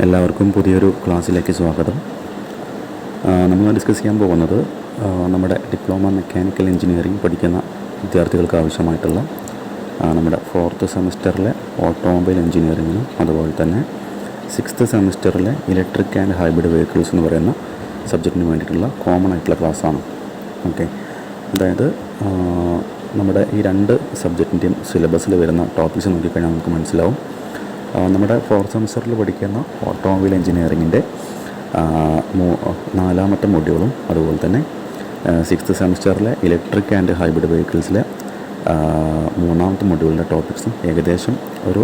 എല്ലാവർക്കും പുതിയൊരു ക്ലാസ്സിലേക്ക് സ്വാഗതം. നമ്മൾ ഡിസ്കസ് ചെയ്യാൻ പോകുന്നത് നമ്മുടെ ഡിപ്ലോമ മെക്കാനിക്കൽ എഞ്ചിനീയറിംഗ് പഠിക്കുന്ന വിദ്യാർത്ഥികൾക്ക് ആവശ്യമായിട്ടുള്ള നമ്മുടെ 4th സെമസ്റ്ററിലെ ഓട്ടോമൊബൈൽ എഞ്ചിനീയറിങ്ങിനും അതുപോലെ തന്നെ 6th സെമസ്റ്ററിലെ ഇലക്ട്രിക് ആൻഡ് ഹൈബ്രിഡ് വെഹിക്കിൾസ് എന്ന് പറയുന്ന സബ്ജക്റ്റിന് വേണ്ടിയിട്ടുള്ള കോമൺ ആയിട്ടുള്ള ക്ലാസ്സാണ്. ഓക്കെ, അതായത് നമ്മുടെ ഈ രണ്ട് സബ്ജക്റ്റിൻ്റെയും സിലബസിൽ വരുന്ന ടോപ്പിക്സ് നോക്കിക്കഴിഞ്ഞാൽ നമുക്ക് മനസ്സിലാവും. നമ്മുടെ 4th സെമസ്റ്ററിൽ പഠിക്കുന്ന ഓട്ടോമൊബൈൽ എഞ്ചിനീയറിങ്ങിൻ്റെ 4ാമത്തെ മൊഡ്യൂളും അതുപോലെ തന്നെ 6th സെമസ്റ്ററിലെ ഇലക്ട്രിക് ആൻഡ് ഹൈബ്രിഡ് വെഹിക്കിൾസിലെ 3ാമത്തെ മൊഡ്യൂളിൻ്റെ ടോപ്പിക്സും ഏകദേശം ഒരു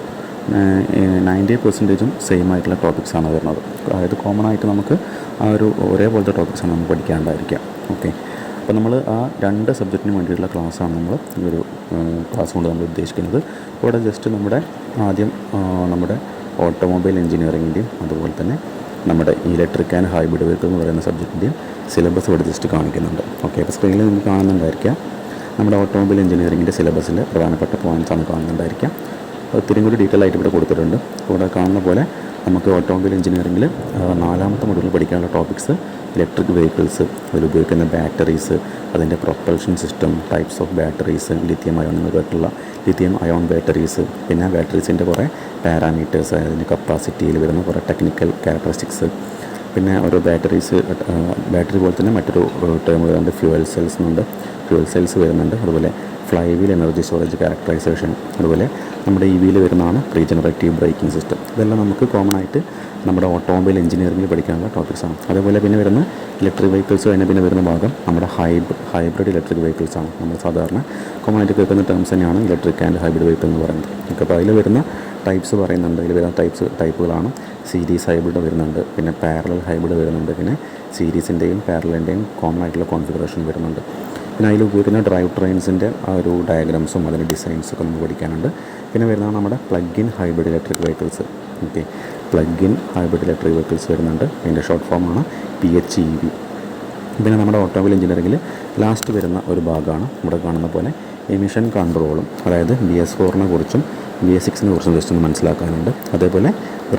90% സെയിം ആയിട്ടുള്ള ടോപ്പിക്സാണ് വരുന്നത്. അതായത് കോമൺ ആയിട്ട് നമുക്ക് ആ ഒരു ഒരേപോലത്തെ ടോപ്പിക്സാണ് നമുക്ക് പഠിക്കാനുണ്ടായിരിക്കുക. ഓക്കെ, അപ്പോൾ നമ്മൾ ആ രണ്ട് സബ്ജക്റ്റിന് വേണ്ടിയിട്ടുള്ള ക്ലാസ്സാണ് നമ്മൾ ഈ ഒരു ക്ലാസ് കൊണ്ട് നമ്മൾ ഉദ്ദേശിക്കുന്നത്. ഇവിടെ ജസ്റ്റ് നമ്മുടെ ആദ്യം നമ്മുടെ ഓട്ടോമൊബൈൽ എഞ്ചിനീയറിങ്ങിൻ്റെയും അതുപോലെ തന്നെ നമ്മുടെ ഇലക്ട്രിക് ആൻഡ് ഹൈബ്രിഡ് വെഹിക്കിൾ എന്ന് പറയുന്ന സബ്ജക്റ്റിൻ്റെയും സിലബസ് ഇവിടെ ജസ്റ്റ് കാണിക്കുന്നുണ്ട്. ഓക്കെ, അപ്പോൾ സ്ക്രീനിൽ നമുക്ക് കാണുന്നുണ്ടായിരിക്കാം നമ്മുടെ ഓട്ടോമൊബൈൽ എഞ്ചിനീയറിങ്ങിൻ്റെ സിലബസിൽ പ്രധാനപ്പെട്ട പോയിൻറ്റ്സാണ് കാണുന്നുണ്ടായിരിക്കാം. ഒത്തിരി കൂടി ഡീറ്റെയിൽ ആയിട്ട് ഇവിടെ കൊടുത്തിട്ടുണ്ട്. ഇവിടെ കാണുന്ന പോലെ നമുക്ക് ഓട്ടോമൊബൈൽ എഞ്ചിനീയറിങ്ങിൽ 4ാമത്തെ മൊഡ്യൂളിൽ പഠിക്കാനുള്ള ടോപ്പിക്സ് ഇലക്ട്രിക് വെഹിക്കിൾസ്, അതിലുപയോഗിക്കുന്ന ബാറ്ററീസ്, അതിൻ്റെ propulsion system, types of batteries, lithium ion batteries, പിന്നെ ബാറ്ററീസിൻ്റെ കുറേ പാരാമീറ്റേഴ്സ്, അതിൻ്റെ കപ്പാസിറ്റിയിൽ വരുന്ന കുറേ ടെക്നിക്കൽ ക്യാരക്ടറിസ്റ്റിക്സ്, പിന്നെ ഓരോ ബാറ്ററി പോലെ തന്നെ മറ്റൊരു ടേം വരുന്നുണ്ട് ഫ്യൂവൽ സെൽസ് വരുന്നുണ്ട്. അതുപോലെ fly wheel energy storage characterization, അതുപോലെ നമ്മുടെ EVയിൽ വരുന്നതാണ് റീജനറേറ്റീവ് ബ്രേക്കിംഗ് സിസ്റ്റം. ഇതെല്ലാം നമുക്ക് കോമൺ ആയിട്ട് നമ്മുടെ ഓട്ടോമൊബൈൽ എഞ്ചിനീയറിംഗിൽ പഠിക്കാനുള്ള ടോപ്പിക്സാണ്. അതേപോലെ പിന്നെ വരുന്ന ഇലക്ട്രിക് വെഹിക്കിൾസ് കഴിഞ്ഞാൽ പിന്നെ വരുന്ന ഭാഗം നമ്മുടെ ഹൈബ്രിഡ് ഇലക്ട്രിക് വെഹിക്കിൾസാണ്. നമ്മൾ സാധാരണ കോമൺ ആയിട്ട് കേൾക്കുന്ന ടേംസ് തന്നെയാണ് ഇലക്ട്രിക് ആൻഡ് ഹൈബ്രിഡ് വെഹിക്കിൾ എന്ന് പറയുന്നത്. ഓക്കെ, അപ്പോൾ അതിൽ വരുന്ന ടൈപ്സ് പറയുന്നുണ്ട്. അതിൽ വരുന്ന ടൈപ്പുകളാണ് സീരീസ് ഹൈബ്രിഡ് വരുന്നുണ്ട്, പിന്നെ പാരലൽ ഹൈബ്രിഡ് വരുന്നുണ്ട്, പിന്നെ സീരീസിൻ്റെയും പാരലലിൻ്റെയും കോമൺ ആയിട്ടുള്ള കോൺഫിഗറേഷൻ വരുന്നുണ്ട്. പിന്നെ അതിൽ ഉപയോഗിക്കുന്ന ഡ്രൈവ് ട്രെയിൻസിൻ്റെ ആ ഒരു ഡയഗ്രാംസും അതിൻ്റെ ഡിസൈൻസൊക്കെ നമുക്ക് പഠിക്കാനുണ്ട്. പിന്നെ വരുന്നതാണ് നമ്മുടെ plug in hybrid electric vehicles. Okay, plug in hybrid electric vehicles വരുന്നുണ്ട്. അതിൻ്റെ ഷോർട്ട് ഫോമാണ് PHEV. പിന്നെ നമ്മുടെ ഓട്ടോമൊബൈൽ എഞ്ചിനീയറിംഗിൽ ലാസ്റ്റ് വരുന്ന ഒരു ഭാഗമാണ് ഇവിടെ കാണുന്ന പോലെ എമിഷൻ കൺട്രോളും, അതായത് BS4 കുറിച്ചും BS6 കുറിച്ചും ജസ്റ്റ് ഒന്ന് മനസ്സിലാക്കാനുണ്ട്. അതേപോലെ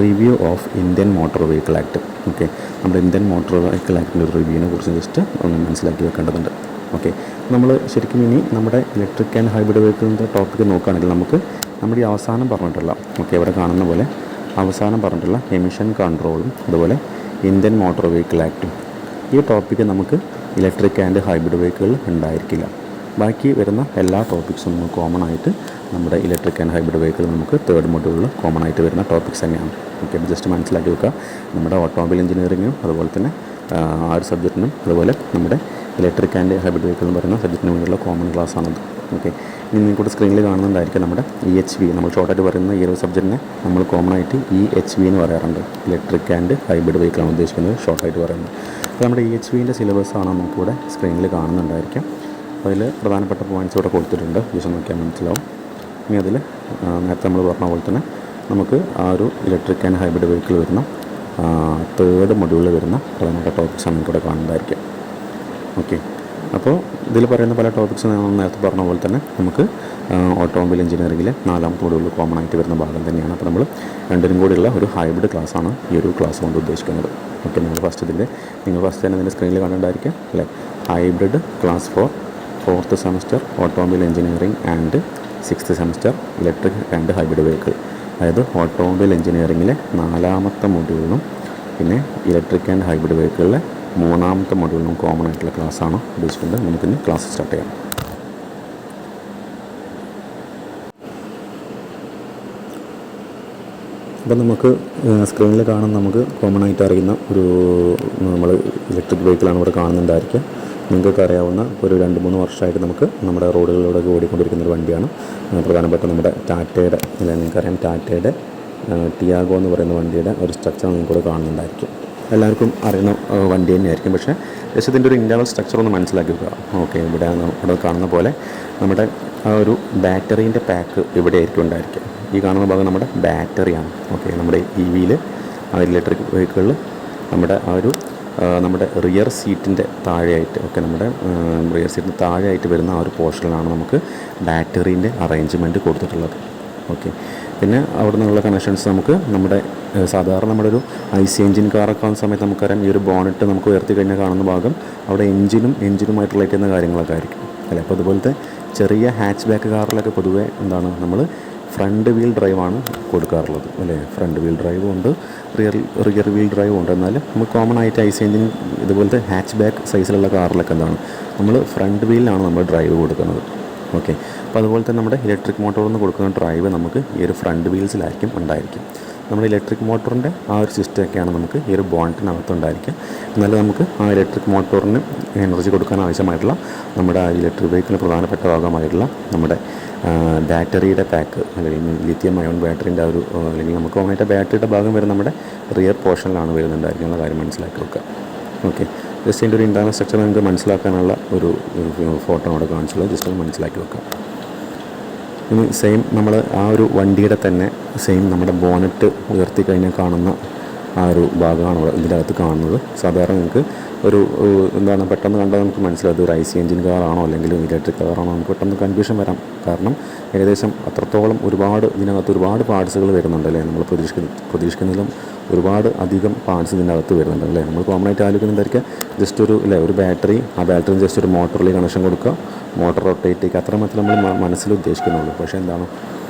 review of Indian motor vehicle act. Okay, നമ്മുടെ ഇന്ത്യൻ മോട്ടോർ വെഹിക്കിൾ ആക്ടിൻ്റെ ഒരു റിവ്യൂവിനെ കുറിച്ച് ജസ്റ്റ് ഒന്ന് മനസ്സിലാക്കി വെക്കേണ്ടതുണ്ട്. ഓക്കെ, നമ്മൾ ശരിക്കും ഇനി നമ്മുടെ ഇലക്ട്രിക് ആൻഡ് ഹൈബ്രിഡ് വെഹിക്കിളിൻ്റെ ടോപ്പിക്ക് നോക്കുകയാണെങ്കിൽ നമുക്ക് നമ്മുടെ ഈ അവസാനം പറഞ്ഞിട്ടുള്ള, ഓക്കെ ഇവിടെ കാണുന്ന പോലെ അവസാനം പറഞ്ഞിട്ടുള്ള എമിഷൻ കൺട്രോളും അതുപോലെ ഇന്ത്യൻ മോട്ടോർ വെഹിക്കിൾ ആക്റ്റും, ഈ ടോപ്പിക്ക് നമുക്ക് ഇലക്ട്രിക് ആൻഡ് ഹൈബ്രിഡ് വെഹിക്കിൾ ഉണ്ടായിരിക്കില്ല. ബാക്കി വരുന്ന എല്ലാ ടോപ്പിക്സും നമുക്ക് കോമൺ ആയിട്ട് നമ്മുടെ ഇലക്ട്രിക് ആൻഡ് ഹൈബ്രിഡ് വെഹിക്കിൾ നമുക്ക് 3rd മൊഡ്യൂളിൽ കോമൺ ആയിട്ട് വരുന്ന ടോപ്പിക്സ് തന്നെയാണ്. ഓക്കെ, അപ്പോൾ ജസ്റ്റ് മനസ്സിലാക്കി വെക്കുക. നമ്മുടെ ഓട്ടോമൊബൈൽ എഞ്ചിനീയറിങ്ങും അതുപോലെ തന്നെ ആ ഒരു സബ്ജക്റ്റിനും അതുപോലെ നമ്മുടെ ഇലക്ട്രിക് ആൻഡ് ഹൈബ്രിഡ് വെഹിക്കിൾ എന്ന് പറയുന്ന സബ്ജക്റ്റിന് വേണ്ടിയുള്ള കോമൺ ക്ലാസ് ആണത്. ഓക്കെ, ഇനി നിങ്ങൾക്കൂടെ സ്ക്രീനിൽ കാണുന്നുണ്ടായിരിക്കും നമ്മുടെ EHV, നമ്മൾ ഷോർട്ടായിട്ട് പറയുന്ന ഈ ഒരു സബ്ജക്റ്റിനെ നമ്മൾ കോമൺ ആയിട്ട് EHV എന്ന് പറയാറുണ്ട്. ഇലക്ട്രിക് ആൻഡ് ഹൈബ്രിഡ് വെഹിക്കിളാണ് ഉദ്ദേശിക്കുന്നത് ഷോർട്ടായിട്ട് പറയുന്നത്. അപ്പോൾ നമ്മുടെ EHVൻ്റെ സിലബസാണ് നമുക്കിവിടെ സ്ക്രീനിൽ കാണുന്നുണ്ടായിരിക്കാം. അതിൽ പ്രധാനപ്പെട്ട പോയിൻറ്റ്സ് ഇവിടെ കൊടുത്തിട്ടുണ്ട്, ജസ്റ്റ് നോക്കിയാൽ മനസ്സിലാവും. ഇനി അതിൽ നേരത്തെ നമ്മൾ പറഞ്ഞ പോലെ തന്നെ നമുക്ക് ആ ഒരു ഇലക്ട്രിക് ആൻഡ് ഹൈബ്രിഡ് വെഹിക്കിൾ വരുന്ന 3rd മൊഡ്യൂളിൽ വരുന്ന പ്രധാനപ്പെട്ട ടോപ്പിക്സാണ് നമുക്കിവിടെ കാണുന്നതായിരിക്കും. ഓക്കെ, അപ്പോൾ ഇതിൽ പറയുന്ന പല ടോപ്പിക്സ് നമ്മൾ നേരത്തെ പറഞ്ഞ പോലെ തന്നെ നമുക്ക് ഓട്ടോമൊബൈൽ എഞ്ചിനീയറിംഗിലെ 4ാമത്തെ മൊഡ്യൂളിൽ കോമൺ ആയിട്ട് വരുന്ന ഭാഗം തന്നെയാണ്. അപ്പോൾ നമ്മൾ രണ്ടിനും കൂടിയുള്ള ഒരു ഹൈബ്രിഡ് ക്ലാസ്സാണ് ഈ ഒരു ക്ലാസ് കൊണ്ട് ഉദ്ദേശിക്കുന്നത്. ഓക്കെ, നിങ്ങൾ ഫസ്റ്റ് തന്നെ ഇതിൻ്റെ സ്ക്രീനിൽ കണ്ടിട്ടുണ്ടായിരിക്കും അല്ലേ, hybrid class for 4th semester automobile engineering and 6th semester electric and hybrid vehicle. അതായത് ഓട്ടോമൊബൈൽ എഞ്ചിനീയറിംഗിലെ 4ാമത്തെ മൊഡ്യൂളിനും പിന്നെ ഇലക്ട്രിക് ആൻഡ് ഹൈബ്രിഡ് വെഹിക്കിളിലെ 3ാമത്തെ മൊഡ്യൂളിനും കോമൺ ആയിട്ടുള്ള ക്ലാസ്സാണ് ഉദ്ദേശിക്കുന്നത്. നമുക്കിന്ന് ക്ലാസ് സ്റ്റാർട്ട് ചെയ്യാം. അപ്പോൾ നമുക്ക് സ്ക്രീനിൽ കാണാൻ നമുക്ക് കോമൺ ആയിട്ട് അറിയുന്ന ഒരു നമ്മൾ ഇലക്ട്രിക് വെഹിക്കിളാണ് ഇവിടെ കാണുന്നുണ്ടായിരിക്കുക. നിങ്ങൾക്കൊക്കെ അറിയാവുന്ന ഒരു 2-3 വർഷമായിട്ട് നമുക്ക് നമ്മുടെ റോഡുകളിലൂടെ ഓടിക്കൊണ്ടിരിക്കുന്ന ഒരു വണ്ടിയാണ്. പ്രധാനപ്പെട്ട നമ്മുടെ ടാറ്റയുടെ, അല്ലെങ്കിൽ നിങ്ങൾക്കറിയാം ടാറ്റയുടെ ടിയാഗോ എന്ന് പറയുന്ന വണ്ടിയുടെ ഒരു സ്ട്രക്ചർ നിങ്ങൾക്കിവിടെ കാണുന്നുണ്ടായിരിക്കും. എല്ലാവർക്കും അറിയുന്ന വണ്ടി തന്നെയായിരിക്കും, പക്ഷേ ജസ്റ്റ് ഇതിൻ്റെ ഒരു ഇൻറ്റേർണൽ സ്ട്രക്ചർ ഒന്ന് മനസ്സിലാക്കി വെക്കുക. ഓക്കെ, ഇവിടെ കാണുന്ന പോലെ നമ്മുടെ ആ ഒരു ബാറ്ററീൻ്റെ പാക്ക് ഇവിടെ ആയിരിക്കും ഉണ്ടായിരിക്കുക. ഈ കാണുന്ന ഭാഗം നമ്മുടെ ബാറ്ററിയാണ്. ഓക്കെ, നമ്മുടെ EVയിൽ ഇലക്ട്രിക് വെഹിക്കിളിൽ നമ്മുടെ റിയർ സീറ്റിൻ്റെ താഴെയായിട്ട്, ഓക്കെ നമ്മുടെ റിയർ സീറ്റിന് താഴെയായിട്ട് വരുന്ന ആ ഒരു പോർഷനിലാണ് നമുക്ക് ബാറ്ററീൻ്റെ അറേഞ്ച്മെൻറ്റ് കൊടുത്തിട്ടുള്ളത്. ഓക്കെ, പിന്നെ അവിടെ നിന്നുള്ള കണക്ഷൻസ് നമുക്ക് നമ്മുടെ സാധാരണ നമ്മുടെ ഒരു IC എഞ്ചിൻ കാറൊക്കെ ആവുന്ന സമയത്ത് നമുക്കറിയാം ഈ ഒരു ബോണറ്റ് നമുക്ക് ഉയർത്തി കഴിഞ്ഞാൽ കാണുന്ന ഭാഗം അവിടെ എഞ്ചിനുമായിട്ട് റിലേറ്റ് ചെയ്യുന്ന കാര്യങ്ങളൊക്കെ ആയിരിക്കും അല്ലേ. അപ്പോൾ അതുപോലത്തെ ചെറിയ ഹാച്ച് ബാക്ക് കാറിലൊക്കെ പൊതുവേ എന്താണ് നമ്മൾ ഫ്രണ്ട് വീൽ ഡ്രൈവാണ് കൊടുക്കാറുള്ളത് അല്ലേ. ഫ്രണ്ട് വീൽ ഡ്രൈവും ഉണ്ട്, റിയർ വീൽ ഡ്രൈവും ഉണ്ട്. എന്നാൽ നമുക്ക് കോമൺ ആയിട്ട് IC എഞ്ചിൻ ഇതുപോലത്തെ ഹാച്ച് ബാക്ക് സൈസിലുള്ള കാറിലൊക്കെ എന്താണ് നമ്മൾ ഫ്രണ്ട് വീലിലാണ് നമ്മൾ ഡ്രൈവ് കൊടുക്കുന്നത്. ഓക്കെ, അപ്പോൾ അതുപോലെ തന്നെ നമ്മുടെ ഇലക്ട്രിക് മോട്ടോറിൽ നിന്ന് കൊടുക്കുന്ന ഡ്രൈവ് നമുക്ക് ഈ ഒരു ഫ്രണ്ട് വീൽസിലായിരിക്കും ഉണ്ടായിരിക്കും. നമ്മുടെ ഇലക്ട്രിക് മോട്ടറിൻ്റെ ആ ഒരു സിസ്റ്റമൊക്കെയാണ് നമുക്ക് ഈ ഒരു ബോണറ്റിനകത്തുണ്ടായിരിക്കുക. എന്നാലും നമുക്ക് ആ ഇലക്ട്രിക് മോട്ടോറിന് എനർജി കൊടുക്കാൻ ആവശ്യമായിട്ടുള്ള നമ്മുടെ ആ ഇലക്ട്രിക് വെഹിക്കിളിന് പ്രധാനപ്പെട്ട ഭാഗമായിട്ടുള്ള നമ്മുടെ ബാറ്ററിയുടെ പാക്ക് അല്ലെങ്കിൽ ലിഥിയം അയോൺ ബാറ്ററിൻ്റെ ആ ഒരു അല്ലെങ്കിൽ നമുക്ക് കോമണായിട്ട് ബാറ്ററിയുടെ ഭാഗം വരെ നമ്മുടെ റിയർ പോർഷനിലാണ് വരുന്നുണ്ടായിരിക്കുന്ന കാര്യം മനസ്സിലാക്കി വെക്കുക. ഓക്കെ, ജസ്റ്റ് അതിൻ്റെ ഒരു ഇൻറ്റേർണൽ സ്ട്രക്ചർ നിങ്ങൾക്ക് മനസ്സിലാക്കാനുള്ള ഒരു ഫോട്ടോ അവിടെ കാണിച്ചുള്ളത് ജസ്റ്റ് ഒന്ന് മനസ്സിലാക്കി വെക്കാം. ഇനി സെയിം നമ്മൾ ആ ഒരു വണ്ടിയുടെ തന്നെ സെയിം നമ്മുടെ ബോണറ്റ് ഉയർത്തി കഴിഞ്ഞാൽ കാണുന്ന ആ ഒരു ഭാഗമാണ് ഇതിൻ്റെ അകത്ത് കാണുന്നത്. സാധാരണ നിങ്ങൾക്ക് ഒരു എന്താണ് പെട്ടെന്ന് കണ്ടാൽ നമുക്ക് മനസ്സിലായത് ഒരു IC എഞ്ചിൻ കാറാണോ അല്ലെങ്കിൽ ഇലക്ട്രിക് കാറാണോ നമുക്ക് പെട്ടെന്ന് കൺഫ്യൂഷൻ വരാം. കാരണം ഏകദേശം അത്രത്തോളം ഇതിനകത്ത് ഒരുപാട് പാർട്സുകൾ വരുന്നുണ്ട് അല്ലേ. നമ്മൾ പ്രതീക്ഷിക്കുന്നതിലും ഒരുപാട് അധികം പാർട്സ് ഇതിൻ്റെ അകത്ത് വരുന്നുണ്ട് അല്ലേ. നമ്മൾ കോമൺ ആയിട്ട് ആലോചിക്കുന്നുണ്ടായിരിക്കുക ജസ്റ്റ് ഒരു ബാറ്ററി, ആ ബാറ്ററിന് ജസ്റ്റ് ഒരു മോട്ടറിൽ കണക്ഷൻ കൊടുക്കുക, മോട്ടർ റൊട്ടേറ്റ് ചെയ്യുക, അത്ര മാത്രമേ നമ്മൾ മനസ്സിൽ ഉദ്ദേശിക്കുന്നുള്ളൂ. പക്ഷേ എന്താണ്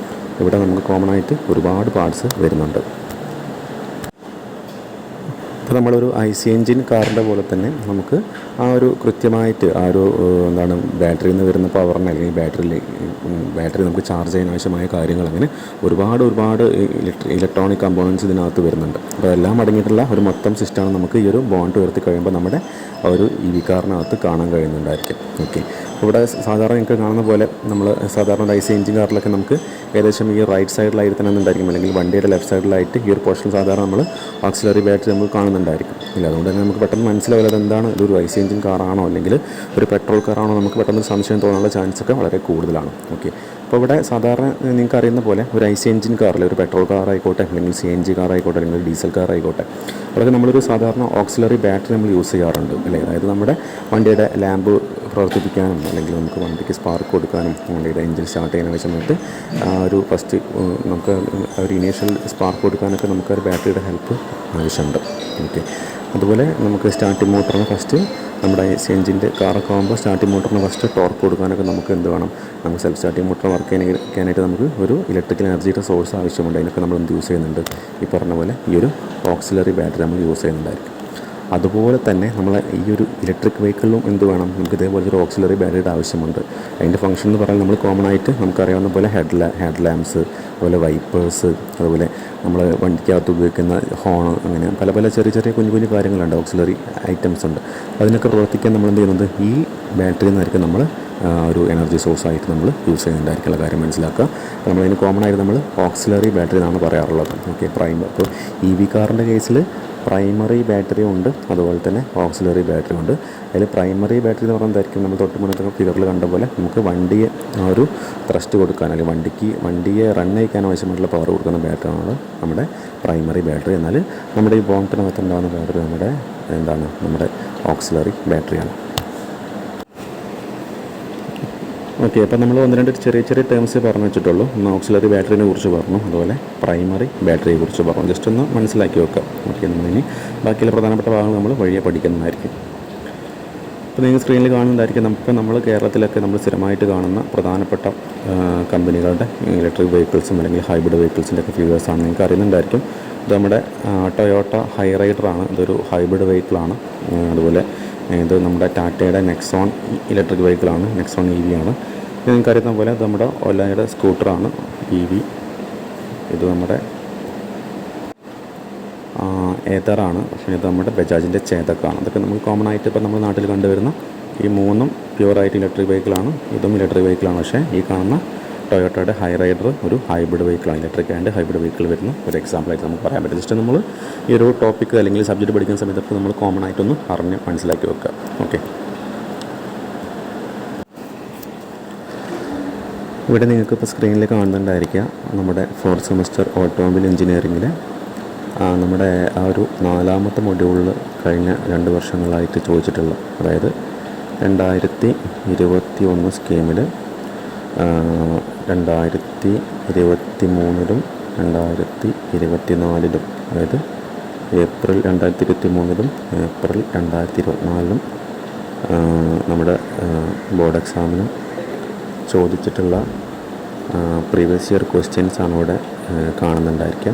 ഇവിടെ നമുക്ക് കോമൺ ആയിട്ട് ഒരുപാട് പാർട്സ് വരുന്നുണ്ട്. ഇപ്പോൾ നമ്മളൊരു IC എഞ്ചിൻ കാറിൻ്റെ പോലെ തന്നെ നമുക്ക് ആ ഒരു കൃത്യമായിട്ട് ആ ഒരു എന്താണ് ബാറ്ററിയിൽ നിന്ന് വരുന്ന പവറിന് അല്ലെങ്കിൽ ബാറ്ററി നമുക്ക് ചാർജ് ചെയ്യാൻ ആവശ്യമായ കാര്യങ്ങൾ അങ്ങനെ ഒരുപാട് ഇലക്ട്രോണിക് കമ്പോണൻസ് ഇതിനകത്ത് വരുന്നുണ്ട്. അപ്പോൾ എല്ലാം അടങ്ങിയിട്ടുള്ള ഒരു മൊത്തം സിസ്റ്റമാണ് നമുക്ക് ഈ ഒരു ബോണ്ട് ഉയർത്തി കഴിയുമ്പോൾ നമ്മുടെ ഒരു EV കാറിനകത്ത് കാണാൻ കഴിയുന്നുണ്ടായിരിക്കും. ഓക്കെ, ഇവിടെ സാധാരണ നിങ്ങൾക്ക് കാണുന്ന പോലെ നമ്മൾ സാധാരണ IC എഞ്ചിൻ കാറിലൊക്കെ നമുക്ക് ഏകദേശം ഈ റൈറ്റ് സൈഡിലായിട്ട് തന്നെ ഉണ്ടായിരിക്കും, അല്ലെങ്കിൽ വണ്ടിയുടെ ലെഫ്റ്റ് സൈഡിലായിട്ട് ഈ ഒരു പോർഷൻ സാധാരണ നമ്മൾ ഓക്സിലറി ബാറ്ററി നമുക്ക് കാണുന്നുണ്ടായിരിക്കും ഇല്ല. അതുകൊണ്ട് തന്നെ നമുക്ക് പെട്ടെന്ന് മനസ്സിലാവില്ല അതെന്താണ് ഇതൊരു IC എഞ്ചിൻ കാറാണോ അല്ലെങ്കിൽ ഒരു പെട്രോൾ കാറാണോ നമുക്ക് പെട്ടെന്ന് സംശയം തോന്നാനുള്ള ചാൻസൊക്കെ വളരെ കൂടുതലാണ്. ഓക്കെ, അപ്പോൾ ഇവിടെ സാധാരണ നിങ്ങൾക്ക് അറിയുന്ന പോലെ ഒരു IC എഞ്ചിൻ കാറിൽ ഒരു പെട്രോൾ കാറായിക്കോട്ടെ അല്ലെങ്കിൽ CNG കാറായിക്കോട്ടെ അല്ലെങ്കിൽ ഡീസൽ കാറായിക്കോട്ടെ അതൊക്കെ നമ്മളൊരു സാധാരണ ഓക്സിലറി ബാറ്ററി നമ്മൾ യൂസ് ചെയ്യാറുണ്ട് അല്ലേ. അതായത് നമ്മുടെ വണ്ടിയുടെ ലാമ്പ് പ്രവർത്തിപ്പിക്കാനും അല്ലെങ്കിൽ നമുക്ക് വണ്ടിക്ക് സ്പാർക്ക് കൊടുക്കാനും വണ്ടിയുടെ എഞ്ചിൻ സ്റ്റാർട്ട് ചെയ്യുന്ന സമയത്ത് ഒരു ഫസ്റ്റ് നമുക്ക് ഒരു ഇനീഷ്യൽ സ്പാർക്ക് കൊടുക്കാനൊക്കെ നമുക്ക് ഒരു ബാറ്ററിയുടെ ഹെൽപ്പ് ആവശ്യമുണ്ട്. ഓക്കെ, അതുപോലെ നമുക്ക് സ്റ്റാർട്ടിംഗ് മോട്ടറിന് ഫസ്റ്റ് നമ്മുടെ IC എഞ്ചിൻ്റെ കാറൊക്കെ ആകുമ്പോൾ സ്റ്റാർട്ടിംഗ് മോട്ടറിന് ഫസ്റ്റ് ടോർക്ക് കൊടുക്കാനൊക്കെ നമുക്ക് എന്ത് വേണം, നമുക്ക് സെൽഫ് സ്റ്റാർട്ടിംഗ് മോട്ടർ വർക്ക് ചെയ്യാനായിട്ട് നമുക്ക് ഒരു ഇലക്ട്രിക്കൽ എനർജിയുടെ സോഴ്സ് ആവശ്യമുണ്ട്. അതിനൊക്കെ നമ്മൾ എന്ത് യൂസ് ചെയ്യുന്നുണ്ട്, ഈ പറഞ്ഞ പോലെ ഈ ഒരു ഓക്സിലറി ബാറ്ററി നമ്മൾ യൂസ് ചെയ്യുന്നുണ്ടായിരിക്കും. അതുപോലെ തന്നെ നമ്മൾ ഈ ഒരു ഇലക്ട്രിക് വെഹിക്കിളിലും എന്ത് വേണം, നമുക്ക് ഇതേപോലത്തെ ഒരു ഓക്സിലറി ബാറ്ററിയുടെ ആവശ്യമുണ്ട്. അതിൻ്റെ ഫംഗ്ഷൻ എന്ന് പറഞ്ഞാൽ നമ്മൾ കോമൺ ആയിട്ട് നമുക്കറിയാവുന്ന പോലെ ഹെഡ് ലാമ്പ്സ്, അതുപോലെ വൈപ്പേഴ്സ്, അതുപോലെ നമ്മൾ വണ്ടിക്കകത്ത് ഉപയോഗിക്കുന്ന ഹോൺ, അങ്ങനെ പല ചെറിയ കുഞ്ഞു കാര്യങ്ങളുണ്ട്, ഓക്സിലറി ഐറ്റംസ് ഉണ്ട്. അതിനൊക്കെ പ്രവർത്തിക്കാൻ നമ്മൾ എന്ത് ചെയ്യുന്നത് ഈ ബാറ്ററിയിൽ നിന്നായിരിക്കും നമ്മൾ ഒരു എനർജി സോഴ്സായിട്ട് നമ്മൾ യൂസ് ചെയ്യുന്നുണ്ടായിരിക്കുള്ള കാര്യം മനസ്സിലാക്കുക. നമ്മളതിന് കോമൺ ആയിട്ട് നമ്മൾ ഓക്സിലറി ബാറ്ററി എന്നാണ് പറയാറുള്ളത്. ഓക്കെ, അപ്പോൾ EV കാറിൻ്റെ കേസിൽ പ്രൈമറി ബാറ്ററി ഉണ്ട്, അതുപോലെ തന്നെ ഓക്സിലറി ബാറ്ററി ഉണ്ട്. അതിൽ പ്രൈമറി ബാറ്ററി എന്ന് പറയുന്നതായിരിക്കും നമ്മൾ തൊട്ട് മുന്നത്തെ ഫിഗറിൽ കണ്ട പോലെ നമുക്ക് വണ്ടിയെ ആ ഒരു ത്രസ്റ്റ് കൊടുക്കാൻ അല്ലെങ്കിൽ വണ്ടിയെ റൺ ചെയ്യിക്കാൻ ആവശ്യമായിട്ടുള്ള പവർ കൊടുക്കുന്ന ബാറ്ററിയാണ് നമ്മുടെ പ്രൈമറി ബാറ്ററി. എന്നാൽ നമ്മുടെ ഈ ബോണറ്റിനകത്ത് ഉണ്ടാകുന്ന ബാറ്ററി നമ്മുടെ ഓക്സിലറി ബാറ്ററിയാണ്. ഓക്കെ, അപ്പോൾ നമ്മൾ ഒന്ന് രണ്ട് ചെറിയ ടേംസ് പറഞ്ഞു വെച്ചിട്ടുള്ളൂ. ഒന്ന് ഓക്സിലറി ബാറ്ററിനെ കുറിച്ച് പറഞ്ഞു, അതുപോലെ പ്രൈമറി ബാറ്ററിയെ കുറിച്ച് പറഞ്ഞു. ജസ്റ്റ് ഒന്ന് മനസ്സിലാക്കി വെക്കാം. ഓക്കെ, നമ്മളിനി ബാക്കിയുള്ള പ്രധാനപ്പെട്ട ഭാഗങ്ങൾ നമ്മൾ വഴിയെ പഠിക്കുന്നതായിരിക്കും. അപ്പോൾ നിങ്ങൾ സ്ക്രീനിൽ കാണുന്നതായിരിക്കും നമ്മൾ കേരളത്തിലൊക്കെ നമ്മൾ സ്ഥിരമായിട്ട് കാണുന്ന പ്രധാനപ്പെട്ട കമ്പനികളുടെ ഇലക്ട്രിക് വെഹിക്കിൾസും അല്ലെങ്കിൽ ഹൈബ്രിഡ് വെഹിക്കിൾസിൻ്റെ ഒക്കെ ഫിഗേഴ്സാണ് നിങ്ങൾക്ക് അറിയുന്നുണ്ടായിരിക്കും. ഇത് നമ്മുടെ ടൊയോട്ട ഹൈറൈഡറാണ്, ഇതൊരു ഹൈബ്രിഡ് വെഹിക്കിളാണ്. അതുപോലെ ഇത് നമ്മുടെ ടാറ്റയുടെ നെക്സോൺ ഇലക്ട്രിക് വെഹിക്കിളാണ്, നെക്സോൺ EV ആണ്. ഇത് നിങ്ങൾക്കറിയുന്ന പോലെ ഇത് നമ്മുടെ ഒലയുടെ സ്കൂട്ടറാണ് EV. ഇത് നമ്മുടെ ഏതറാണ്, പിന്നെ ഇത് നമ്മുടെ ബജാജിൻ്റെ ചേതക്കാണ്. അതൊക്കെ നമുക്ക് കോമൺ ആയിട്ട് ഇപ്പോൾ നമ്മുടെ നാട്ടിൽ കണ്ടുവരുന്ന ഈ മൂന്നും പ്യുവറായിട്ട് ഇലക്ട്രിക് വെഹിക്കിളാണ്. ഇതും ഇലക്ട്രിക് വെഹിക്കിളാണ്. പക്ഷേ ഈ കാണുന്ന ടൊയോട്ടയുടെ ഹൈറൈഡർ ഒരു ഹൈബ്രിഡ് വെഹിക്കിളാണ്. ഇലക്ട്രിക് ആൻഡ് ഹൈബ്രിഡ് വെഹിക്കിൾ വരുന്ന ഒരു എക്സാമ്പിളായിട്ട് നമുക്ക് പറയാൻ പറ്റും. ജസ്റ്റ് നമ്മൾ ഈ ഒരു ടോപ്പിക്ക് അല്ലെങ്കിൽ സബ്ജക്റ്റ് പഠിക്കുന്ന സമയത്ത് നമ്മൾ കോമൺ ആയിട്ടൊന്ന് അറിഞ്ഞ് മനസ്സിലാക്കി വെക്കുക. ഓക്കെ, ഇവിടെ നിങ്ങൾക്ക് ഇപ്പോൾ സ്ക്രീനിൽ കാണുന്നുണ്ടായിരിക്കുക നമ്മുടെ 4th സെമസ്റ്റർ ഓട്ടോമൊബൈൽ എഞ്ചിനീയറിങ്ങിൽ നമ്മുടെ ആ ഒരു 4ാമത്തെ മൊഡ്യൂളിൽ കഴിഞ്ഞ 2 വർഷങ്ങളായിട്ട് ചോദിച്ചിട്ടുള്ള, അതായത് 2021 സ്കീമിൽ 2023 2024 അതായത് ഏപ്രിൽ 2023 ഏപ്രിൽ 2024 നമ്മുടെ ബോർഡ് എക്സാമിന് ചോദിച്ചിട്ടുള്ള പ്രീവിയസ് ഇയർ ക്വസ്റ്റ്യൻസാണ് ഇവിടെ കാണുന്നുണ്ടായിരിക്കുക.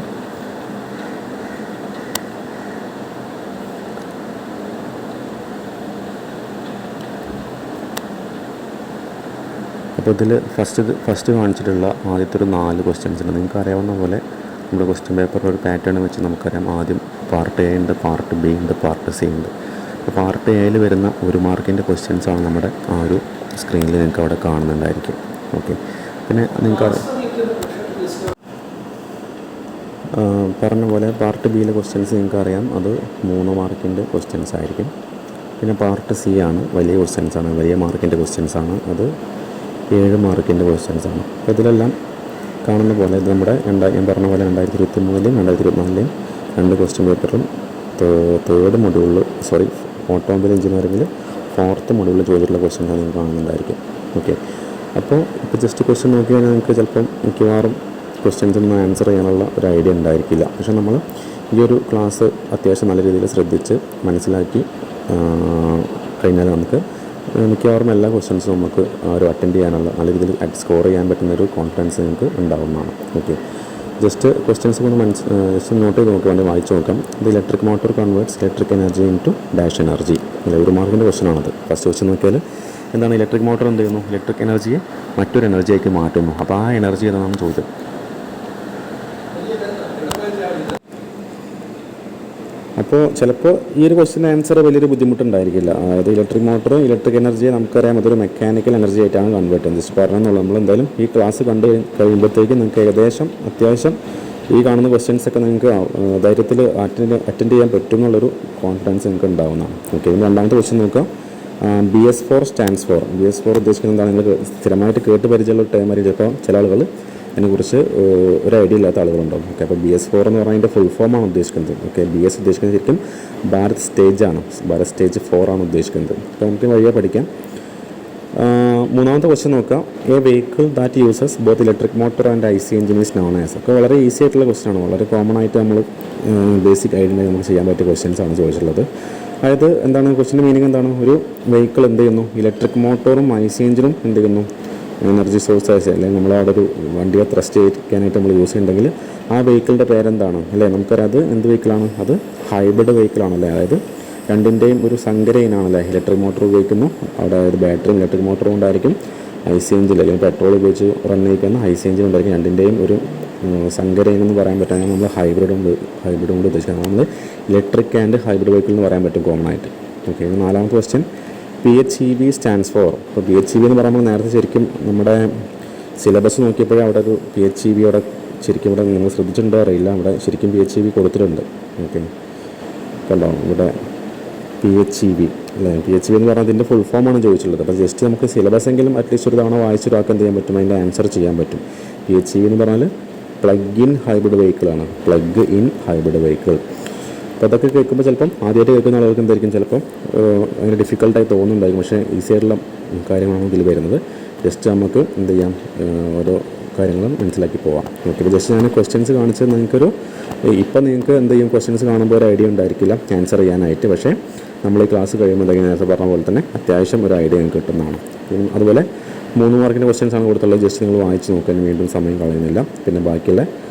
അപ്പോൾ ഇതിൽ ഫസ്റ്റ് കാണിച്ചിട്ടുള്ള ആദ്യത്തെ ഒരു 4 ക്വസ്റ്റ്യൻസ് ഉണ്ട്. നിങ്ങൾക്ക് അറിയാവുന്ന പോലെ നമ്മുടെ ക്വസ്റ്റ്യൻ പേപ്പറിൽ ഒരു പാറ്റേൺ വെച്ച് നമുക്കറിയാം. ആദ്യം പാർട്ട് എ ഉണ്ട്, പാർട്ട് ബി ഉണ്ട്, പാർട്ട് സി ഉണ്ട്. അപ്പോൾ പാർട്ട് എയിൽ വരുന്ന 1 മാർക്കിൻ്റെ ക്വസ്റ്റ്യൻസാണ് നമ്മുടെ ആ ഒരു സ്ക്രീനിൽ നിങ്ങൾക്ക് അവിടെ കാണുന്നുണ്ടായിരിക്കും. ഓക്കെ, പിന്നെ നിങ്ങൾക്ക് പറഞ്ഞ പോലെ പാർട്ട് ബിയിലെ ക്വസ്റ്റ്യൻസ് നിങ്ങൾക്ക് അറിയാം, അത് 3 മാർക്കിൻ്റെ ക്വസ്റ്റ്യൻസ് ആയിരിക്കും. പിന്നെ പാർട്ട് സി ആണ്, വലിയ ക്വസ്റ്റ്യൻസാണ്, വലിയ മാർക്കിൻ്റെ ക്വസ്റ്റ്യൻസാണ്, അത് 7 മാർക്കിൻ്റെ ക്വസ്റ്റ്യൻസാണ്. അപ്പോൾ ഇതിലെല്ലാം കാണുന്ന പോലെ ഇത് നമ്മുടെ ഞാൻ പറഞ്ഞ പോലെ 2023 2024 2 ക്വസ്റ്റ്യൻ പേപ്പറും തേർഡ് മൊഡ്യൂളിൽ ഓട്ടോമൊബൈൽ എഞ്ചിനീയറിംഗിൽ 4th മൊഡ്യൂളിൽ ചോദിച്ചിട്ടുള്ള ക്വസ്റ്റ്യൻസാണ് നിങ്ങൾക്ക് കാണുന്നുണ്ടായിരിക്കും. ഓക്കെ, അപ്പോൾ ജസ്റ്റ് ക്വസ്റ്റ്യൻ നോക്കി കഴിഞ്ഞാൽ നിങ്ങൾക്ക് ചിലപ്പം മിക്കവാറും ക്വസ്റ്റ്യൻസൊന്നും ആൻസർ ചെയ്യാനുള്ള ഒരു ഐഡിയ ഉണ്ടായിരിക്കില്ല. പക്ഷേ നമ്മൾ ഈ ഒരു ക്ലാസ് അത്യാവശ്യം നല്ല രീതിയിൽ ശ്രദ്ധിച്ച് മനസ്സിലാക്കി കഴിഞ്ഞാൽ നമുക്ക് മിക്കവാറും എല്ലാ ക്വസ്റ്റ്യൻസും നമുക്ക് ഒരു അറ്റൻഡ് ചെയ്യാനുള്ള നല്ല രീതിയിൽ സ്കോർ ചെയ്യാൻ പറ്റുന്നൊരു കോൺഫിഡൻസ് നിങ്ങൾക്ക് ഉണ്ടാവുന്നതാണ്. ഓക്കെ, ജസ്റ്റ് ക്വസ്റ്റ്യൻസ് കൊണ്ട് ജസ്റ്റ് നോട്ട് ചെയ്ത് നോക്കി വേണ്ടി വായിച്ച് നോക്കാം. ഇത് electric motor converts electric energy into dash energy. അല്ലെ, 1 മാർക്കിൻ്റെ ക്വസ്റ്റ്യനാണത്. ഫസ്റ്റ് ക്വസ്റ്റ്യൻ നോക്കിയാൽ എന്താണ് ഇലക്ട്രിക് മോട്ടോർ എന്ത് ചെയ്യുന്നു? ഇലക്ട്രിക് എനർജിയെ മറ്റൊരു എനർജിയാക്കി മാറ്റുന്നു. അപ്പോൾ ആ എനർജി ഏതാണെന്ന് ചോദിച്ചത്. അപ്പോൾ ചിലപ്പോൾ ഈ ഒരു ക്വസ്റ്റ്യൻ ആൻസർ വലിയൊരു ബുദ്ധിമുട്ടുണ്ടായിരിക്കില്ല. അതായത് ഇലക്ട്രിക് മോട്ടോർ ഇലക്ട്രിക് എനർജിയെ നമുക്കറിയാം അതൊരു മെക്കാനിക്കൽ എനർജി ആയിട്ടാണ് കൺവേർട്ട് ചെയ്യുന്നത്. ജസ്റ്റ് പറഞ്ഞെന്നുള്ളൂ. നമ്മൾ എന്തായാലും ഈ ക്ലാസ് കണ്ട് കഴിയുമ്പോഴത്തേക്കും നിങ്ങൾക്ക് ഏകദേശം അത്യാവശ്യം ഈ കാണുന്ന ക്വസ്റ്റ്യൻസൊക്കെ നിങ്ങൾക്ക് ധൈര്യത്തിൽ അറ്റൻഡ് ചെയ്യാൻ പറ്റും എന്നുള്ളൊരു കോൺഫിഡൻസ് നിങ്ങൾക്ക് ഉണ്ടാവുന്നതാണ്. ഓക്കെ, ഇതിന് രണ്ടാമത്തെ ക്വസ്റ്റ്യൻ നോക്കാം. BS4 stands for. BS4 ഉദ്ദേശിക്കുന്നത് എന്താണ്? നിങ്ങൾ സ്ഥിരമായിട്ട് കേട്ട് പരിചയമുള്ള ടേം ആയിരിക്കും. ചിലപ്പോൾ ചില ആളുകൾ അതിനെക്കുറിച്ച് ഒരു ഐഡിയ ഇല്ലാത്ത ആളുകളുണ്ടാവും. ഓക്കെ, അപ്പോൾ BS4 എന്ന് പറഞ്ഞാൽ അതിൻ്റെ ഫുൾ ഫോമാണ് ഉദ്ദേശിക്കുന്നത്. ഓക്കെ, BS ഉദ്ദേശിക്കുന്നത് ശരിക്കും ഭാരത് സ്റ്റേജ് ആണ്. ഭാരത് സ്റ്റേജ് 4 ആണ് ഉദ്ദേശിക്കുന്നത്. അപ്പോൾ നമുക്ക് വഴിയെ പഠിക്കാം. മൂന്നാമത്തെ ക്വസ്റ്റ്യൻ നോക്കാം. A vehicle that uses both electric motor and IC engine is known as. ഒക്കെ വളരെ ഈസി ആയിട്ടുള്ള ക്വസ്റ്റ്യൻ ആണ്. വളരെ കോമൺ ആയിട്ട് നമ്മൾ ബേസിക് ഐഡിയ നമുക്ക് ചെയ്യാൻ പറ്റിയ ക്വസ്റ്റ്യൻസ് ആണ് ചോദിച്ചിട്ടുള്ളത്. അതായത് എന്താണ് ക്വസ്റ്റ്യൻ്റെ മീനിങ് എന്താണ്? ഒരു വെഹിക്കിൾ എന്ത് ചെയ്യുന്നു? ഇലക്ട്രിക് മോട്ടോറും IC എഞ്ചിനും എന്ത് ചെയ്യുന്നു? എനർജി സോഴ്സ് ആയിട്ട്, അല്ലെങ്കിൽ നമ്മളവിടെ ഒരു വണ്ടിയെ ത്രസ്റ്റ് ചെയ്യിക്കാനായിട്ട് നമ്മൾ യൂസ് ചെയ്യുന്നുണ്ടെങ്കിൽ ആ വെഹിക്കിളിൻ്റെ പേരെന്താണ്? അല്ലേ, നമുക്കറിയാം അത് എന്ത് വെഹിക്കിളാണ്? അത് ഹൈബ്രിഡ് വെഹിക്കിളാണല്ലേ. അതായത് രണ്ടിൻ്റെയും ഒരു സങ്കര ഇനാണല്ലേ. ഇലക്ട്രിക് മോട്ടോർ ഉപയോഗിക്കുന്നു, അവിടെ ഒരു ബാറ്ററിയും ഇലക്ട്രിക് മോട്ടറും ഉണ്ടായിരിക്കും. IC എഞ്ചിൻ അല്ലെങ്കിൽ പെട്രോൾ ഉപയോഗിച്ച് റൺ ചെയ്യിക്കുന്ന IC എഞ്ചിൻ ഉണ്ടായിരിക്കും. രണ്ടിൻ്റെയും ഒരു സങ്കര ഇനെന്ന് പറയാൻ പറ്റും. നമ്മൾ ഹൈബ്രിഡ് കൊണ്ട് ഉദ്ദേശിക്കുന്നത് നമ്മൾ ഇലക്ട്രിക് ആൻഡ് ഹൈബ്രിഡ് വെഹിക്കിൾ എന്ന് പറയാൻ പറ്റും കോമൺ ആയിട്ട്. ഓക്കെ, നാലാമത്തെ ക്വസ്റ്റ്യൻ. PHEV stands for. അപ്പോൾ PHEV എന്ന് പറയുമ്പോൾ നേരത്തെ ശരിക്കും നമ്മുടെ സിലബസ് നോക്കിയപ്പോഴേ അവിടെ ഒരു PHEV അവിടെ ശരിക്കും ഇവിടെ നിങ്ങൾ ശ്രദ്ധിച്ചിട്ടുണ്ടോ അറിയില്ല. അവിടെ ശരിക്കും PHEV കൊടുത്തിട്ടുണ്ട്. ഓക്കെ, കണ്ടോ ഇവിടെ PHEV അല്ലേ. PHEV എന്ന് പറഞ്ഞാൽ അതിൻ്റെ ഫുൾ ഫോമാണ് ചോദിച്ചിട്ടുള്ളത്. അപ്പോൾ ജസ്റ്റ് നമുക്ക് സിലബസ് എങ്കിലും അറ്റ്ലീസ്റ്റ് ഒരു തവണ വായിച്ചൊരാൾക്ക് എന്ത് ചെയ്യാൻ പറ്റും? അതിൻ്റെ ആൻസർ ചെയ്യാൻ പറ്റും. PHEV എന്ന് പറഞ്ഞാൽ പ്ലഗ് ഇൻ ഹൈബ്രിഡ് വെഹിക്കിളാണ്. Plug in hybrid vehicle. അപ്പോൾ അതൊക്കെ കേൾക്കുമ്പോൾ ചിലപ്പം ആദ്യമായിട്ട് കേൾക്കുന്ന ആളുകൾക്ക് എന്തായിരിക്കും ചിലപ്പം അതിന് ഡിഫിക്കൽട്ടായി തോന്നുന്നുണ്ടായിരിക്കും. പക്ഷേ ഈസി ആയിട്ടുള്ള കാര്യങ്ങളാണ് ഇതിൽ വരുന്നത്. ജസ്റ്റ് നമുക്ക് എന്ത് ചെയ്യാം, ഓരോ കാര്യങ്ങളും മനസ്സിലാക്കി പോവാം. ഓക്കെ, ഇപ്പോൾ ജസ്റ്റ് ഞാൻ ക്വസ്റ്റ്യൻസ് കാണിച്ചത് നിങ്ങൾക്കൊരു ഇപ്പം നിങ്ങൾക്ക് എന്ത് ചെയ്യും, ക്വസ്റ്റ്യൻസ് കാണുമ്പോൾ ഒരു ഐഡിയ ഉണ്ടായിരിക്കില്ല ആൻസർ ചെയ്യാനായിട്ട്. പക്ഷേ നമ്മൾ ഈ ക്ലാസ് കഴിയുമ്പോൾ നേരത്തെ പറഞ്ഞ പോലെ തന്നെ അത്യാവശ്യം ഒരു ഐഡിയ നിങ്ങൾക്ക് കിട്ടുന്നതാണ്. പിന്നെ അതുപോലെ 3 മാർക്കിൻ്റെ ക്വസ്റ്റ്യൻസ് ആണ് കൊടുത്തുള്ളത്. ജസ്റ്റ് നിങ്ങൾ വായിച്ച് നോക്കാൻ വീണ്ടും സമയം കളയുന്നില്ല. പിന്നെ ബാക്കിയുള്ള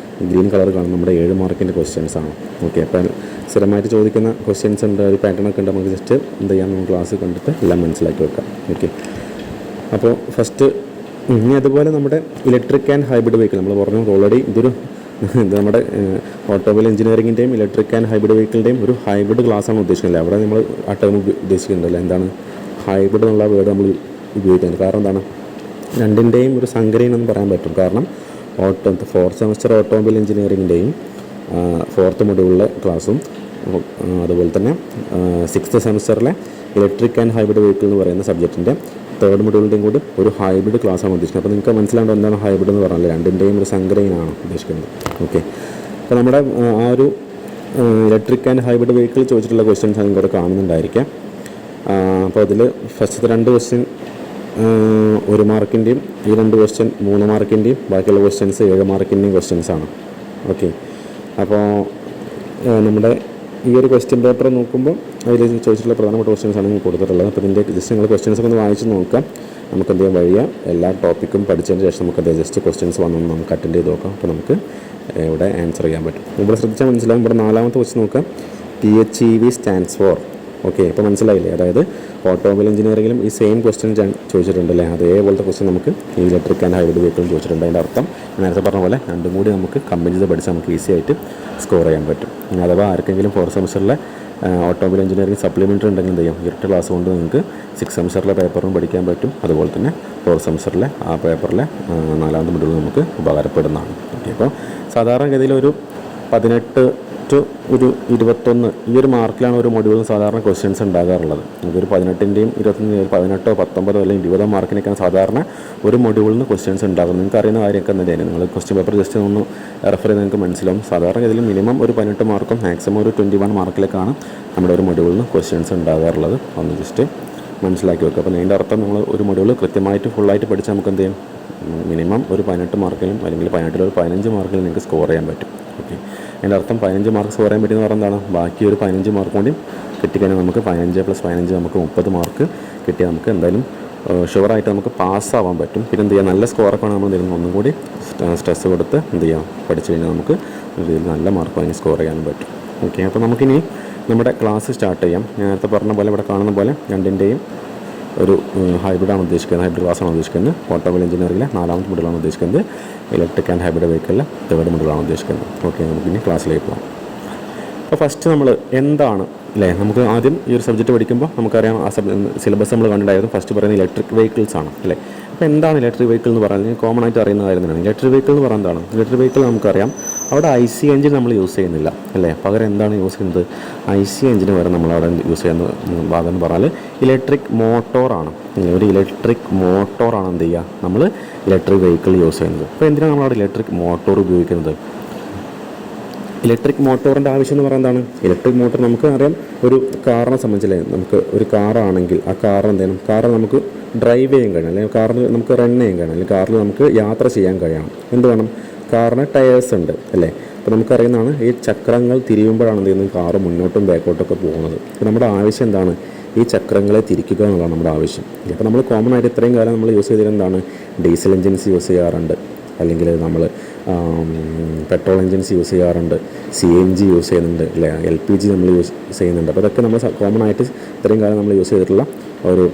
ഗ്രീൻ കളർ കാണുന്ന നമ്മുടെ 7 മാർക്കിൻ്റെ ക്വസ്റ്റ്യൻസ് ആണ്. ഓക്കെ, അപ്പോൾ സ്ഥിരമായിട്ട് ചോദിക്കുന്ന ക്വസ്റ്റ്യൻസ് ഉണ്ട്, ഒരു പാറ്റേണൊക്കെ ഉണ്ട്. നമുക്ക് ജസ്റ്റ് എന്ത് ചെയ്യാം, നമ്മൾ ക്ലാസ് കണ്ടിട്ട് എല്ലാം മനസ്സിലാക്കി വെക്കാം. ഓക്കെ, അപ്പോൾ ഫസ്റ്റ് ഇനി അതുപോലെ നമ്മുടെ ഇലക്ട്രിക് ആൻഡ് ഹൈബ്രിഡ് വെഹിക്കിൾ നമ്മൾ പറഞ്ഞു ഓൾറെഡി. ഇത് നമ്മുടെ ഓട്ടോമൊബൈൽ എഞ്ചിനീയറിംഗിൻ്റെയും ഇലക്ട്രിക് ആൻഡ് ഹൈബ്രിഡ് വെഹിക്കിളിൻ്റെയും ഒരു ഹൈബ്രിഡ് ക്ലാസ്സാണ് ഉദ്ദേശിക്കുന്നത്. അവിടെ നമ്മൾ ആ ടേം ഉദ്ദേശിക്കുന്നുണ്ടല്ലോ. എന്താണ് ഹൈബ്രിഡ് എന്നുള്ള വേർഡ് നമ്മൾ ഉപയോഗിക്കുന്നത്? കാരണം എന്താണ്, രണ്ടിൻ്റെയും ഒരു സങ്കരയെന്ന് പറയാൻ പറ്റും. കാരണം 4th സെമസ്റ്റർ ഓട്ടോമൊബൈൽ എഞ്ചിനീയറിംഗിൻ്റെയും 4th മൊഡ്യൂളിലെ ക്ലാസ്സും അതുപോലെ തന്നെ 6th സെമസ്റ്ററിലെ ഇലക്ട്രിക് ആൻഡ് ഹൈബ്രിഡ് വെഹിക്കിൾ എന്ന് പറയുന്ന സബ്ജക്റ്റിൻ്റെ 3rd മൊഡ്യൂളിൻ്റെയും കൂടി ഒരു ഹൈബ്രിഡ് ക്ലാസ്സാണ് ഉദ്ദേശിക്കുന്നത്. അപ്പോൾ നിങ്ങൾക്ക് മനസ്സിലാവേണ്ട എന്താണ് ഹൈബ്രിഡ് എന്ന് പറഞ്ഞാൽ രണ്ടിൻ്റെയും ഒരു സങ്കരയിനാണ് ഉദ്ദേശിക്കുന്നത്. ഓക്കെ, അപ്പോൾ നമ്മുടെ ആ ഒരു ഇലക്ട്രിക് ആൻഡ് ഹൈബ്രിഡ് വെഹിക്കിൾ ചോദിച്ചിട്ടുള്ള ക്വസ്റ്റ്യൻസ് നിങ്ങൾക്ക് ഇവിടെ കാണുന്നുണ്ടായിരിക്കാം. അപ്പോൾ അതിൽ ഫസ്റ്റത്തെ 2 ക്വസ്റ്റ്യൻ 1 മാർക്കിൻ്റെയും ഈ 2 ക്വസ്റ്റ്യൻ 3 മാർക്കിൻ്റെയും ബാക്കിയുള്ള ക്വസ്റ്റ്യൻസ് 7 മാർക്കിൻ്റെയും ക്വസ്റ്റ്യൻസാണ്. ഓക്കെ. അപ്പോൾ നമ്മുടെ ഈ ഒരു ക്വസ്റ്റ്യൻ പേപ്പർ നോക്കുമ്പോൾ അതിൽ ചോദിച്ചിട്ടുള്ള പ്രധാനപ്പെട്ട ക്വസ്റ്റ്യൻസാണ് നിങ്ങൾ കൊടുത്തിട്ടുള്ളത്. അപ്പോൾ ഇതിൻ്റെ ജസ്റ്റ് നിങ്ങൾ ക്വസ്റ്റ്യൻസൊക്കെ ഒന്ന് വായിച്ച് നോക്കാം. നമുക്ക് എന്ത് ചെയ്യാൻ വഴിയാ എല്ലാ ടോപ്പിക്കും പഠിച്ചതിന് ശേഷം നമുക്ക് ജസ്റ്റ് ക്വസ്റ്റ്യൻസ് വന്നൊന്ന് നമുക്ക് അറ്റൻഡ് ചെയ്ത് നോക്കാം. അപ്പോൾ നമുക്ക് ഇവിടെ ആൻസർ ചെയ്യാൻ പറ്റും. ഇവിടെ ശ്രദ്ധിച്ചാൽ മനസ്സിലാവും. ഇവിടെ 4ാമത്തെ ക്വസ്റ്റ്യൻ നോക്കാം. PHEV stands for. ഓക്കെ, ഇപ്പോൾ മനസ്സിലായില്ലേ? അതായത് ഓട്ടോമൊബൈൽ എഞ്ചിനീയറിംഗിലും ഈ സെയിം ക്വസ്റ്റ്യൻ ചോദിച്ചിട്ടുണ്ടല്ലേ, അതേപോലത്തെ ക്വസ്റ്റ്യൻ നമുക്ക് ഈ ഇലക്ട്രിക് ആൻഡ് ഹൈബ്രിഡ് വെഹിക്കിളും ചോദിച്ചിട്ടുണ്ട്. അതിൻ്റെ അർത്ഥം നേരത്തെ പറഞ്ഞ പോലെ രണ്ടും കൂടി നമുക്ക് കമ്പൈൻ ചെയ്ത് പഠിച്ചാൽ നമുക്ക് ഈസി ആയിട്ട് സ്കോർ ചെയ്യാൻ പറ്റും. അഥവാ ആർക്കെങ്കിലും 4th സെമസ്റ്ററിലെ ഓട്ടോമൊബൈൽ എഞ്ചിനീയറിംഗ് സപ്ലിമെൻ്ററി ഉണ്ടെങ്കിൽ എന്ത് ചെയ്യും, ഇരട്ട ക്ലാസ് കൊണ്ട് നിങ്ങൾക്ക് 6th സെമസ്റ്ററിലെ പേപ്പറും പഠിക്കാൻ പറ്റും. അതുപോലെ തന്നെ 4th സെമസ്റ്ററിലെ ആ പേപ്പറിലെ 4ാമത്തെ മൊഡ്യൂൾ നമുക്ക് ഉപകാരപ്പെടുന്നതാണ്. ഓക്കെ, അപ്പോൾ സാധാരണഗതിയിൽ ഒരു 18 to 21 ഈ ഒരു മാർക്കിലാണ് ഒരു മൊഡ്യൂളിൽ സാധാരണ ക്വസ്റ്റ്യൻസ് ഉണ്ടാകാറുള്ളത്. നമുക്കൊരു 18ൻ്റെയും 21 18 19 അല്ലെങ്കിൽ 20 മാർക്കിനൊക്കെയാണ് സാധാരണ ഒരു മൊഡ്യൂളിൽ നിന്ന് ക്വസ്റ്റ്യൻസ് ഉണ്ടാകുന്നത്. നിങ്ങൾക്ക് അറിയുന്ന കാര്യമൊക്കെ തന്നെയാണ്. നിങ്ങൾ ക്വസ്റ്റ്യൻ പേപ്പർ ജസ്റ്റ് ഒന്ന് റെഫർ ചെയ്ത് നിങ്ങൾക്ക് മനസ്സിലാവും. സാധാരണഗതിയിൽ മിനിമം ഒരു 18 മാർക്കും മാക്സിമം ഒരു 21 മാർക്കിലേക്കാണ് നമ്മുടെ ഒരു മൊഡ്യൂളിൽ നിന്ന് ക്വസ്റ്റ്യൻസ് ഉണ്ടാകാറുള്ളത്. ഒന്ന് ജസ്റ്റ് മനസ്സിലാക്കി വെക്കുക. അപ്പോൾ അതിൻ്റെ അർത്ഥം നമ്മൾ ഒരു മൊഡ്യൂൾ കൃത്യമായിട്ട് ഫുള്ളായിട്ട് പഠിച്ചാൽ നമുക്ക് എന്ത് ചെയ്യും, മിനിമം ഒരു 18 മാർക്കിലും അല്ലെങ്കിൽ 18 ഒരു 15 മാർക്കിലും നിങ്ങൾക്ക് സ്കോർ ചെയ്യാൻ പറ്റും. ഓക്കെ, അതിൻ്റെ അർത്ഥം 15 മാർക്ക് സ്കോർ ചെയ്യാൻ പറ്റുമെന്ന് പറഞ്ഞാൽ എന്താണ്, ബാക്കി ഒരു 15 മാർക്ക് കൂടി കിട്ടിക്കഴിഞ്ഞാൽ നമുക്ക് 15 + 15 നമുക്ക് 30 മാർക്ക് കിട്ടിയാൽ നമുക്ക് എന്തായാലും ഷുവറായിട്ട് നമുക്ക് പാസ്സാവാൻ പറ്റും. പിന്നെ എന്ത് ചെയ്യുക, നല്ല സ്കോറൊക്കെ നമ്മൾ എന്തെങ്കിലും ഒന്നും കൂടി സ്ട്രെസ് കൊടുത്ത് എന്ത് ചെയ്യാം, പഠിച്ചു കഴിഞ്ഞാൽ നമുക്ക് നല്ല മാർക്ക് വാങ്ങി സ്കോർ ചെയ്യാനും പറ്റും. ഓക്കെ, അപ്പോൾ നമുക്കിനി നമ്മുടെ ക്ലാസ് സ്റ്റാർട്ട് ചെയ്യാം. നേരത്തെ പറഞ്ഞ പോലെ ഇവിടെ കാണുന്ന പോലെ രണ്ടിൻ്റെയും ഒരു ഹൈബ്രിഡാണ് ഉദ്ദേശിക്കുന്നത്, ഹൈബ്രിഡ് ക്ലാസ്സാണ് ഉദ്ദേശിക്കുന്നത്. ഓട്ടോമൊബൈൽ എഞ്ചിനീയറിംഗിലെ 4ാമത്തെ മൊഡ്യൂളാണ് ഉദ്ദേശിക്കുന്നത്. ഇലക്ട്രിക് ആൻഡ് ഹൈബ്രിഡ് വെഹിക്കിളിലെ 3rd മൊഡ്യൂളാണ് ഉദ്ദേശിക്കുന്നത്. ഓക്കെ, നമുക്കിനി ക്ലാസ്സിലേക്ക് പോകാം. അപ്പോൾ ഫസ്റ്റ് നമ്മൾ എന്താണ് അല്ലേ, നമുക്ക് ആദ്യം ഈ ഒരു സബ്ജക്റ്റ് പഠിക്കുമ്പോൾ നമുക്കറിയാം ആ സിലബസ് നമ്മൾ കണ്ടിട്ടുണ്ടായിരുന്നു. ഫസ്റ്റ് പറയുന്നത് ഇലക്ട്രിക് വെഹിക്കിൾസ് ആണ് അല്ലേ. അപ്പോൾ എന്താണ് ഇലക്ട്രിക് വെഹിക്കിൾ എന്ന് പറയുന്നത്? കോമൺ ആയിട്ട് അറിയുന്ന കാര്യം തന്നെയാണ്. ഇലക്ട്രിക് വെഹിക്കിൾ എന്ന് പറയുന്നത് എന്താണ്? ഇലക്ട്രിക് വെഹിക്കിൾ നമുക്കറിയാം അവിടെ IC എഞ്ചിൻ നമ്മൾ യൂസ് ചെയ്യുന്നില്ല അല്ലേ. പകരം എന്താണ് യൂസ് ചെയ്യുന്നത്? IC എഞ്ചിന് വരെ നമ്മളവിടെ യൂസ് ചെയ്യുന്ന ഭാഗം എന്ന് പറഞ്ഞാൽ ഇലക്ട്രിക് മോട്ടോറാണ്. ഒരു ഇലക്ട്രിക് മോട്ടോറാണ് എന്ത് ചെയ്യുക, നമ്മൾ ഇലക്ട്രിക് വെഹിക്കിൾ യൂസ് ചെയ്യുന്നത്. അപ്പോൾ എന്തിനാണ് നമ്മളവിടെ ഇലക്ട്രിക് മോട്ടോർ ഉപയോഗിക്കുന്നത്? ഇലക്ട്രിക് മോട്ടോറിൻ്റെ ആവശ്യം എന്ന് പറയുന്നത് എന്താണ്? ഇലക്ട്രിക് മോട്ടോർ നമുക്ക് അറിയാം, ഒരു കാറിനെ സംബന്ധിച്ചല്ലേ, നമുക്ക് ഒരു കാറാണെങ്കിൽ ആ കാറിന് എന്ത് ചെയ്യണം, കാറ് നമുക്ക് ഡ്രൈവ് ചെയ്യാൻ കഴിയണം, അല്ലെങ്കിൽ കാറിൽ നമുക്ക് റൺ ചെയ്യാൻ കഴിയണം, അല്ലെങ്കിൽ കാറിൽ നമുക്ക് യാത്ര ചെയ്യാൻ കഴിയണം. എന്ത് വേണം? കാറിന് ടയേഴ്സ് ഉണ്ട് അല്ലേ. അപ്പോൾ നമുക്കറിയുന്നതാണ് ഈ ചക്രങ്ങൾ തിരിയുമ്പോഴാണ് എന്ത് ചെയ്യുന്നത്, കാറ് മുന്നോട്ടും ബാക്കോട്ടൊക്കെ പോകുന്നത്. അപ്പോൾ നമ്മുടെ ആവശ്യം എന്താണ്? ഈ ചക്രങ്ങളെ തിരിക്കുക എന്നുള്ളതാണ് നമ്മുടെ ആവശ്യം. അപ്പോൾ നമ്മൾ കോമൺ ആയിട്ട് ഇത്രയും കാലം നമ്മൾ യൂസ് ചെയ്തിരുന്നത് എന്താണ്? ഡീസൽ എഞ്ചിൻസ് യൂസ് ചെയ്യാറുണ്ട്, അല്ലെങ്കിൽ നമ്മൾ പെട്രോൾ എഞ്ചിൻസ് യൂസ് ചെയ്യാറുണ്ട്, CNG യൂസ് ചെയ്യുന്നുണ്ട് അല്ലേ, LPG നമ്മൾ യൂസ് ചെയ്യുന്നുണ്ട്. അപ്പോൾ ഇതൊക്കെ നമ്മൾ കോമൺ ആയിട്ട് ഇത്രയും കാലം നമ്മൾ യൂസ് ചെയ്തിട്ടുള്ള ഒരു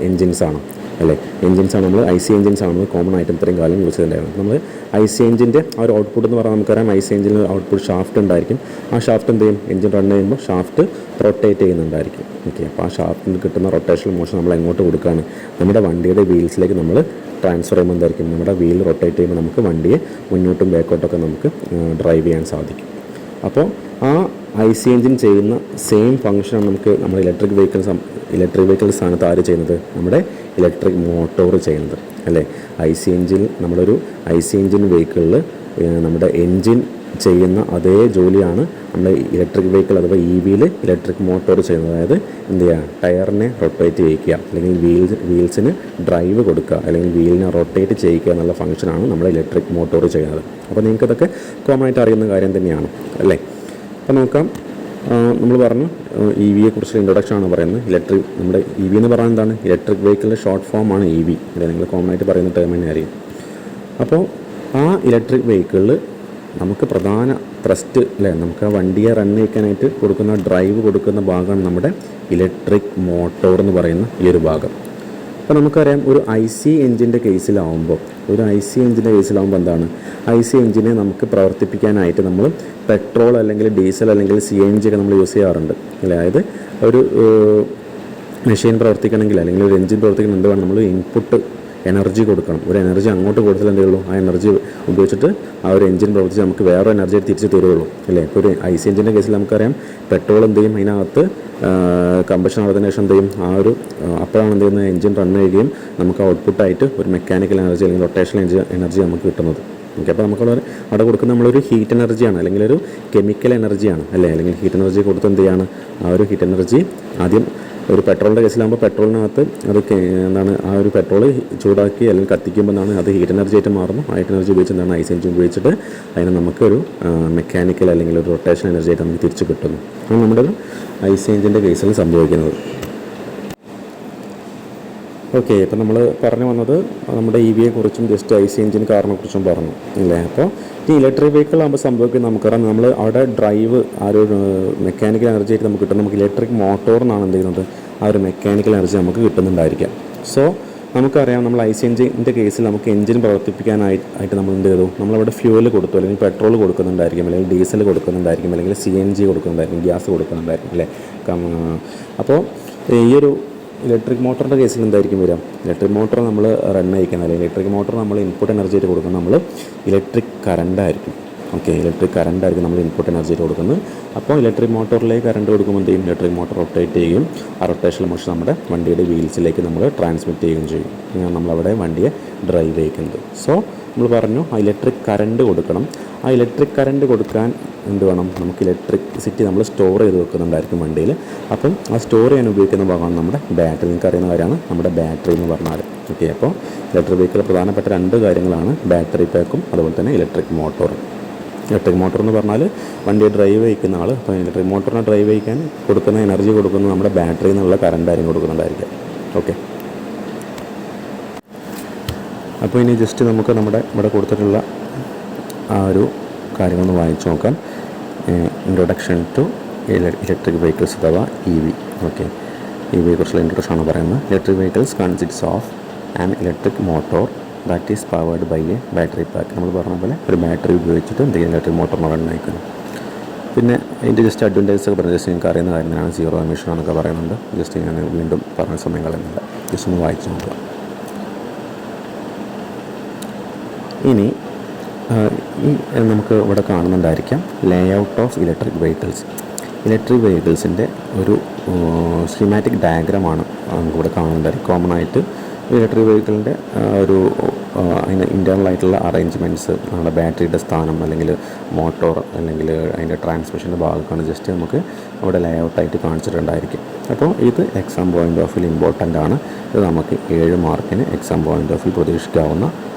എൻജിൻസാണ് അല്ലേ. എൻജിൻസാണ് നമ്മൾ IC എൻജിൻസാണ് നമ്മൾ കോമൺ ആയിട്ട് ഇത്രയും കാലം യൂസ് ചെയ്തിട്ടുണ്ടായിരുന്നത്. നമ്മൾ IC എഞ്ചിൻ്റെ ആ ഒരു ഔട്ട്പുട്ട് എന്ന് പറഞ്ഞാൽ നമുക്കറിയാം, IC എഞ്ചിന് ഔട്ട്പുട്ട് ഷാഫ്റ്റ് ഉണ്ടായിരിക്കും. ആ ഷാഫ്റ്റ് എന്ത് ചെയ്യും, എഞ്ചിൻ റൺ ചെയ്യുമ്പോൾ ഷാഫ്റ്റ് റൊട്ടേറ്റ് ചെയ്യുന്നുണ്ടായിരിക്കും. ഓക്കെ, അപ്പോൾ ആ ഷാഫ്റ്റിന് കിട്ടുന്ന റൊട്ടേഷണൽ മോഷൻ നമ്മൾ എങ്ങോട്ട് കൊടുക്കുകയാണ്, നമ്മുടെ വണ്ടിയുടെ വീൽസിലേക്ക് നമ്മൾ ട്രാൻസ്ഫർ ചെയ്യുമ്പോൾ എന്തായിരിക്കും, നമ്മുടെ വീൽ റൊട്ടേറ്റ് ചെയ്യുമ്പോൾ നമുക്ക് വണ്ടിയെ മുന്നോട്ടും ബാക്കോട്ടൊക്കെ നമുക്ക് ഡ്രൈവ് ചെയ്യാൻ സാധിക്കും. അപ്പോൾ ആ IC എഞ്ചിൻ ചെയ്യുന്ന സെയിം ഫംഗ്ഷനാണ് നമുക്ക് നമ്മുടെ ഇലക്ട്രിക് വെഹിക്കിൾ സ്ഥാനത്ത് ആര് ചെയ്യുന്നത്, നമ്മുടെ ഇലക്ട്രിക് മോട്ടോർ ചെയ്യുന്നത് അല്ലേ. IC എഞ്ചിൻ നമ്മളൊരു IC എഞ്ചിൻ വെഹിക്കിളിൽ നമ്മുടെ എൻജിൻ ചെയ്യുന്ന അതേ ജോലിയാണ് നമ്മൾ ഇലക്ട്രിക് വെഹിക്കിൾ അഥവാ EVയിൽ ഇലക്ട്രിക് മോട്ടോർ ചെയ്യുന്നത്. അതായത് എന്ത് ചെയ്യുക, ടയറിനെ റൊട്ടേറ്റ് ചെയ്യിക്കുക, അല്ലെങ്കിൽ വീൽസിന് ഡ്രൈവ് കൊടുക്കുക, അല്ലെങ്കിൽ വീലിനെ റൊട്ടേറ്റ് ചെയ്യിക്കുക എന്നുള്ള ഫംഗ്ഷനാണ് നമ്മൾ ഇലക്ട്രിക് മോട്ടോർ ചെയ്യുന്നത്. അപ്പോൾ നിങ്ങൾക്കതൊക്കെ കോമൺ ആയിട്ട് അറിയുന്ന കാര്യം തന്നെയാണ് അല്ലേ. അപ്പോൾ നോക്കാം, നമ്മൾ പറഞ്ഞു EVയെ കുറിച്ചുള്ള ഇൻട്രൊഡക്ഷനാണ് പറയുന്നത്. നമ്മുടെ EV എന്ന് പറയുന്നത് എന്താണ്? ഇലക്ട്രിക് വെഹിക്കിളിൻ്റെ ഷോർട്ട് ഫോമാണ് EV അല്ലേ. നിങ്ങൾ കോമൺ ആയിട്ട് പറയുന്ന ടേം തന്നെ അറിയും. അപ്പോൾ ആ ഇലക്ട്രിക് വെഹിക്കിളിൽ നമുക്ക് പ്രധാന ത്രസ്റ്റ് അല്ലേ, നമുക്ക് ആ വണ്ടിയെ റൺ ചെയ്യിക്കാനായിട്ട് കൊടുക്കുന്ന ഡ്രൈവ് കൊടുക്കുന്ന ഭാഗമാണ് നമ്മുടെ ഇലക്ട്രിക് മോട്ടോർ എന്ന് പറയുന്ന ഈ ഒരു ഭാഗം. അപ്പോൾ നമുക്കറിയാം, ഒരു IC എഞ്ചിൻ്റെ കേസിലാവുമ്പോൾ എന്താണ്, IC എഞ്ചിനെ നമുക്ക് പ്രവർത്തിപ്പിക്കാനായിട്ട് നമ്മൾ പെട്രോൾ അല്ലെങ്കിൽ ഡീസൽ അല്ലെങ്കിൽ CNG ഒക്കെ നമ്മൾ യൂസ് ചെയ്യാറുണ്ട് അല്ലേ. അതായത് ഒരു മെഷീൻ പ്രവർത്തിക്കണമെങ്കിൽ അല്ലെങ്കിൽ ഒരു എഞ്ചിൻ പ്രവർത്തിക്കണമെങ്കിൽ എന്ത് വേണം, നമ്മൾ ഇൻപുട്ട് എനർജി കൊടുക്കണം. ഒരു എനർജി അങ്ങോട്ട് കൊടുത്താൽ എന്തേ ഉള്ളൂ, ആ എനർജി ഉപയോഗിച്ചിട്ട് ആ ഒരു എഞ്ചിൻ പ്രവർത്തിച്ച് നമുക്ക് വേറെ എനർജി തിരിച്ച് തരുള്ളൂ അല്ലേ. ഇപ്പോൾ ഒരു IC എഞ്ചിൻ്റെ കേസിൽ നമുക്കറിയാം, പെട്രോൾ എന്ത് ചെയ്യും, അതിനകത്ത് കമ്പഷൻ നടന്നതിന് ശേഷം എന്ത് ചെയ്യും, അപ്പോഴാണ് എന്ത് ചെയ്യുന്നത്, എഞ്ചിൻ റൺ ചെയ്യുകയും നമുക്ക് ഔട്ട്പുട്ടായിട്ട് ഒരു മെക്കാനിക്കൽ എനർജി അല്ലെങ്കിൽ റൊട്ടേഷണൽ എനർജി നമുക്ക് കിട്ടുന്നത്. ഓക്കെ, അപ്പോൾ അവിടെ കൊടുക്കുന്ന നമ്മളൊരു ഹീറ്റ് എനർജിയാണ്, അല്ലെങ്കിൽ ഒരു കെമിക്കൽ എനർജിയാണ് അല്ലേ. അല്ലെങ്കിൽ ഹീറ്റ് എനർജി കൊടുത്ത് എന്ത് ചെയ്യാണ്, ആ ഒരു ഹീറ്റ് എനർജി ആദ്യം ഒരു പെട്രോളിൻ്റെ കേസിലാകുമ്പോൾ പെട്രോളിനകത്ത് അത് എന്താണ് ആ ഒരു പെട്രോൾ ചൂടാക്കി അല്ലെങ്കിൽ കത്തിക്കുമ്പോൾ എന്താണ് അത് ഹീറ്റ് എനർജി ആയിട്ട് മാറുന്നു. ആ ഹീറ്റ് എനർജി ഉപയോഗിച്ച് എന്താണ് ഐസ് എഞ്ചിൻ ഉപയോഗിച്ചിട്ട് അതിന് നമുക്കൊരു മെക്കാനിക്കൽ അല്ലെങ്കിൽ ഒരു റൊട്ടേഷൻ എനർജി ആയിട്ട് നമുക്ക് തിരിച്ച് കിട്ടുന്നു. അത് നമ്മുടെ ഒരു ഐസ് എഞ്ചിൻ്റെ കേസിൽ സംഭവിക്കുന്നത്. ഓക്കെ, ഇപ്പം നമ്മൾ പറഞ്ഞു വന്നത് നമ്മുടെ EVയെ കുറിച്ചും ജസ്റ്റ് ഐസി എഞ്ചിൻ കാറിനെ കുറിച്ചും പറഞ്ഞു അല്ലേ. അപ്പോൾ ഈ ഇലക്ട്രിക് വെഹിക്കിൾ ആകുമ്പോൾ സംഭവിക്കുന്നത് നമുക്കറിയാം, നമ്മൾ അവിടെ ഡ്രൈവ് ആ ഒരു മെക്കാനിക്കൽ എനർജി ആയിട്ട് നമുക്ക് കിട്ടും. നമുക്ക് ഇലക്ട്രിക് മോട്ടോറിനാണ് എന്ത് ചെയ്യുന്നത്, ആ ഒരു മെക്കാനിക്കൽ എനർജി നമുക്ക് കിട്ടുന്നുണ്ടായിരിക്കാം. സോ നമുക്കറിയാം, നമ്മൾ ഐസി എഞ്ചിൻ്റെ കേസിൽ നമുക്ക് എഞ്ചിൻ പ്രവർത്തിപ്പിക്കാനായിട്ട് നമ്മൾ എന്ത് ചെയ്തു, നമ്മളവിടെ ഫ്യൂവൽ കൊടുത്തു, അല്ലെങ്കിൽ പെട്രോൾ കൊടുക്കുന്നുണ്ടായിരിക്കും, അല്ലെങ്കിൽ ഡീസൽ കൊടുക്കുന്നുണ്ടായിരിക്കും, അല്ലെങ്കിൽ CNG കൊടുക്കുന്നുണ്ടായിരിക്കും, ഗ്യാസ് കൊടുക്കുന്നുണ്ടായിരിക്കും അല്ലേ. അപ്പോൾ ഈ ഒരു ഇലക്ട്രിക് മോട്ടറിൻ്റെ കേസിൽ എന്തായിരിക്കും വരിക, ഇലക്ട്രിക് മോട്ടർ നമ്മൾ റൺ ചെയ്യിക്കുന്നത്, അല്ലെങ്കിൽ ഇലക്ട്രിക് മോട്ടർ നമ്മൾ ഇൻപുട്ട് എനർജി ആയിട്ട് കൊടുക്കുന്നത് നമ്മൾ ഇലക്ട്രിക് കറണ്ടായിരിക്കും. ഓക്കെ, ഇലക്ട്രിക് കറണ്ടായിരിക്കും നമ്മൾ ഇൻപുട്ട് എനർജി ആയിട്ട് കൊടുക്കുന്നത്. അപ്പോൾ ഇലക്ട്രിക് മോട്ടറിലേക്ക് കറണ്ട് കൊടുക്കുമ്പോൾ എന്ത് ചെയ്യും, ഇലക്ട്രിക് മോട്ടർ റൊട്ടേറ്റ് ചെയ്യുകയും ആ റൊട്ടേഷണൽ മോഷൻ നമ്മുടെ വണ്ടിയുടെ വീൽസിലേക്ക് നമ്മൾ ട്രാൻസ്മിറ്റ് ചെയ്യുകയും ചെയ്യും. ഇങ്ങനെ നമ്മളവിടെ വണ്ടിയെ ഡ്രൈവ് ചെയ്യിക്കുന്നത്. സോ നമ്മൾ പറഞ്ഞു ഇലക്ട്രിക് കറണ്ട് കൊടുക്കണം. ആ ഇലക്ട്രിക് കറണ്ട് കൊടുക്കാൻ എന്ത് വേണം, നമുക്ക് ഇലക്ട്രിസിറ്റി നമ്മൾ സ്റ്റോർ ചെയ്ത് വെക്കുന്നുണ്ടായിരിക്കും വണ്ടിയിൽ. അപ്പം ആ സ്റ്റോർ ചെയ്യാൻ ഉപയോഗിക്കുന്ന ഭാഗമാണ് നമ്മുടെ ബാറ്ററി. നിങ്ങൾക്ക് അറിയുന്ന കാര്യമാണ് നമ്മുടെ ബാറ്ററി എന്ന് പറഞ്ഞാൽ. ഓക്കെ, അപ്പോൾ ഇലക്ട്രിക് വെഹിക്കിൾ പ്രധാനപ്പെട്ട 2 കാര്യങ്ങളാണ് ബാറ്ററി പാക്കും അതുപോലെ തന്നെ ഇലക്ട്രിക് മോട്ടോറും. ഇലക്ട്രിക് മോട്ടോർ എന്ന് പറഞ്ഞാൽ വണ്ടിയെ ഡ്രൈവ് ചെയ്യിക്കുന്ന ആൾ. അപ്പോൾ ഇലക്ട്രിക് മോട്ടറിനെ ഡ്രൈവ് ചെയ്യിക്കാൻ കൊടുക്കുന്ന എനർജി കൊടുക്കുന്നത് നമ്മുടെ ബാറ്ററിയിൽ നിന്നുള്ള കറണ്ടായിരിക്കും കൊടുക്കുന്നുണ്ടായിരിക്കും. ഓക്കെ, അപ്പോൾ ഇനി ജസ്റ്റ് നമുക്ക് നമ്മുടെ ഇവിടെ കൊടുത്തിട്ടുള്ള ആ ഒരു കാര്യങ്ങളൊന്ന് വായിച്ചു നോക്കാം. ഇൻട്രൊഡക്ഷൻ ടു ഇലക്ട്രിക് വെഹിക്കിൾസ് അഥവാ EV. ഓക്കെ, EVയെ കുറിച്ചുള്ള ഇൻട്രൊഡക്ഷനാണ് പറയുന്നത്. Electric vehicles consists of an electric motor that is powered by a battery pack. നമ്മൾ പറഞ്ഞ പോലെ ഒരു ബാറ്ററി ഉപയോഗിച്ചിട്ട് എന്തെങ്കിലും ഇലക്ട്രിക് മോട്ടോറിനെ റൺ ആയിക്കുന്നു. പിന്നെ ഇതിൻ്റെ ജസ്റ്റ് അഡ്വാൻറ്റേജസ് ഒക്കെ പറഞ്ഞാൽ ജസ്റ്റ് നിങ്ങൾക്ക് അറിയുന്ന കാര്യങ്ങളാണ്. സീറോ എമിഷൻ എന്നൊക്കെ പറയുന്നുണ്ട്. ജസ്റ്റ് ഞാൻ വീണ്ടും പറഞ്ഞ സമയം കളയുന്നില്ല, ജസ്റ്റ് ഒന്ന് വായിച്ചു നോക്കുക. ഇനി നമുക്ക് ഇവിടെ കാണുന്നുണ്ടായിരിക്കാം lay out of electric vehicles. Electric വെഹിക്കിൾസിൻ്റെ ഒരു സ്കീമാറ്റിക് ഡയഗ്രമാണ് നമുക്കിവിടെ കാണുന്നുണ്ടായിരിക്കും. കോമൺ ആയിട്ട് ഇലക്ട്രിക് വെഹിക്കിളിൻ്റെ ഒരു അതിന് ഇൻറ്റേർണലായിട്ടുള്ള അറേഞ്ച്മെൻറ്റ്സ്, നമ്മുടെ ബാറ്ററിയുടെ സ്ഥാനം, അല്ലെങ്കിൽ മോട്ടോർ, അല്ലെങ്കിൽ അതിൻ്റെ ട്രാൻസ്മിഷൻ്റെ ഭാഗമാണ് ജസ്റ്റ് നമുക്ക് അവിടെ ലേ ഔട്ടായിട്ട് കാണിച്ചിട്ടുണ്ടായിരിക്കും. അപ്പോൾ ഇത് exam point of view important ആണ്. ഇത് നമുക്ക് 7 മാർക്കിന് എക്സാം പോയിൻ്റ് ഓഫ് വ്യൂ പ്രതീക്ഷിക്കാവുന്ന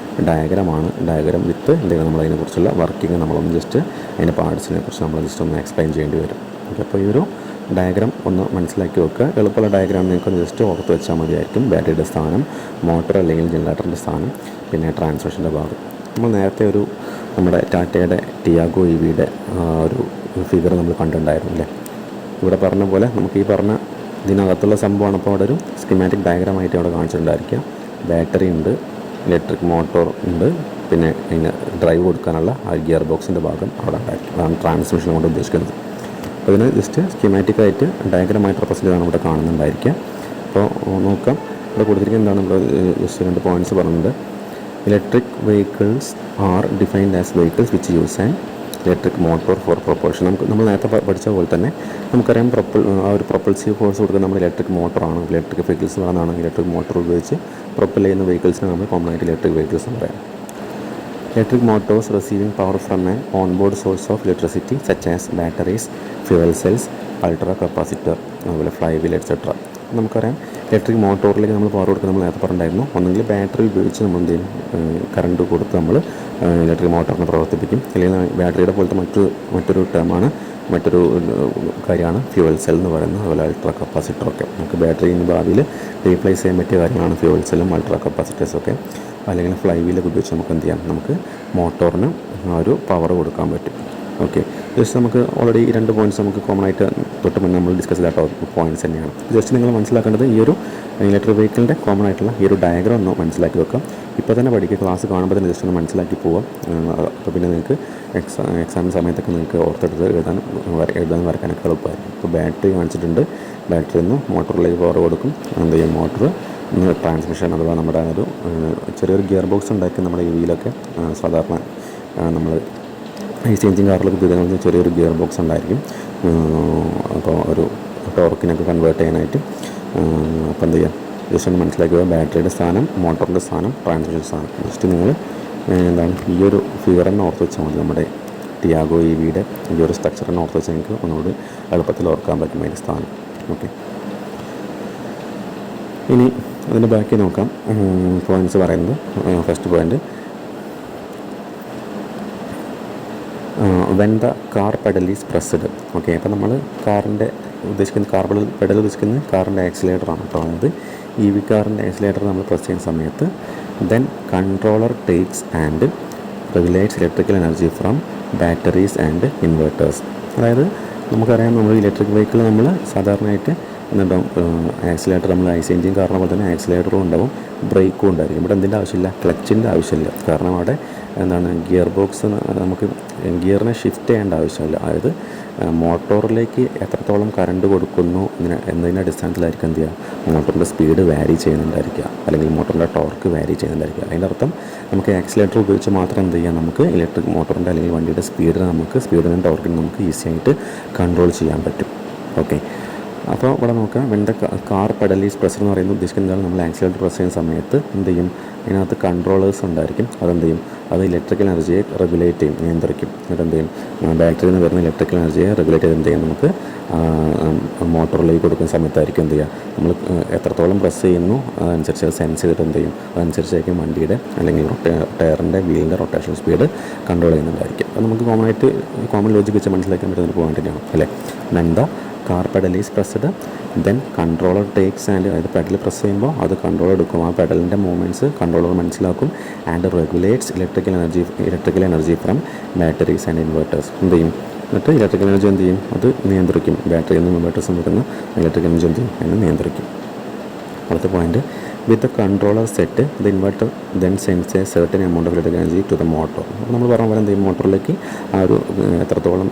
ഡയഗ്രമാണ്. ഡയഗ്രാം വിത്ത് എന്തെങ്കിലും നമ്മളതിനെക്കുറിച്ചുള്ള വർക്കിംഗ് നമ്മളൊന്ന് ജസ്റ്റ് അതിൻ്റെ പാർട്സിനെ കുറിച്ച് നമ്മൾ ജസ്റ്റ് ഒന്ന് എക്സ്പ്ലെയിൻ ചെയ്യേണ്ടി വരും. ഓക്കെ, അപ്പോൾ ഈ ഒരു ഡയഗ്രാം ഒന്ന് മനസ്സിലാക്കി വെക്കുക. എളുപ്പമുള്ള ഡയഗ്രാം നിങ്ങൾക്കൊന്ന് ജസ്റ്റ് ഓർത്ത് വെച്ചാൽ മതിയായിരിക്കും. ബാറ്ററിയുടെ സ്ഥാനം, മോട്ടർ അല്ലെങ്കിൽ ജനറേറ്ററിൻ്റെ സ്ഥാനം, പിന്നെ ട്രാൻസ്മിഷൻ്റെ ഭാഗം. നമ്മൾ നേരത്തെ ഒരു നമ്മുടെ ടാറ്റയുടെ ടിയാഗോ EVയുടെ ഒരു ഫിഗർ നമ്മൾ കണ്ടിട്ടുണ്ടായിരുന്നു അല്ലേ. ഇവിടെ പറഞ്ഞ പോലെ നമുക്ക് ഈ പറഞ്ഞ ഇതിനകത്തുള്ള സംഭവമാണ്. അപ്പോൾ അവിടെ ഒരു സ്കീമാറ്റിക് ഡയഗ്രാമായിട്ട് അവിടെ കാണിച്ചിട്ടുണ്ടായിരിക്കുക. ബാറ്ററി ഉണ്ട്, ഇലക്ട്രിക് മോട്ടോർ ഉണ്ട്, പിന്നെ അതിന് ഡ്രൈവ് കൊടുക്കാനുള്ള ആ ഗിയർ ബോക്സിൻ്റെ ഭാഗം അവിടെ ഉണ്ടായിരിക്കും. അതാണ് ട്രാൻസ്മിഷൻ കൊണ്ട് ഉദ്ദേശിക്കുന്നത്. അപ്പോൾ ഇതിന് ജസ്റ്റ് സ്കീമാറ്റിക്കായിട്ട് ഡയഗ്രമായിട്ട് റെപ്രസെൻ്റ് ചെയ്താണ് ഇവിടെ കാണുന്നുണ്ടായിരിക്കുക. അപ്പോൾ നോക്കാം, ഇവിടെ കൊടുത്തിരിക്കുന്നത് എന്താണ്, ഇവിടെ ജസ്റ്റ് 2 പോയിൻറ്റ്സ് പറഞ്ഞിട്ടുണ്ട്. Electric vehicles are defined as vehicles which use an electric motor for propulsion. നമ്മൾ നേരത്തെ പഠിച്ച പോലെ തന്നെ നമുക്കറിയാം ആ ഒരു പ്രൊപ്പൾസീവ് ഫോഴ്സ് കൊടുക്കുന്ന നമ്മുടെ ഇലക്ട്രിക് മോട്ടറാണ്. ഇലക്ട്രിക് വെഹിക്കിൾസ് പറയുന്നതാണ് ഇലക്ട്രിക് മോട്ടോർ ഉപയോഗിച്ച് പ്രൊപ്പൽ ചെയ്യുന്ന വെഹിക്കിൾസിനെ നമ്മൾ കോമൺ ആയിട്ട് ഇലക്ട്രിക് വെഹിക്കിൾസ് എന്ന് പറയാം. Electric motors receiving power from an on board source of electricity such as batteries, fuel cells, ultra capacitor, അതുപോലെ ഫ്ലൈ വീൽ എക്സെട്ര. നമുക്കറിയാം ഇലക്ട്രിക് മോട്ടോറിലേക്ക് നമ്മൾ പവർ കൊടുക്കുക നമ്മൾ നേരത്തെ പറഞ്ഞിട്ടുണ്ടായിരുന്നു. ഒന്നെങ്കിൽ ബാറ്ററി ഉപയോഗിച്ച് നമ്മൾ എന്ത് ചെയ്യും, കറണ്ട് കൊടുത്ത് നമ്മൾ ഇലക്ട്രിക് മോട്ടറിനെ പ്രവർത്തിപ്പിക്കും. അല്ലെങ്കിൽ ബാറ്ററിയുടെ പോലത്തെ മറ്റൊരു ടേമാണ്, മറ്റൊരു കാര്യമാണ് ഫ്യൂവൽ സെൽ എന്ന് പറയുന്നത്. അതുപോലെ അൾട്രാ കപ്പാസിറ്ററൊക്കെ നമുക്ക് ബാറ്ററി ഭാവിയിൽ റീപ്ലേസ് ചെയ്യാൻ പറ്റിയ കാര്യങ്ങളാണ് ഫ്യൂവൽ സെല്ലും അൾട്രാ കപ്പാസിറ്റേഴ്സൊക്കെ. അല്ലെങ്കിൽ ഫ്ലൈ വീലൊക്കെ ഉപയോഗിച്ച് നമുക്ക് എന്ത് ചെയ്യാം, നമുക്ക് മോട്ടോറിന് ഒരു പവർ കൊടുക്കാൻ പറ്റും. ഓക്കെ, ജസ്റ്റ് നമുക്ക് ഓൾറെഡി ഈ 2 പോയിൻറ്റ്സ് നമുക്ക് കോമൺ ആയിട്ട് തൊട്ട് മുന്നേ നമ്മൾ ഡിസ്കസ് ചെയ്ത പോയിൻറ്റ്സ് തന്നെയാണ്. ജസ്റ്റ് നിങ്ങൾ മനസ്സിലാക്കേണ്ടത് ഈ ഒരു ഇലക്ട്രിക് വെഹിക്കിളിൻ്റെ കോമൺ ആയിട്ടുള്ള ഈ ഒരു ഡയഗ്രാം ഒന്ന് മനസ്സിലാക്കി വെക്കാം. ഇപ്പോൾ തന്നെ പഠിക്കുക, ക്ലാസ് കാണുമ്പോൾ തന്നെ ജസ്റ്റ് ഒന്ന് മനസ്സിലാക്കി പോവാം. അപ്പോൾ പിന്നെ നിങ്ങൾക്ക് എക്സാമിന് സമയത്തൊക്കെ നിങ്ങൾക്ക് ഓർത്തെടുത്ത് എഴുതാൻ വരക്കാനൊക്കെ എളുപ്പമായിരിക്കും. ഇപ്പോൾ ബാറ്ററി കാണിച്ചിട്ടുണ്ട്, ബാറ്ററിയിൽ നിന്ന് മോട്ടറിലേക്ക് പവർ കൊടുക്കും. എന്ത് ചെയ്യും, മോട്ടർ ട്രാൻസ്മിഷൻ അഥവാ നമ്മുടെ ഒരു ചെറിയൊരു ഗിയർ ബോക്സ് ഉണ്ടാക്കി നമ്മുടെ EVയിലൊക്കെ സാധാരണ നമ്മൾ ഐസി എഞ്ചിൻ കാറിലൊക്കെ ഉപയോഗിക്കുന്ന ചെറിയൊരു ഗിയർ ബോക്സ് ഉണ്ടായിരിക്കും. അപ്പോൾ ഒരു ടോർക്കിനൊക്കെ കൺവേർട്ട് ചെയ്യാനായിട്ട്. അപ്പോൾ എന്ത് ചെയ്യാം, ജസ്റ്റ് ഒന്ന് മനസ്സിലാക്കുക. ബാറ്ററിയുടെ സ്ഥാനം, മോട്ടറിൻ്റെ സ്ഥാനം, ട്രാൻസ്മിഷൻ സ്ഥാനം. ജസ്റ്റ് നിങ്ങൾ ഈ ഒരു ഫിഗർ തന്നെ ഓർത്ത് വെച്ചാൽ മതി. നമ്മുടെ ടിയാഗോ EVയുടെ ഈ ഒരു സ്ട്രക്ചർ തന്നെ ഓർത്ത് വെച്ചാൽ നിങ്ങൾക്ക് ഒന്നുകൂടി എളുപ്പത്തിൽ ഓർക്കാൻ പറ്റും അതിൻ്റെ സ്ഥാനം. ഓക്കെ, ഇനി അതിൻ്റെ ബാക്കി നോക്കാം. പോയിൻറ്റ്സ് പറയുന്നത് first point, when the car pedal is pressed. Okay, അപ്പോൾ നമ്മൾ കാറിൻ്റെ ഉദ്ദേശിക്കുന്നത് പെഡൽ ഉദ്ദേശിക്കുന്നത് കാറിൻ്റെ ആക്സിലേറ്ററാണ് കേട്ടോ. അതായത് ഇ വി കാറിൻ്റെ ആക്സിലേറ്റർ നമ്മൾ പ്രസ് ചെയ്യുന്ന സമയത്ത് then controller takes and regulates electrical energy from batteries and inverters. അതായത് നമുക്കറിയാം, നമ്മൾ ഇലക്ട്രിക് വെഹിക്കിൾ നമ്മൾ സാധാരണയായിട്ട് എന്തുണ്ടാവും, ആക്സിലേറ്റർ നമ്മൾ ഐസി എഞ്ചിൻ കാരണം പോലെ തന്നെ ആക്സിലേറ്ററും ഉണ്ടാവും, ബ്രേക്കും ഉണ്ടായിരിക്കും. ഇവിടെ എന്തിൻ്റെ ആവശ്യമില്ല, ക്ലച്ചിൻ്റെ ആവശ്യമില്ല. കാരണം അവിടെ എന്താണ്, ഗിയർ ബോക്സ് നമുക്ക് ഗിയറിനെ ഷിഫ്റ്റ് ചെയ്യേണ്ട ആവശ്യമില്ല. അതായത് മോട്ടോറിലേക്ക് എത്രത്തോളം കറണ്ട് കൊടുക്കുന്നു എന്നതിൻ്റെ അടിസ്ഥാനത്തിലായിരിക്കും എന്ത് ചെയ്യുക, മോട്ടറിൻ്റെ സ്പീഡ് വാരി ചെയ്യുന്നുണ്ടായിരിക്കുക, അല്ലെങ്കിൽ മോട്ടറിൻ്റെ ടോർക്ക് വാരി ചെയ്യുന്നുണ്ടായിരിക്കുക. അതിൻ്റെ അർത്ഥം നമുക്ക് ആക്സിലേറ്റർ ഉപയോഗിച്ച് മാത്രം എന്ത് ചെയ്യാം, നമുക്ക് ഇലക്ട്രിക് മോട്ടറിൻ്റെ അല്ലെങ്കിൽ വണ്ടിയുടെ സ്പീഡിനും ടോർക്കിനും നമുക്ക് ഈസി ആയിട്ട് കൺട്രോൾ ചെയ്യാൻ പറ്റും. ഓക്കെ, അപ്പോൾ ഇവിടെ നോക്കാം, when the car pedal is pressed എന്ന് പറയുന്നത് ഉദ്ദേശിക്കുന്നത് നമ്മൾ ആക്സിലേറ്റർ പ്രസ് ചെയ്യുന്ന സമയത്ത് എന്ത് ചെയ്യും, അതിനകത്ത് കൺട്രോളേഴ്സ് ഉണ്ടായിരിക്കും. അതെന്ത് ചെയ്യും, അത് ഇലക്ട്രിക്കൽ എനർജിയെ റെഗുലേറ്റ് ചെയ്യും, നിയന്ത്രിക്കും. എന്നിട്ട് എന്ത് ചെയ്യും, ബാറ്ററിയിൽ നിന്ന് വരുന്ന ഇലക്ട്രിക്കൽ എനർജിയെ റെഗുലേറ്റ് ചെയ്ത് എന്ത് ചെയ്യും, നമുക്ക് മോട്ടറിലേക്ക് കൊടുക്കുന്ന സമയത്തായിരിക്കും എന്ത് ചെയ്യുക, നമ്മൾ എത്രത്തോളം പ്രസ് ചെയ്യുന്നു അതനുസരിച്ച് അത് സെൻസ് ചെയ്തിട്ട് എന്ത് ചെയ്യും, അതനുസരിച്ചായിരിക്കും വണ്ടിയുടെ അല്ലെങ്കിൽ ടയറിൻ്റെ വീലിൻ്റെ റൊട്ടേഷൻ സ്പീഡ് കൺട്രോൾ ചെയ്യുന്നുണ്ടായിരിക്കും. അത് നമുക്ക് കോമൺ ലോജിക്ക് വെച്ച് മനസ്സിലാക്കാൻ പറ്റുന്ന ഒരു പോയിൻ്റ് തന്നെയാണ് അല്ലേ. എന്താ car pedal is pressed, then controller takes and, അതായത് പെഡൽ പ്രസ് ചെയ്യുമ്പോൾ അത് കൺട്രോൾ എടുക്കും, ആ പെഡലിൻ്റെ മൂവ്മെൻറ്റ്സ് കൺട്രോളർ മനസ്സിലാക്കും. And regulates electrical energy from batteries and inverters. എന്ത് ചെയ്യും, എന്നിട്ട് ഇലക്ട്രിക്കൽ എനർജി എന്ത് ചെയ്യും, അത് നിയന്ത്രിക്കും. ബാറ്ററിയിൽ നിന്നും ഇൻവെർട്ടേഴ്സും വരുന്ന ഇലക്ട്രിക്കൽ എനർജി എന്ത് ചെയ്യും, അതിനെ നിയന്ത്രിക്കും. അടുത്ത point, with the controller set the inverter then sends a certain amount of electrical energy to the motor. അപ്പോൾ നമ്മൾ പറഞ്ഞ പോലെ എന്ത് ചെയ്യും, മോട്ടറിലേക്ക് ആ ഒരു എത്രത്തോളം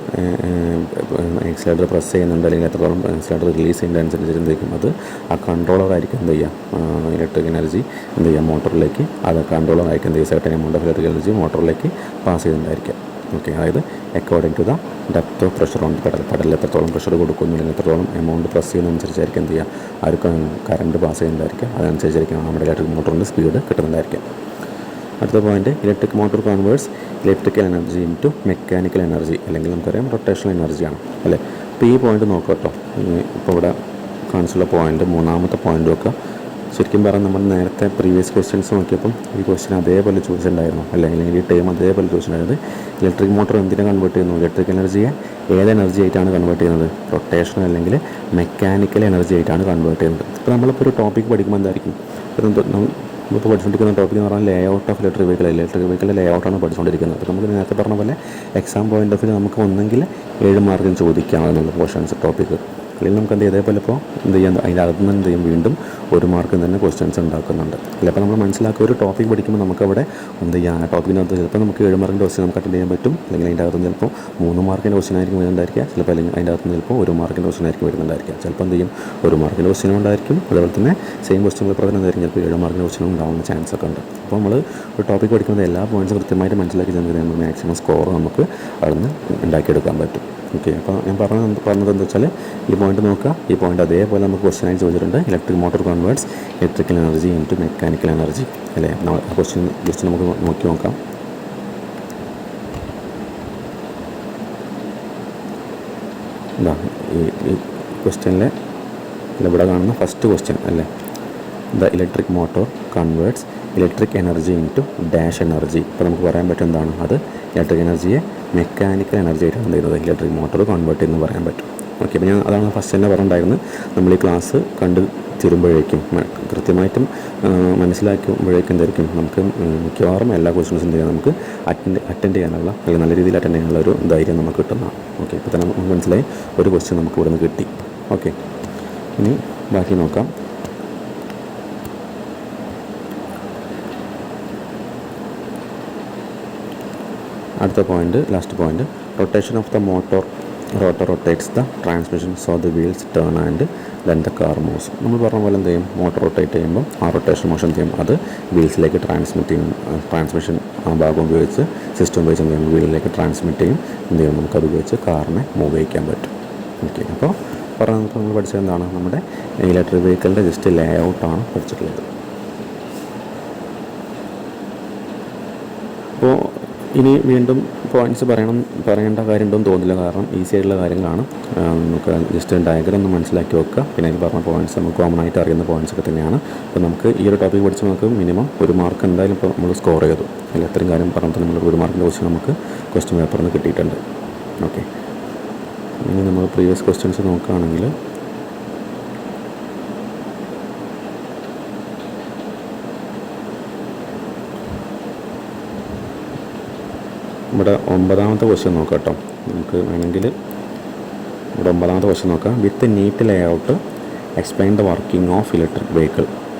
ആക്സിലേറ്റർ പ്രസ് ചെയ്യുന്നുണ്ട് അല്ലെങ്കിൽ എത്രത്തോളം ആക്സിലേറ്റർ റിലീസ് ചെയ്യുന്നത് അനുസരിച്ച് എന്ത് ചെയ്യും, അത് ആ കൺട്രോളറായിരിക്കും എന്ത് ചെയ്യുക, ഇലക്ട്രിക് എനർജി എന്ത് ചെയ്യുക, മോട്ടറിലേക്ക് അത് കൺട്രോളറായിരിക്കും എന്ത് ചെയ്യുക, certain amount of electrical energy മോട്ടറിലേക്ക് പാസ് ചെയ്യുന്നുണ്ടായിരിക്കും. ഓക്കെ, അതായത് according to the depth of pressure on പെഡലിൽ എത്രത്തോളം പ്രഷർ കൊടുക്കുന്നു അല്ലെങ്കിൽ എത്രത്തോളം എമൗണ്ട് പ്രസ് ചെയ്യുന്നതനുസരിച്ചായിരിക്കും എന്ത് ചെയ്യുക, ആ ഒരു കറണ്ട് പാസ് ചെയ്യുന്നതായിരിക്കും. അതനുസരിച്ചായിരിക്കും നമ്മുടെ ഇലക്ട്രിക് മോട്ടറിൻ്റെ സ്പീഡ് കിട്ടുന്നതായിരിക്കും. അടുത്ത point, electric motor converts electrical energy into mechanical energy, അല്ലെങ്കിൽ നമുക്കറിയാം റൊട്ടേഷണൽ എനർജിയാണ് അല്ലേ. അപ്പോൾ ഈ പോയിൻ്റ് നോക്കാം കേട്ടോ. ഇപ്പോൾ ഇവിടെ കാണിച്ചുള്ള പോയിൻ്റ്, മൂന്നാമത്തെ പോയിൻ്റ് നോക്കുക. ശരിക്കും പറഞ്ഞാൽ നമ്മൾ നേരത്തെ പ്രീവിയസ് ക്വസ്റ്റ്യൻസ് നോക്കിയപ്പം ഈ ക്വസ്റ്റ്യൻ അതേപോലെ ചോദിച്ചിട്ടുണ്ടായിരുന്നു അല്ലെങ്കിൽ ഈ ടൈം അതേപോലെ ചോദിച്ചിട്ടുണ്ടായത്. ഇലക്ട്രിക് മോട്ടോർ എന്തിനെ കൺവേർട്ട് ചെയ്യുന്നു, ഇലക്ട്രിക് എനർജിയെ ഏത് എനർജി ആയിട്ടാണ് കൺവേർട്ട് ചെയ്യുന്നത്, റൊട്ടേഷണൽ അല്ലെങ്കിൽ മെക്കാനിക്കൽ എനർജി ആയിട്ടാണ് കൺവേർട്ട് ചെയ്യുന്നത്. ഇപ്പോൾ നമ്മളിപ്പോൾ ഒരു ടോപ്പിക് പഠിക്കുമ്പോൾ എന്തായിരിക്കും, നമ്മളിപ്പോൾ പഠിച്ചുകൊണ്ടിരിക്കുന്ന ടോപ്പിക് എന്ന് പറഞ്ഞാൽ ലേ ഔട്ട് ഓഫ് ഇലക്ട്രിക് വെഹിക്കിളിൻ്റെ ലേ ഔട്ടാണ് പഠിച്ചുകൊണ്ടിരിക്കുന്നത്. അപ്പോൾ നമുക്ക് നേരത്തെ പറഞ്ഞ പോലെ എക്സാം പോയിൻ്റ് ഓഫ് വ്യൂ നമുക്ക് ഒന്നെങ്കിൽ 7 മാർക്കിന് ചോദിക്കാമെന്നുള്ള പോർഷൻസ് ടോപ്പിക്ക്, അല്ലെങ്കിൽ നമുക്ക് എന്ത് ഇതേപോലെ ഇപ്പോൾ എന്ത് ചെയ്യാൻ അതിൻ്റെ അകത്ത് നിന്ന് എന്ത് ചെയ്യും, വീണ്ടും 1 മാർക്കിന് തന്നെ ക്വസ്റ്റ്യൻസ് ഉണ്ടാക്കുന്നുണ്ട്. ചിലപ്പോൾ നമ്മൾ മനസ്സിലാക്കുക ഒരു ടോപ്പിക് പഠിക്കുമ്പോൾ നമുക്കവിടെ എന്ത് ചെയ്യാം, ആ ടോപ്പിക്കിനകത്ത് ചിലപ്പോൾ നമുക്ക് 7 മാർക്കിൻ്റെ ക്വസ്റ്റ്യൻ നമുക്ക് അറ്റൻഡ് ചെയ്യാൻ പറ്റും, അല്ലെങ്കിൽ അതിൻ്റെ അകത്ത് ചിലപ്പോൾ 3 മാർക്കിൻ്റെ ക്വസ്റ്റ്യൻ ആയിരിക്കും വരുന്നുണ്ടായിരിക്കുക, ചിലപ്പോൾ അല്ലെങ്കിൽ അതിൻ്റെ അകത്ത് ചിലപ്പോൾ 1 മാർക്കിൻ്റെ ക്വസ്റ്റ്യൻ ആയിരിക്കും വരുന്നുണ്ടായിരിക്കുക. ചിലപ്പോൾ എന്ത് ചെയ്യും, 1 മാർക്കിൻ്റെ ക്വസ്റ്റ്യനും ഉണ്ടായിരിക്കും, അതുപോലെ തന്നെ സെയിം ക്വസ്റ്റ്യൻ പേപ്പർ തന്നെ എന്തായിരിക്കും, ചിലപ്പോൾ 7 മാർക്കിൻ്റെ ക്വസ്റ്റ്യനും ഉണ്ടാകുന്ന ചാൻസ് ഒക്കെ ഉണ്ട്. അപ്പോൾ നമ്മൾ ഒരു ടോപ്പിക് പഠിക്കുന്നത് എല്ലാ പോയിൻറ്റ്സും കൃത്യമായിട്ട് മനസ്സിലാക്കി നമുക്ക് മാക്സിമം സ്കോർ നമുക്ക് അവിടെ നിന്ന് ഉണ്ടാക്കിയെടുക്കാൻ പറ്റും. ഓക്കെ, അപ്പോൾ ഞാൻ പറഞ്ഞത് എന്താ വെച്ചാൽ ഈ പോയിന്റ് നോക്കുക, ഈ പോയിന്റ് അതേപോലെ നമുക്ക് ക്വസ്റ്റ്യനായി ചോദിച്ചിട്ടുണ്ട്, electric motor converts electrical energy into mechanical energy അല്ലേ. ക്വസ്റ്റ്യൻ ജസ്റ്റ് നമുക്ക് നോക്കി നോക്കാം. എന്താ ഈ ക്വസ്റ്റ്യനിലെ ഇവിടെ കാണുന്ന ഫസ്റ്റ് ക്വസ്റ്റ്യൻ അല്ലേ, the electric motor converts electric energy into dash energy. ഇപ്പോൾ നമുക്ക് പറയാൻ പറ്റും എന്താണ് അത്, ഇലക്ട്രിക് എനർജിയെ മെക്കാനിക്കൽ എനർജി ആയിട്ടാണ് ചെയ്യുന്നത് ഇലക്ട്രിക് മോട്ടോർ കൺവേർട്ട് ചെയ്യുന്നത് പറയാൻ പറ്റും. ഓക്കെ, അപ്പോൾ ഞാൻ അതാണ് ഫസ്റ്റ് തന്നെ പറഞ്ഞിട്ടുണ്ടായിരുന്നത്. നമ്മൾ ഈ ക്ലാസ് കണ്ട് തീരുമ്പോഴേക്കും കൃത്യമായിട്ടും മനസ്സിലാക്കുമ്പോഴേക്കും എന്തായിരിക്കും, നമുക്ക് മിക്കവാറും എല്ലാ ക്വസ്റ്റ്യൻസും ചെയ്യാൻ നമുക്ക് അറ്റൻഡ് ചെയ്യാനുള്ള അല്ലെങ്കിൽ നല്ല രീതിയിൽ അറ്റൻഡ് ചെയ്യാനുള്ള ഒരു ധൈര്യം നമുക്ക് കിട്ടുന്നതാണ്. ഓക്കെ, ഇപ്പോൾ തന്നെ നമുക്ക് മനസ്സിലായി ഒരു ക്വസ്റ്റ്യൻ നമുക്ക് ഇവിടെ നിന്ന് കിട്ടി. ഓക്കെ, ഇനി ബാക്കി നോക്കാം. അടുത്ത point, last point, rotation of the rotor rotates the transmission so the wheels turn and then the car moves. നമ്മൾ പറഞ്ഞ പോലെ എന്ത് ചെയ്യും, മോട്ടോർ റൊട്ടേറ്റ് ചെയ്യുമ്പോൾ ആ റൊട്ടേഷൻ മോഷൻ ചെയ്യും, അത് വീൽസിലേക്ക് ട്രാൻസ്മിറ്റ് ചെയ്യും. ട്രാൻസ്മിഷൻ ആ ഭാഗം ഉപയോഗിച്ച് സിസ്റ്റം ഉപയോഗിച്ച് എന്ത് ചെയ്യും, വീലിലേക്ക് ട്രാൻസ്മിറ്റ് ചെയ്യും. എന്ത് ചെയ്യും, നമുക്കത് ഉപയോഗിച്ച് കാറിനെ മൂവ് ചെയ്യിക്കാൻ പറ്റും. ഓക്കെ, അപ്പോൾ നമ്മൾ പഠിച്ചത് എന്താണ്, നമ്മുടെ ഇലക്ട്രിക് വെഹിക്കിളിൻ്റെ ജസ്റ്റ് ലേ ഔട്ടാണ് പഠിച്ചിട്ടുള്ളത്. അപ്പോൾ ഇനി വീണ്ടും പോയിൻറ്റ്സ് പറയേണ്ട കാര്യമുണ്ടോയെന്ന് തോന്നില്ല, കാരണം ഈസി ആയിട്ടുള്ള കാര്യങ്ങളാണ്. നമുക്ക് ജസ്റ്റ് ഡയഗ്രം ഒന്ന് മനസ്സിലാക്കി വെക്കുക. പിന്നെ അതിൽ പറഞ്ഞ പോയിൻറ്റ്സ് നമുക്ക് കോമൺ ആയിട്ട് അറിയുന്ന പോയിൻറ്റ്സ് ഒക്കെ തന്നെയാണ്. അപ്പോൾ നമുക്ക് ഈ ഒരു ടോപ്പിക് പഠിച്ച് നമുക്ക് മിനിമം 1 മാർക്ക് എന്തായാലും ഇപ്പോൾ നമ്മൾ സ്കോർ ചെയ്തു. അതിൽ എത്രയും കാര്യം പറഞ്ഞിട്ട് നമ്മൾ 1 മാർക്കിൻ്റെ ക്വസ്റ്റ്യൻ നമുക്ക് ക്വസ്റ്റ്യൻ പേപ്പറിൽ നിന്ന് കിട്ടിയിട്ടുണ്ട്. ഓക്കെ, ഇനി നമ്മൾ പ്രീവിയസ് ക്വസ്റ്റ്യൻസ് നോക്കുകയാണെങ്കിൽ ഇവിടെ 9ാമത്തെ ക്വസ്റ്റ്യൻ നോക്കാം കേട്ടോ. നമുക്ക് വേണമെങ്കിൽ ഇവിടെ 9ാമത്തെ ക്വസ്റ്റ്യൻ നോക്കാം. With neat lay out explain the working of electric vehicle.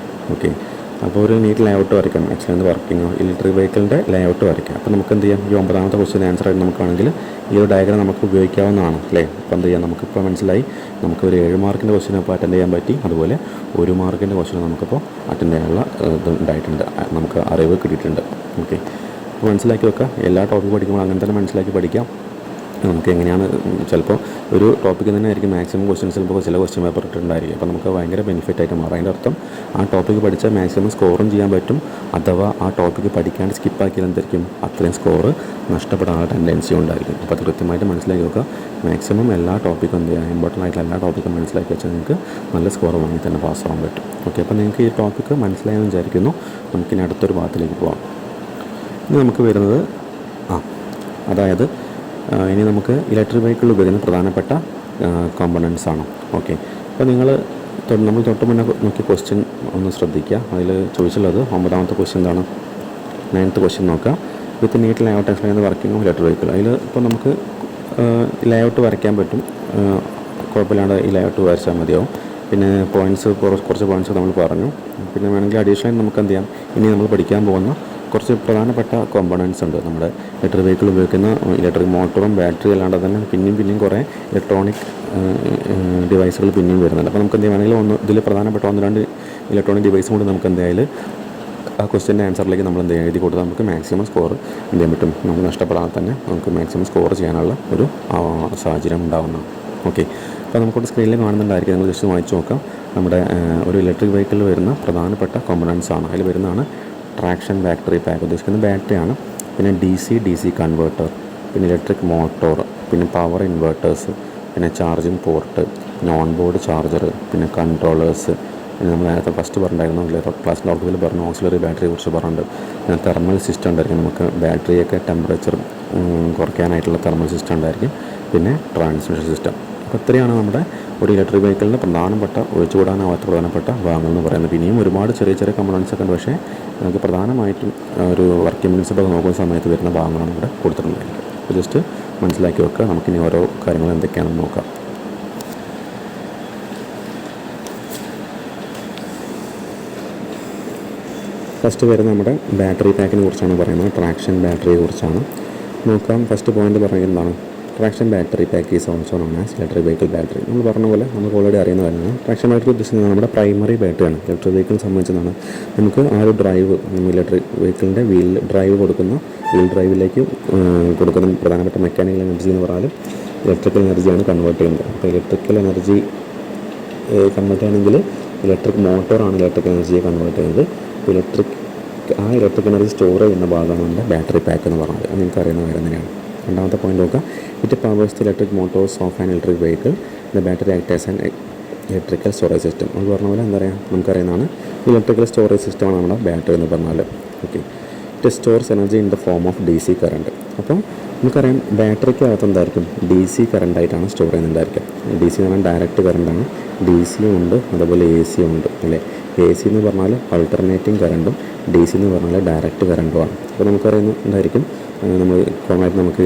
Okay, അപ്പോൾ ഒരു നീറ്റ് ലേ ഔട്ട് വരയ്ക്കണം. Explain the working of electric വെഹിക്കിളിൻ്റെ ലേ ഔട്ട് വരയ്ക്കാം. അപ്പോൾ നമുക്ക് എന്ത് ചെയ്യാം, ഈ 9ാമത്തെ ക്വസ്റ്റ്യൻ ആൻസർ ആയിട്ട് നമുക്കാണെങ്കിൽ ഈ ഒരു ഡയഗ്രം നമുക്ക് ഉപയോഗിക്കാവുന്നതാണ് അല്ലേ. അപ്പോൾ എന്ത് ചെയ്യാം, നമുക്കിപ്പോൾ മനസ്സിലായി നമുക്ക് ഒരു 7 മാർക്കിൻ്റെ ക്വസ്റ്റ്യൻ ഇപ്പോൾ അറ്റൻഡ് ചെയ്യാൻ പറ്റി. അതുപോലെ 1 മാർക്കിൻ്റെ ക്വസ്റ്റ്യൻ നമുക്കിപ്പോൾ അറ്റൻഡ് ചെയ്യാനുള്ള ഇത് ഉണ്ടായിട്ടുണ്ട്, നമുക്ക് അറിവ് കിട്ടിയിട്ടുണ്ട്. ഓക്കെ, അപ്പോൾ മനസ്സിലാക്കി വെക്കുക. എല്ലാ ടോപ്പിക് പഠിക്കുമ്പോൾ അങ്ങനെ തന്നെ മനസ്സിലാക്കി പഠിക്കാം. നമുക്ക് എങ്ങനെയാണ് ചിലപ്പോൾ ഒരു ടോപ്പിക്ക് തന്നെ ആയിരിക്കും മാക്സിമം ക്വസ്റ്റ്യൻസ് ചിലപ്പോൾ ചില ക്വസ്റ്റ്യൻ പേപ്പർ ഇട്ടുണ്ടായിരിക്കും. അപ്പോൾ നമുക്ക് ഭയങ്കര ബെനിഫിറ്റ് ആയിട്ട് മാറും. അതിൻ്റെ അർത്ഥം ആ ടോപ്പിക്ക് പഠിച്ചാൽ മാക്സിമം സ്കോറും ചെയ്യാൻ പറ്റും. അഥവാ ആ ടോപ്പിക്ക് പഠിക്കാണ്ട് സ്കിപ്പാക്കിയാൽ എന്തായിരിക്കും, അത്രയും സ്കോറ് നഷ്ടപ്പെടാനുള്ള ടെൻഡൻസി ഉണ്ടായിരിക്കും. അപ്പോൾ അത് കൃത്യമായിട്ട് മനസ്സിലാക്കി വെക്കുക. മാക്സിമം എല്ലാ ടോപ്പിക്കും എന്ത് ചെയ്യുക, ഇമ്പോർട്ടൻ്റ് ആയിട്ടുള്ള എല്ലാ ടോപ്പിക്കും മനസ്സിലാക്കി വെച്ചാൽ നിങ്ങൾക്ക് നല്ല സ്കോർ വാങ്ങി തന്നെ പാസ്സാകാൻ പറ്റും. ഓക്കെ, അപ്പോൾ നിങ്ങൾക്ക് ഈ ടോപ്പിക്ക് മനസ്സിലായെന്ന് വിചാരിക്കുന്നു. നമുക്കിനി അടുത്തൊരു ഭാഗത്തിലേക്ക് പോകാം. ഇനി നമുക്ക് വരുന്നത് അതായത് ഇനി നമുക്ക് ഇലക്ട്രിക് വെഹിക്കിളിൽ ഉപയോഗിക്കുന്ന പ്രധാനപ്പെട്ട കോമ്പണൻസ് ആണ്. ഓക്കെ, അപ്പോൾ നമ്മൾ തൊട്ട് മുന്നേ നോക്കിയ ക്വസ്റ്റ്യൻ ഒന്ന് ശ്രദ്ധിക്കുക. അതിൽ ചോദിച്ചുള്ളത് 9ാമത്തെ ക്വസ്റ്റ്യൻ എന്താണ്, 9th ക്വസ്റ്റ്യൻ നോക്കാം. With neat lay out explain the working of electric vehicle. അതിൽ ഇപ്പോൾ നമുക്ക് ലേ ഔട്ട് വരയ്ക്കാൻ പറ്റും, കുഴപ്പമില്ലാണ്ട് ഈ ലേ ഔട്ട് വരച്ചാൽ മതിയാവും. പിന്നെ കുറച്ച് പോയിൻറ്റ്സ് നമ്മൾ പറഞ്ഞു. പിന്നെ വേണമെങ്കിൽ അഡീഷണൽ നമുക്ക് എന്ത് ചെയ്യാം, ഇനി നമ്മൾ പഠിക്കാൻ പോകുന്ന കുറച്ച് പ്രധാനപ്പെട്ട കോമ്പണൻസ് ഉണ്ട്. നമ്മുടെ ഇലക്ട്രിക് വെഹിക്കിൾ ഉപയോഗിക്കുന്ന ഇലക്ട്രിക് മോട്ടറും ബാറ്ററി അല്ലാണ്ട് തന്നെ പിന്നെയും കുറേ ഇലക്ട്രോണിക് ഡിവൈസുകൾ പിന്നെയും വരുന്നുണ്ട്. അപ്പോൾ നമുക്ക് എന്ത് വേണമെങ്കിലും ഇതിൽ പ്രധാനപ്പെട്ട 1-2 ഇലക്ട്രോണിക് ഡിവൈസും കൂടി നമുക്ക് എന്തായാലും ആ ക്വസ്റ്റ്യൻ്റെ ആൻസറിലേക്ക് നമ്മൾ എഴുതി കൊടുത്താൽ നമുക്ക് മാക്സിമം സ്കോർ എന്ത് ചെയ്യാൻ പറ്റും, നമുക്ക് നഷ്ടപ്പെടാതെ തന്നെ നമുക്ക് മാക്സിമം സ്കോർ ചെയ്യാനുള്ള ഒരു സാഹചര്യം ഉണ്ടാകുന്നതാണ്. ഓക്കെ, അപ്പോൾ നമുക്കിവിടെ സ്ക്രീനിൽ കാണുന്നുണ്ടായിരിക്കും, നിങ്ങൾ ജസ്റ്റ് വായിച്ച് നോക്കാം. നമ്മുടെ ഒരു ഇലക്ട്രിക് വെഹിക്കിളിൽ വരുന്ന പ്രധാനപ്പെട്ട കോമ്പണൻസ് ആണ്. അതിൽ വരുന്നതാണ് ട്രാക്ഷൻ ബാറ്ററി പാക്ക്, ഉദ്ദേശിക്കുന്നത് ബാറ്ററിയാണ്. പിന്നെ DC കൺവേർട്ടർ, പിന്നെ ഇലക്ട്രിക് മോട്ടോർ, പിന്നെ പവർ ഇൻവേർട്ടേഴ്സ്, പിന്നെ ചാർജിങ് പോർട്ട്, പിന്നെ ഓൺ ബോർഡ് ചാർജർ, പിന്നെ കൺട്രോളേഴ്സ്, പിന്നെ നമ്മൾ നേരത്തെ ഫസ്റ്റ് പറഞ്ഞിട്ടുണ്ടായിരുന്നു ക്ലാസ് ലോക്കത്തിൽ പറഞ്ഞ ഓക്സിലറി ബാറ്ററിയെ കുറിച്ച് പറഞ്ഞിട്ടുണ്ട്. പിന്നെ തെർമൽ സിസ്റ്റം ഉണ്ടായിരിക്കും, നമുക്ക് ബാറ്ററിയൊക്കെ ടെമ്പറേച്ചർ കുറയ്ക്കാനായിട്ടുള്ള തെർമൽ സിസ്റ്റം ഉണ്ടായിരിക്കും. പിന്നെ ട്രാൻസ്മിഷൻ സിസ്റ്റം. അപ്പോൾ ഇത്രയാണ് നമ്മുടെ ഒരു ഇലക്ട്രിക് വെഹിക്കിളിൻ്റെ പ്രധാനപ്പെട്ട ഒഴിച്ചുകൂടാനാവാത്ത പ്രധാനപ്പെട്ട ഭാഗങ്ങൾ എന്ന് പറയുന്നത്. പിന്നെയും ഒരുപാട് ചെറിയ കമ്പണൻസ് ഒക്കെ ഉണ്ട്, പക്ഷേ നമുക്ക് പ്രധാനമായിട്ടും ഒരു വർക്കിംഗ് പ്രിൻസിപ്പിൾ നോക്കുന്ന സമയത്ത് വരുന്ന ഭാഗങ്ങളാണ് ഇവിടെ കൊടുത്തിട്ടുണ്ടായിരിക്കും. അപ്പോൾ ജസ്റ്റ് മനസ്സിലാക്കി വെക്കുക. നമുക്കിനി ഓരോ കാര്യങ്ങൾ എന്തൊക്കെയാണെന്ന് നോക്കാം. ഫസ്റ്റ് വരുന്ന നമ്മുടെ ബാറ്ററി പാക്കിനെ കുറിച്ചാണ് പറയുന്നത്, ട്രാക്ഷൻ ബാറ്ററിയെ കുറിച്ചാണ് നോക്കാം. ഫസ്റ്റ് പോയിന്റ് പറയുന്നതാണ് traction battery pack is also known as electric vehicle battery. നമ്മൾ പറഞ്ഞ പോലെ നമുക്ക് ഓൾറെഡി അറിയുന്ന കാര്യമാണ്. ട്രാക്ഷൻ ബാറ്ററി ഉദ്ദേശിക്കുന്നത് നമ്മുടെ പ്രൈമറി ബാറ്ററിയാണ്. ഇലക്ട്രിക് വെഹിക്കിളിനെ സംബന്ധിച്ചതാണ് നമുക്ക് ആ ഒരു ഡ്രൈവ്, ഇലക്ട്രിക് വെഹിക്കിളിൻ്റെ ഡ്രൈവ് കൊടുക്കുന്ന വീൽ ഡ്രൈവിലേക്ക് കൊടുക്കുന്ന പ്രധാനപ്പെട്ട മെക്കാനിക്കൽ എനർജി എന്ന് പറഞ്ഞാൽ ഇലക്ട്രിക്കൽ എനർജിയാണ് കൺവേർട്ട് ചെയ്യുന്നത്. അപ്പോൾ ഇലക്ട്രിക്കൽ എനർജി കൺവേർട്ട് ചെയ്യണമെങ്കിൽ ഇലക്ട്രിക് മോട്ടോറാണ് ഇലക്ട്രിക് എനർജിയെ കൺവേർട്ട് ചെയ്യുന്നത്. ഇലക്ട്രിക് എനർജി സ്റ്റോർ ചെയ്യുന്ന ഭാഗമാണ് നമ്മുടെ ബാറ്ററി പാക്ക് എന്ന് പറയുന്നത്. അത് നിങ്ങൾക്ക് അറിയുന്ന കാര്യം തന്നെയാണ്. രണ്ടാമത്തെ പോയിന്റ് നോക്കാം. It powers the electric Motors of an electric vehicle. The battery act as an electrical storage system. അത് പറഞ്ഞ പോലെ എന്താ പറയുക, നമുക്കറിയുന്നതാണ് ഇലക്ട്രിക്കൽ സ്റ്റോറേജ് സിസ്റ്റമാണ് നമ്മുടെ ബാറ്ററി എന്ന് പറഞ്ഞാൽ. Okay, it stores energy in the form of DC current. അപ്പം നമുക്കറിയാം ബാറ്ററിക്കകത്ത് എന്തായിരിക്കും, DC കറണ്ടായിട്ടാണ് സ്റ്റോർ ചെയ്യുന്നുണ്ടായിരിക്കുക. DC എന്ന് പറഞ്ഞാൽ ഡയറക്റ്റ് കറണ്ടാണ്. DCയും ഉണ്ട്, അതുപോലെ AC ഉണ്ട് അല്ലേ. AC എന്ന് പറഞ്ഞാൽ ആൾട്ടർനേറ്റിംഗ് കറണ്ടും DC എന്ന് പറഞ്ഞാൽ ഡയറക്റ്റ് കറണ്ടുമാണ്. അപ്പോൾ നമുക്കറിയുന്ന എന്തായിരിക്കും, നമ്മൾ കോമണായിട്ട് നമുക്ക്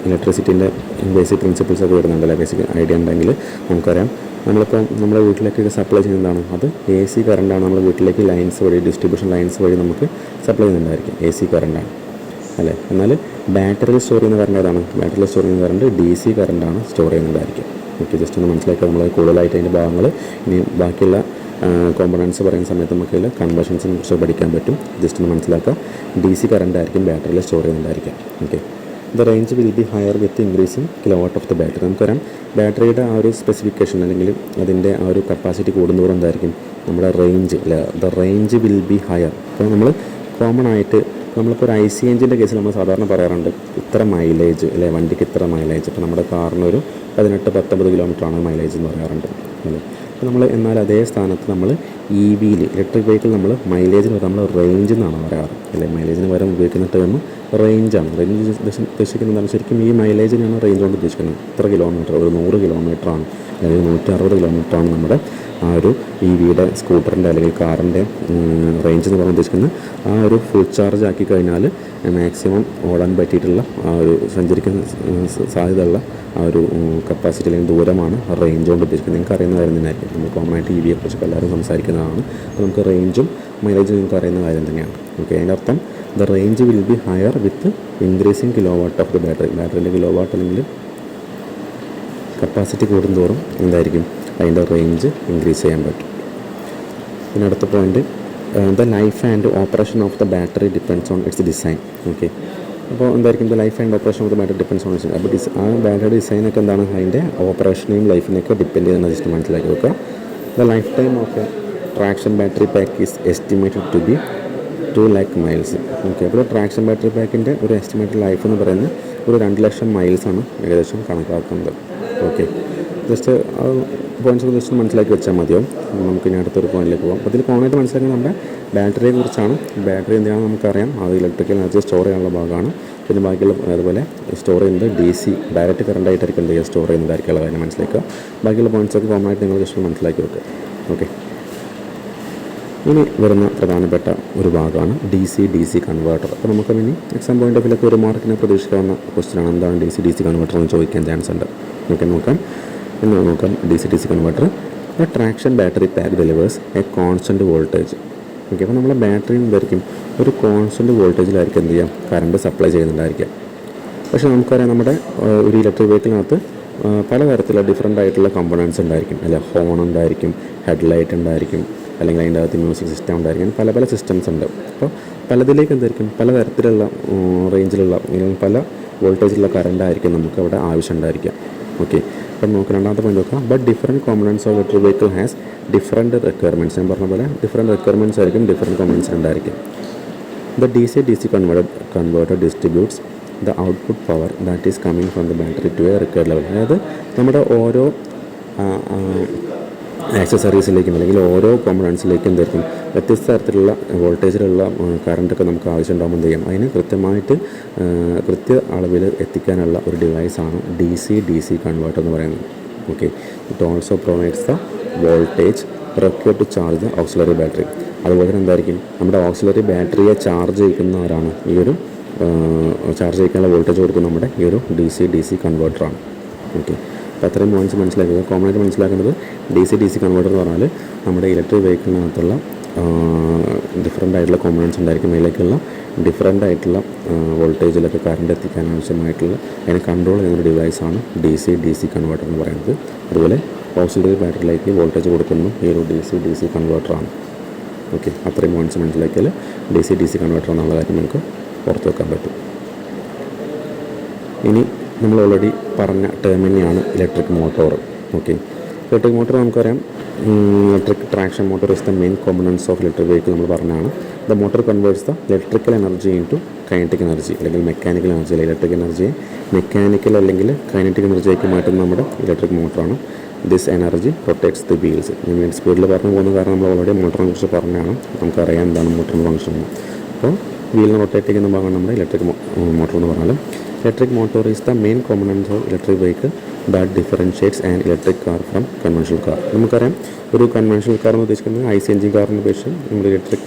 ഇലക്ട്രിസിറ്റീൻ്റെ ബേസിക് പ്രിൻസിപ്പിൾസ് ഒക്കെ വരുന്നുണ്ടല്ലോ. ബേസിക് ഐഡിയ ഉണ്ടെങ്കിൽ നമുക്കറിയാം, നമ്മളിപ്പോൾ നമ്മുടെ വീട്ടിലേക്ക് സപ്ലൈ ചെയ്യുന്നതാണ് അത് AC കറണ്ടാണ്. നമ്മുടെ വീട്ടിലേക്ക് ലൈൻസ് വഴി, ഡിസ്ട്രിബ്യൂഷൻ ലൈൻസ് വഴി നമുക്ക് സപ്ലൈ ചെയ്യുന്നുണ്ടായിരിക്കും, AC കറണ്ടാണ് അല്ലേ. എന്നാൽ ബാറ്ററിയിൽ സ്റ്റോർ ചെയ്യുന്ന കറണ്ട് ഏതാണ്, ബാറ്ററിയിൽ സ്റ്റോർ ചെയ്യുന്ന കറണ്ട് DC കറണ്ടാണ് സ്റ്റോർ ചെയ്യുന്നുണ്ടായിരിക്കും. ഓക്കെ, ജസ്റ്റ് ഒന്ന് മനസ്സിലാക്കുക. നമ്മൾ കൂടുതലായിട്ട് അതിൻ്റെ ഭാഗങ്ങൾ ഇനി ബാക്കിയുള്ള കോമ്പണൻസ് പറയുന്ന സമയത്ത് നമുക്ക് ഇതിൽ കൺവേർഷൻസിനെ കുറിച്ച് പഠിക്കാൻ പറ്റും. ജസ്റ്റ് ഒന്ന് മനസ്സിലാക്കുക. DC കറണ്ട് ആയിരിക്കും ബാറ്ററിയിൽ സ്റ്റോർ ചെയ്യുന്നുണ്ടായിരിക്കാം. Okay, the range will be higher with increasing kilowatt of the battery. നമുക്കറിയാം ബാറ്ററിയുടെ ആ ഒരു സ്പെസിഫിക്കേഷൻ അല്ലെങ്കിൽ അതിൻ്റെ ആ ഒരു കപ്പാസിറ്റി കൂടുന്നതോറും എന്തായിരിക്കും നമ്മുടെ range, the range will be higher. അപ്പോൾ നമ്മൾ കോമൺ ആയിട്ട് നമ്മളിപ്പോൾ ഒരു IC എഞ്ചിൻ്റെ കേസിൽ നമ്മൾ സാധാരണ പറയാറുണ്ട് ഇത്ര മൈലേജ് അല്ലെ, വണ്ടിക്ക് ഇത്ര മൈലേജ്. ഇപ്പോൾ നമ്മുടെ കാറിനൊരു 18-19 കിലോമീറ്ററാണ് മൈലേജ് എന്ന് പറയാറുണ്ട് അല്ലേ. അപ്പോൾ നമ്മൾ എന്നാൽ അതേ സ്ഥാനത്ത് നമ്മൾ EVയിൽ ഇലക്ട്രിക് വെഹിക്കിൾ നമ്മൾ മൈലേജിന് പകരം നമ്മൾ റേഞ്ച് എന്നാണ് പറയാറ് അല്ലേ. മൈലേജിന് പകരം ഉപയോഗിക്കുന്ന ടേം റേഞ്ചാണ്. റേഞ്ച് ഉദ്ദേശിക്കുന്നതാണ് ശരിക്കും ഈ മൈലേജിനാണ് റേഞ്ച് കൊണ്ട് ഉദ്ദേശിക്കുന്നത്. ഇത്ര കിലോമീറ്റർ, ഒരു 100 കിലോമീറ്ററാണ് അല്ലെങ്കിൽ 160 കിലോമീറ്ററാണ് നമ്മുടെ ആ ഒരു EVയുടെ സ്കൂട്ടറിൻ്റെ അല്ലെങ്കിൽ കാറിൻ്റെ റേഞ്ച് എന്ന് പറഞ്ഞാൽ ഉദ്ദേശിക്കുന്നത്. ആ ഒരു ഫുൾ ചാർജ് ആക്കി കഴിഞ്ഞാൽ മാക്സിമം ഓടാൻ പറ്റിയിട്ടുള്ള ആ ഒരു സഞ്ചരിക്കാൻ സാധ്യതയുള്ള ആ ഒരു കപ്പാസിറ്റി അല്ലെങ്കിൽ ദൂരമാണ് റേഞ്ച് കൊണ്ട് ഉദ്ദേശിക്കുന്നത്. നിങ്ങൾക്ക് അറിയുന്ന കാര്യം തന്നെയായിരിക്കും. നമ്മൾ കോമൺ ആയിട്ട് EVയെ കുറിച്ചൊക്കെ എല്ലാവരും സംസാരിക്കുന്നതാണ്. അപ്പോൾ നമുക്ക് റേഞ്ചും മൈലേജും നിങ്ങൾക്ക് അറിയുന്ന കാര്യം തന്നെയാണ്. ഓക്കെ, അതിൻ്റെ അർത്ഥം the range will be higher with increasing kilowatt of the battery. ബാറ്ററിൻ്റെ കിലോ വാട്ട് അല്ലെങ്കിൽ കപ്പാസിറ്റി കൂടുന്തോറും എന്തായിരിക്കും അതിൻ്റെ റേഞ്ച് ഇൻക്രീസ് ചെയ്യാൻ പറ്റും. പിന്നെ അടുത്ത point, the life and operation of the battery depends on its design. Okay, അപ്പോൾ എന്തായിരിക്കും the life and operation of the battery depends on design. അപ്പോൾ ആ ബാറ്ററി ഡിസൈനൊക്കെ എന്താണ്, അതിൻ്റെ ഓപ്പറേഷനെയും ലൈഫിനെയൊക്കെ ഡിപ്പെൻഡ് ചെയ്യുന്ന ജസ്റ്റ് മനസ്സിലാക്കി വെക്കുക. The life time of a traction battery pack is estimated to be 2 lakh miles. Okay, അപ്പോൾ ട്രാക്ഷൻ ബാറ്ററി പാക്കിൻ്റെ ഒരു എസ്റ്റിമേറ്റഡ് ലൈഫ് എന്ന് പറയുന്നത് ഒരു 2 ലക്ഷം മൈൽസാണ് ഏകദേശം കണക്കാക്കുന്നത്. ഓക്കെ, ജസ്റ്റ് ആ പോയിൻറ്റ്സ് ജസ്റ്റ് മനസ്സിലാക്കി വെച്ചാൽ മതിയാവും. നമുക്ക് ഇനി അടുത്തൊരു പോയിന്റിലേക്ക് പോകാം. അപ്പോൾ ഇതിൽ കോമണായിട്ട് മനസ്സിലാക്കുന്നത് നമ്മുടെ ബാറ്ററിയെ കുറിച്ചാണ്. ബാറ്ററി എന്തിനാണെന്ന് നമുക്കറിയാം, അത് ഇലക്ട്രിക്കൽ എനർജി സ്റ്റോർ ചെയ്യാനുള്ള ഭാഗമാണ്. പിന്നെ ബാക്കിയുള്ള അതുപോലെ സ്റ്റോർ ചെയ്യുന്നത് DC ഡയറക്റ്റ് കറണ്ടായിട്ടായിരിക്കും എന്ത് ചെയ്യുക, സ്റ്റോർ ചെയ്യുന്നതായിരിക്കുള്ള കാര്യം മനസ്സിലാക്കുക. ബാക്കിയുള്ള പോയിൻറ്റ്സൊക്കെ കോമണായിട്ട് നിങ്ങൾ ജസ്റ്റ് മനസ്സിലാക്കി വെക്കുക. ഓക്കെ, ഇനി വരുന്ന പ്രധാനപ്പെട്ട ഒരു ഭാഗമാണ് DC കൺവേർട്ടർ. അപ്പോൾ നമുക്ക് ഇനി എക്സാം പോയിൻ്റ് ഓഫ് വ്യൂവിലൊക്കെ ഒരു മാർക്കിനെ പ്രതീക്ഷിക്കാവുന്ന ക്വസ്റ്റ്യനാണ്. എന്താണ് DC കൺവേർട്ടർ എന്ന് ചോദിക്കാൻ ചാൻസ് ഉണ്ട്. ഓക്കെ, നോക്കാം DC converter. A traction battery pack delivers a constant voltage. Okay, അപ്പോൾ നമ്മളെ ബാറ്ററി എന്തായിരിക്കും ഒരു കോൺസ്റ്റൻറ്റ് വോൾട്ടേജിലായിരിക്കും എന്ത് ചെയ്യാം, കറണ്ട് സപ്ലൈ ചെയ്യുന്നുണ്ടായിരിക്കാം. പക്ഷേ നമുക്കറിയാം നമ്മുടെ ഒരു ഇലക്ട്രിക് വെഹിക്കിളിനകത്ത് പലതരത്തിലുള്ള ഡിഫറെൻ്റ് ആയിട്ടുള്ള കമ്പോണൻസ് ഉണ്ടായിരിക്കും അല്ലെ. ഹോൺ ഉണ്ടായിരിക്കും, ഹെഡ്ലൈറ്റ് ഉണ്ടായിരിക്കും, അല്ലെങ്കിൽ അതിൻ്റെ അകത്ത് മ്യൂസിക് സിസ്റ്റം ഉണ്ടായിരിക്കും. പല സിസ്റ്റംസ് ഉണ്ട്. അപ്പോൾ പലതിലേക്ക് എന്തായിരിക്കും പലതരത്തിലുള്ള റേഞ്ചിലുള്ള അല്ലെങ്കിൽ പല വോൾട്ടേജിലുള്ള കറണ്ടായിരിക്കും നമുക്ക് അവിടെ ആവശ്യം ഉണ്ടായിരിക്കാം. ഓക്കെ, അപ്പം നമുക്ക് രണ്ടാമത്തെ പോയിന്റ് നോക്കാം. But different components of electric vehicle has different requirements. ഞാൻ പറഞ്ഞ പോലെ ഡിഫറെൻറ്റ് റിക്വയർമെൻറ്റ്സ് ആയിരിക്കും ഡിഫറെൻറ്റ് കോമ്പണൻസ് ഉണ്ടായിരിക്കും. The DC converter distributes the output power that is coming from the battery to a required level. അതായത് നമ്മുടെ ഓരോ ആക്സസറീസിലേക്കും അല്ലെങ്കിൽ ഓരോ കോമ്പണൻസിലേക്കും എന്തായിരിക്കും വ്യത്യസ്ത തരത്തിലുള്ള വോൾട്ടേജിലുള്ള കറണ്ടൊക്കെ നമുക്ക് ആവശ്യം ഉണ്ടാകുമ്പോൾ എന്ത് ചെയ്യും, അതിന് കൃത്യ അളവിൽ എത്തിക്കാനുള്ള ഒരു ഡിവൈസാണ് DC കൺവേർട്ടർ എന്ന് പറയുന്നത്. Okay, it also provides the voltage required to charge the auxiliary battery. അതുപോലെ തന്നെ എന്തായിരിക്കും നമ്മുടെ ഓക്സിലറി ബാറ്ററിയെ ചാർജ് ചെയ്യിക്കുന്നവരാണ് ഈ ഒരു ചാർജ് ചെയ്യിക്കാനുള്ള വോൾട്ടേജ് കൊടുക്കുന്ന നമ്മുടെ ഈ ഒരു DC കൺവേർട്ടറാണ്. ഓക്കെ, അപ്പോൾ അത്രയും പോയിൻറ്റ്സ് മനസ്സിലാക്കുക. കോമണായിട്ട് മനസ്സിലാക്കേണ്ടത് DC കൺവേർട്ടർ എന്ന് പറഞ്ഞാൽ നമ്മുടെ ഇലക്ട്രിക് വെഹിക്കിളിനകത്തുള്ള ഡിഫറെൻ്റ് ആയിട്ടുള്ള കോമ്പണൻസ് ഉണ്ടായിരിക്കും. അതിലേക്കുള്ള ഡിഫറെൻ്റ് ആയിട്ടുള്ള വോൾട്ടേജിലൊക്കെ കറണ്ട് എത്തിക്കാൻ ആവശ്യമായിട്ടുള്ള അതിനെ കൺട്രോൾ ചെയ്യുന്ന ഡിവൈസാണ് DC കൺവേർട്ടർ എന്ന് പറയുന്നത്. അതുപോലെ ഓക്സിലറി ബാറ്ററിയിലേക്ക് വോൾട്ടേജ് കൊടുക്കുന്ന ഈ ഒരു DC കൺവേർട്ടറാണ്. ഓക്കെ, അത്രയും പോയിൻറ്റ്സ് മനസ്സിലാക്കിയാൽ DC കൺവേർട്ടർ എന്നുള്ള കാര്യം നമുക്ക് പുറത്ത് വെക്കാൻ പറ്റും. ഇനി നമ്മൾ ഓൾറെഡി പറഞ്ഞ ടേം തന്നെയാണ് electric motor. Okay, electric motor നമുക്കറിയാം electric traction motor is the main components of electric vehicle നമ്മൾ പറഞ്ഞതാണ്. The motor converts the electrical energy into kinetic energy അല്ലെങ്കിൽ മെക്കാനിക്കൽ എനർജി. ഇലക്ട്രിക് എനർജിയെ മെക്കാനിക്കൽ അല്ലെങ്കിൽ കൈനറ്റിക് എനർജിയാക്കി മാറ്റുന്ന നമ്മുടെ ഇലക്ട്രിക് മോട്ടറാണ്. This energy protects the wheels. ഞാൻ സ്പീഡിൽ പറഞ്ഞു പോകുന്ന കാരണം നമ്മൾ ഓൾറെഡി മോട്ടറിനെ കുറിച്ച് പറഞ്ഞാണ്, നമുക്കറിയാം എന്താണ് മോട്ടറിൻ്റെ ഫംഗ്ഷൻ. അപ്പോൾ വീലിനെ റൊട്ടേറ്റ് ചെയ്യുന്ന ഭാഗമാണ് നമ്മുടെ ഇലക്ട്രിക് മോട്ടർ എന്ന് പറഞ്ഞാൽ. Electric motor is the main components of electric vehicle that differentiates and electric car from conventional car. നമുക്കറിയാം ഒരു കൺവെൻഷണൽ കാർ എന്ന് ഉദ്ദേശിക്കുന്നത് IC എഞ്ചിൻ കാറിന് അപേക്ഷിച്ച് നമ്മൾ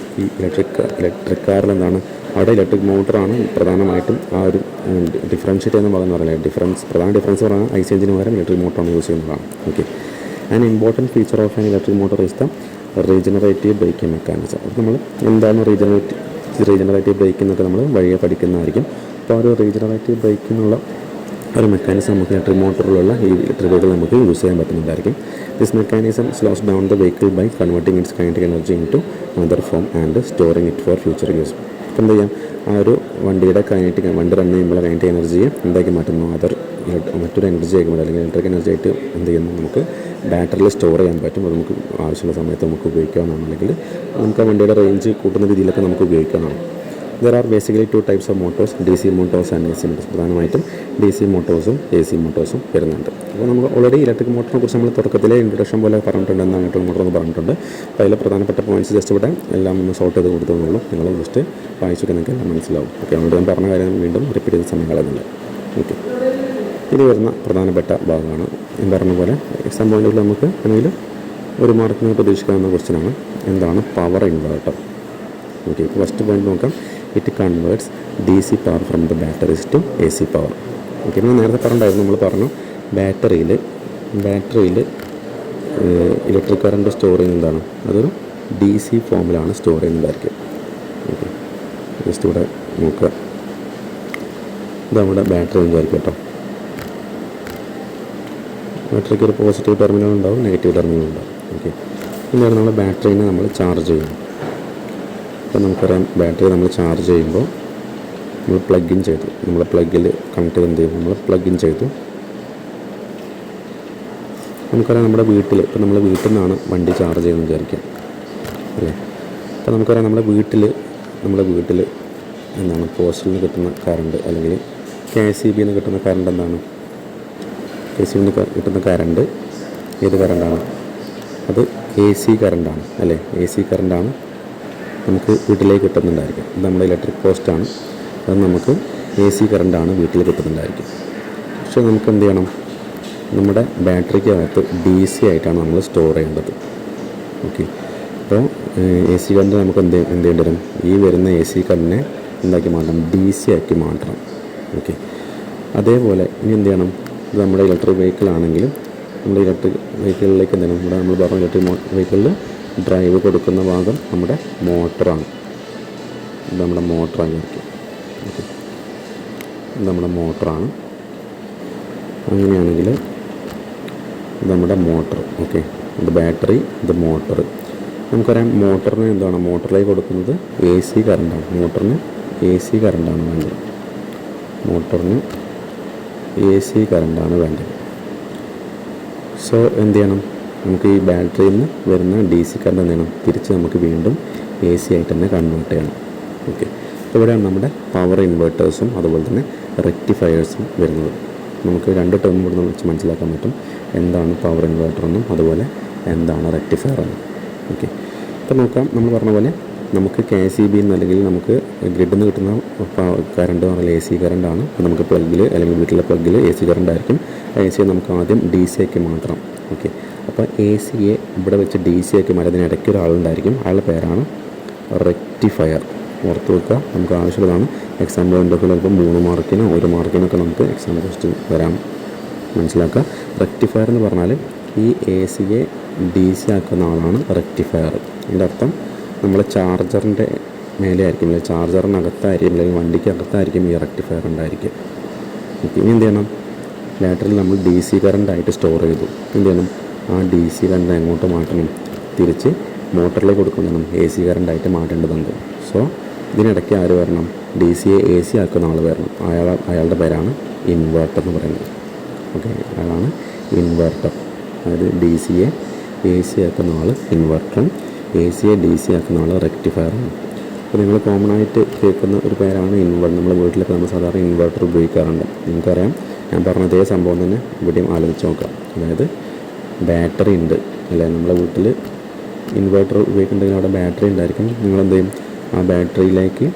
ഇലക്ട്രിക് കാറിൽ എന്താണ് അവിടെ ഇലക്ട്രിക് മോട്ടറാണ് പ്രധാനമായിട്ടും ആ ഒരു ഡിഫറൻഷ്യേറ്റ് ചെയ്യുന്ന ഭാഗം എന്ന് പറയുന്നത്. പ്രധാന ഡിഫറൻസ് പറയുന്നത് IC എഞ്ചിന് പകരം ഇലക്ട്രിക് മോട്ടറാണ് യൂസ് ചെയ്യുന്നതാണ്. Okay, an important feature of an electric motor is the regenerative braking mechanism. അപ്പോൾ നമ്മൾ എന്താണ് റീജനറേറ്റീവ് ബ്രേക്കിംഗ് എന്നൊക്കെ നമ്മൾ വഴിയെ പഠിക്കുന്നതായിരിക്കും. അപ്പോൾ ഒരു റീജനറേറ്റീവ് ബ്രേക്കിനുള്ള ഒരു മെക്കാനിസം നമുക്ക് ഇലക്ട്രിക് മോട്ടറിലുള്ള ഈ ഇലക്ട്രിക് വെഹിക്കിൾ നമുക്ക് യൂസ് ചെയ്യാൻ പറ്റുന്നതായിരിക്കും. This mechanism slows down the vehicle by converting its kinetic energy into other form and storing it for future use. അപ്പോൾ എന്ത് ചെയ്യാം, ആ ഒരു വണ്ടി റൺ ചെയ്യുമ്പോൾ കൈനറ്റിക് എനർജിയെ എന്താക്കി മാറ്റുന്നു, മറ്റൊരു എനർജി ആക്കി മാറ്റും അല്ലെങ്കിൽ ഇലക്ട്രിക് എനർജി ആയിട്ട് എന്ത് ചെയ്യുന്നു, നമുക്ക് ബാറ്ററിയിൽ സ്റ്റോർ ചെയ്യാൻ പറ്റും. അത് നമുക്ക് ആവശ്യമുള്ള സമയത്ത് നമുക്ക് ഉപയോഗിക്കാവുന്നതാണ്, അല്ലെങ്കിൽ നമുക്ക് ആ വണ്ടിയുടെ റേഞ്ച് കൂട്ടുന്ന രീതിയിലൊക്കെ നമുക്ക് ഉപയോഗിക്കാവുന്നതാണ്. There are basically 2 types of Motors, DC Motors and AC Motors. പ്രധാനമായിട്ടും DC മോട്ടോഴ്സും AC മോട്ടോഴ്സും വരുന്നുണ്ട്. അപ്പോൾ നമുക്ക് ഓൾറെഡി ഇലക്ട്രിക് മോട്ടറിനെ കുറിച്ച് നമ്മൾ തുടക്കത്തിലെ ഇൻട്രൊഡക്ഷൻ പോലെ പറഞ്ഞിട്ടുണ്ട്, എന്താണ് ഇലക്ട്രിക് മോട്ടർ എന്ന് പറഞ്ഞിട്ടുണ്ട്. അപ്പോൾ അതിലെ പ്രധാനപ്പെട്ട പോയിൻറ്റ്സ് ജസ്റ്റ് ഇവിടെ എല്ലാം ഒന്ന് സോർട്ട് ചെയ്ത് കൊടുത്തതെന്നുള്ളൂ. നിങ്ങൾ ജസ്റ്റ് വായിച്ചൊക്കെ നിങ്ങൾക്ക് എല്ലാം മനസ്സിലാവും. ഓക്കെ, അതുകൊണ്ട് ഞാൻ പറഞ്ഞ കാര്യം വീണ്ടും റിപ്പീറ്റ് ചെയ്ത സമയം കളയുന്നില്ല. ഓക്കെ, ഇത് വരുന്ന പ്രധാനപ്പെട്ട ഭാഗമാണ്. ഞാൻ പറഞ്ഞ പോലെ എക്സാം പോയിന്റുകൾ നമുക്ക് ആണെങ്കിൽ 1 മാർക്കിന് പ്രതീക്ഷിക്കാവുന്ന ക്വസ്റ്റ്യനാണ്. എന്താണ് പവർ ഇൻവേർട്ടർ? ഓക്കെ, ഇപ്പോൾ ഫസ്റ്റ് പോയിന്റ് നോക്കാം. It converts DC power from the batteries to AC power. Okay, ഞാൻ നേരത്തെ പറഞ്ഞിട്ടുണ്ടായിരുന്നു, നമ്മൾ പറഞ്ഞു ബാറ്ററിയിൽ ഇലക്ട്രിക് കറണ്ട് സ്റ്റോർ ചെയ്യുന്നതാണ്, അതൊരു DC ഫോമിലാണ് സ്റ്റോർ ചെയ്യുന്നതായിരിക്കും. ഓക്കെ, ജസ്റ്റ് ഇവിടെ നോക്കുക. ഇത് നമ്മുടെ ബാറ്ററി വിചാരിക്കും കേട്ടോ. ബാറ്ററിക്ക് ഒരു പോസിറ്റീവ് ടെർമിനൽ ഉണ്ടാവും, നെഗറ്റീവ് ടെർമിനൽ ഉണ്ടാവും. ഓക്കെ, പിന്നീട് നമ്മൾ ബാറ്ററീനെ നമ്മൾ ചാർജ് ചെയ്യും. അപ്പോൾ നമുക്കറിയാം ബാറ്ററി നമ്മൾ ചാർജ് ചെയ്യുമ്പോൾ നമ്മൾ പ്ലഗ് ഇൻ ചെയ്തു, നമ്മൾ പ്ലഗിൽ കണക്ട് ചെയ്ത് എന്ത് ചെയ്യും, നമ്മൾ പ്ലഗ് ഇൻ ചെയ്തു. നമുക്കറിയാം നമ്മുടെ വീട്ടിൽ, ഇപ്പോൾ നമ്മൾ വീട്ടിൽ നിന്നാണ് വണ്ടി ചാർജ് ചെയ്യുന്നത് വിചാരിക്കാം അല്ലേ. അപ്പോൾ നമുക്കറിയാം നമ്മുടെ വീട്ടിൽ എന്താണ് പോസ്റ്റിൽ നിന്ന് കിട്ടുന്ന കറണ്ട് അല്ലെങ്കിൽ KCB നിന്ന് കിട്ടുന്ന കറണ്ട് എന്താണ്? KCB നിന്ന് കിട്ടുന്ന കറണ്ട് ഏത് കറണ്ടാണ്? അത് AC കറണ്ടാണ് അല്ലേ. AC കറണ്ടാണ് നമുക്ക് വീട്ടിലേക്ക് കിട്ടുന്നുണ്ടായിരിക്കും. ഇത് നമ്മുടെ ഇലക്ട്രിക് പോസ്റ്റാണ്, അത് നമുക്ക് AC കറണ്ടാണ് വീട്ടിൽ കിട്ടുന്നുണ്ടായിരിക്കും. പക്ഷേ നമുക്ക് എന്ത് ചെയ്യണം, നമ്മുടെ ബാറ്ററിക്കകത്ത് DC ആയിട്ടാണ് നമ്മൾ സ്റ്റോർ ചെയ്യേണ്ടത്. ഓക്കെ, അപ്പോൾ AC കറണ്ട് നമുക്ക് എന്ത് ചെയ്യേണ്ടി വരും, ഈ വരുന്ന AC കറണ്ടിനെ എന്താക്കി മാറ്റണം, DC ആക്കി മാറ്റണം. ഓക്കെ, അതേപോലെ ഇനി എന്ത് ചെയ്യണം, ഇത് നമ്മുടെ ഇലക്ട്രിക് വെഹിക്കിൾ ആണെങ്കിലും നമ്മുടെ ഇലക്ട്രിക് വെഹിക്കിളിലേക്ക് എന്ത് ചെയ്യണം, ഇവിടെ നമ്മൾ പറഞ്ഞ ഇലക്ട്രിക് വെഹിക്കിളിൽ ഡ്രൈവ് കൊടുക്കുന്ന ഭാഗം നമ്മുടെ മോട്ടറാണ്. ഇത് നമ്മുടെ മോട്ടറായിരിക്കും. ഓക്കെ, ഇത് നമ്മുടെ മോട്ടറാണ്. അങ്ങനെയാണെങ്കിൽ ഇത് നമ്മുടെ മോട്ടർ. ഓക്കെ, ഇത് ബാറ്ററി, ഇത് മോട്ടർ. നമുക്കറിയാം മോട്ടറിന് എന്താണ്, മോട്ടറിലേക്ക് കൊടുക്കുന്നത് AC കറണ്ടാണ്. മോട്ടറിന് AC കറണ്ടാണ് വേണ്ടത്. മോട്ടറിന് AC കറണ്ടാണ് വേണ്ടത്. സോ എന്ത് ചെയ്യണം, നമുക്ക് ഈ ബാറ്ററിയിൽ നിന്ന് വരുന്ന DC കറണ്ട് എന്ത് ചെയ്യണം, തിരിച്ച് നമുക്ക് വീണ്ടും AC ആയിട്ട് തന്നെ കൺവേർട്ട് ചെയ്യണം. ഓക്കെ, അപ്പോൾ ഇവിടെയാണ് നമ്മുടെ പവർ ഇൻവേർട്ടേഴ്സും അതുപോലെ തന്നെ റെക്ടിഫയേഴ്സും വരുന്നത്. നമുക്ക് 2 ടേം ഇവിടെ നിന്ന് വെച്ച് മനസ്സിലാക്കാൻ പറ്റും, എന്താണ് പവർ ഇൻവേർട്ടർ എന്നും അതുപോലെ എന്താണ് റെക്ടിഫയർ എന്നും. ഓക്കെ, ഇപ്പോൾ നോക്കാം, നമ്മൾ പറഞ്ഞ പോലെ നമുക്ക് KCB എന്ന് അല്ലെങ്കിൽ നമുക്ക് ഗ്രിഡിൽ നിന്ന് കിട്ടുന്ന കറണ്ട് എന്ന് പറഞ്ഞാൽ AC കറണ്ടാണ്. അപ്പോൾ നമുക്ക് പ്ലഗിൽ അല്ലെങ്കിൽ വീട്ടിലെ പ്ലഗിൽ AC കറണ്ട് ആയിരിക്കും. AC നമുക്ക് ആദ്യം DC ആക്കി മാറ്റണം. ഓക്കെ, അപ്പോൾ ACയെ ഇവിടെ വെച്ച് DC ആക്കി മാറ്റി അതിനിടയ്ക്ക് ഒരാളുണ്ടായിരിക്കും, ആളുടെ പേരാണ് റെക്ടിഫയർ. ഓർത്ത് വെക്കുക, നമുക്ക് ആവശ്യമുള്ളതാണ്. എക്സാം പോയിൻ്റൊക്കെ ചിലപ്പോൾ 3 മാർക്കിനോ 1 മാർക്കിനൊക്കെ നമുക്ക് എക്സാം ക്വസ്റ്റ്യൻ വരാം, മനസ്സിലാക്കുക. റെക്ടിഫയർ എന്ന് പറഞ്ഞാൽ ഈ ACയെ DC ആക്കുന്ന ആളാണ് റെക്ടിഫയർ. ഇതിൻ്റെ അർത്ഥം നമ്മൾ ചാർജറിൻ്റെ മേലെ ആയിരിക്കും, അല്ലെങ്കിൽ ചാർജറിനകത്തായിരിക്കും, അല്ലെങ്കിൽ വണ്ടിക്ക് അകത്തായിരിക്കും ഈ റെക്ടിഫയർ ഉണ്ടായിരിക്കും. ഓക്കെ, ഇനി എന്ത് ചെയ്യണം, ബാറ്ററിയിൽ നമ്മൾ DC കറണ്ടായിട്ട് സ്റ്റോർ ചെയ്തു. എന്ത് ചെയ്യണം, ആ DC കറണ്ട് എങ്ങോട്ട് മാറ്റണം, തിരിച്ച് മോട്ടറിലേക്ക് കൊടുക്കണം, AC കറണ്ടായിട്ട് മാറ്റേണ്ടതുണ്ട്. സോ ഇതിനിടയ്ക്ക് ആര് വരണം, DCയെ AC ആക്കുന്ന ആൾ വരണം. അയാളുടെ പേരാണ് ഇൻവെർട്ടർ എന്ന് പറയുന്നത്. ഓക്കെ, അയാളാണ് ഇൻവെർട്ടർ. അതായത് DCയെ AC ആക്കുന്ന ആൾ ഇൻവെർട്ടറും ACയെ DC ആക്കുന്ന ആൾ റെക്ടിഫയറാണ്. അപ്പോൾ നിങ്ങൾ കോമൺ ആയിട്ട് കേൾക്കുന്ന ഒരു പേരാണ് ഇൻവെർട്ടർ. നമ്മുടെ വീട്ടിലൊക്കെ നമ്മൾ സാധാരണ ഇൻവെർട്ടർ ഉപയോഗിക്കാറുണ്ട്. നിങ്ങൾക്കറിയാം, ഞാൻ പറഞ്ഞ അതേ സംഭവം തന്നെ ഇവിടെയും ആലോചിച്ച് നോക്കാം. അതായത് ബാറ്ററി ഉണ്ട് അല്ലേ, നമ്മളെ വീട്ടിൽ ഇൻവെർട്ടർ ഉപയോഗിക്കുന്നുണ്ടെങ്കിൽ അവിടെ ബാറ്ററി ഉണ്ടായിരിക്കും. നിങ്ങളെന്ത് ചെയ്യും, ആ ബാറ്ററിയിലേക്ക്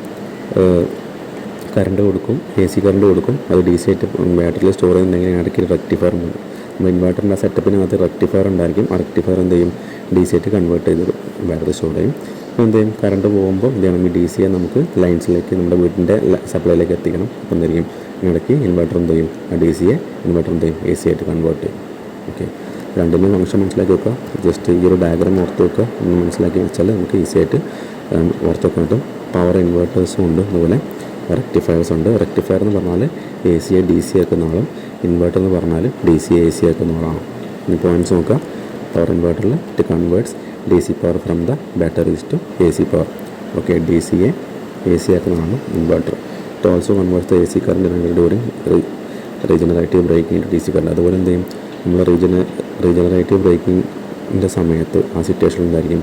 കറണ്ട് കൊടുക്കും, AC കറണ്ട് കൊടുക്കും. അത് DC ആയിട്ട് ബാറ്ററിയിൽ സ്റ്റോർ ചെയ്യുന്നുണ്ടെങ്കിൽ ഇടയ്ക്ക് റെക്ടിഫയർ ഉണ്ട്. നമ്മൾ ഇൻവെർട്ടറിൻ്റെ സെറ്റപ്പിനകത്ത് റെക്ടിഫയർ ഉണ്ടായിരിക്കും. ആ റെക്ടിഫയർ എന്ത് ചെയ്യും, DC ആയിട്ട് കൺവേർട്ട് ചെയ്ത് ബാറ്ററി സ്റ്റോർ ചെയ്യും. അപ്പോൾ എന്ത് ചെയ്യും, കറണ്ട് പോകുമ്പോൾ എന്ത് ചെയ്യണം, ഈ DCയെ നമുക്ക് ലൈൻസിലേക്ക് നമ്മുടെ വീടിൻ്റെ സപ്ലൈയിലേക്ക് എത്തിക്കണം. അപ്പോൾ എന്തായിരിക്കും, ഇടയ്ക്ക് ഇൻവെർട്ടർ എന്ത് ചെയ്യും, ആ DCയെ ഇൻവെർട്ടർ എന്ത് ചെയ്യും, AC ആയിട്ട് കൺവേർട്ട് ചെയ്യും. ഓക്കെ, രണ്ടിനും ഫംഗ്ഷൻ മനസ്സിലാക്കി വെക്കുക. ജസ്റ്റ് ഈ ഒരു ഡയഗ്രാം ഓർത്ത് വെക്കുക. ഒന്ന് മനസ്സിലാക്കി വെച്ചാൽ നമുക്ക് ഈസി ആയിട്ട് ഓർത്ത് വെക്കാൻ പറ്റും. പവർ ഇൻവേർട്ടേഴ്സും ഉണ്ട്, അതുപോലെ റെക്ടിഫയേഴ്സ് ഉണ്ട്. റെക്ടിഫയർ എന്ന് പറഞ്ഞാൽ ACയെ DC ആക്കുന്ന ആളും ഇൻവെർട്ടർ എന്ന് പറഞ്ഞാൽ DCയെ AC ആക്കുന്ന ആളാണ്. ഇനി പോയിൻറ്റ്സ് നോക്കുക. പവർ ഇൻവെർട്ടറിൽ it converts DC power from the batteries to AC power. Okay, DCയെ AC ആക്കുന്നതാണ് inverter. It also converts the AC current during regenerative braking to DC current. അതുപോലെ എന്ത് ചെയ്യും, നമ്മൾ റീജനറേറ്റീവ് ബ്രേക്കിങ്ങിൻ്റെ സമയത്ത് ആ സിറ്റുവേഷൻ എന്തായിരിക്കും,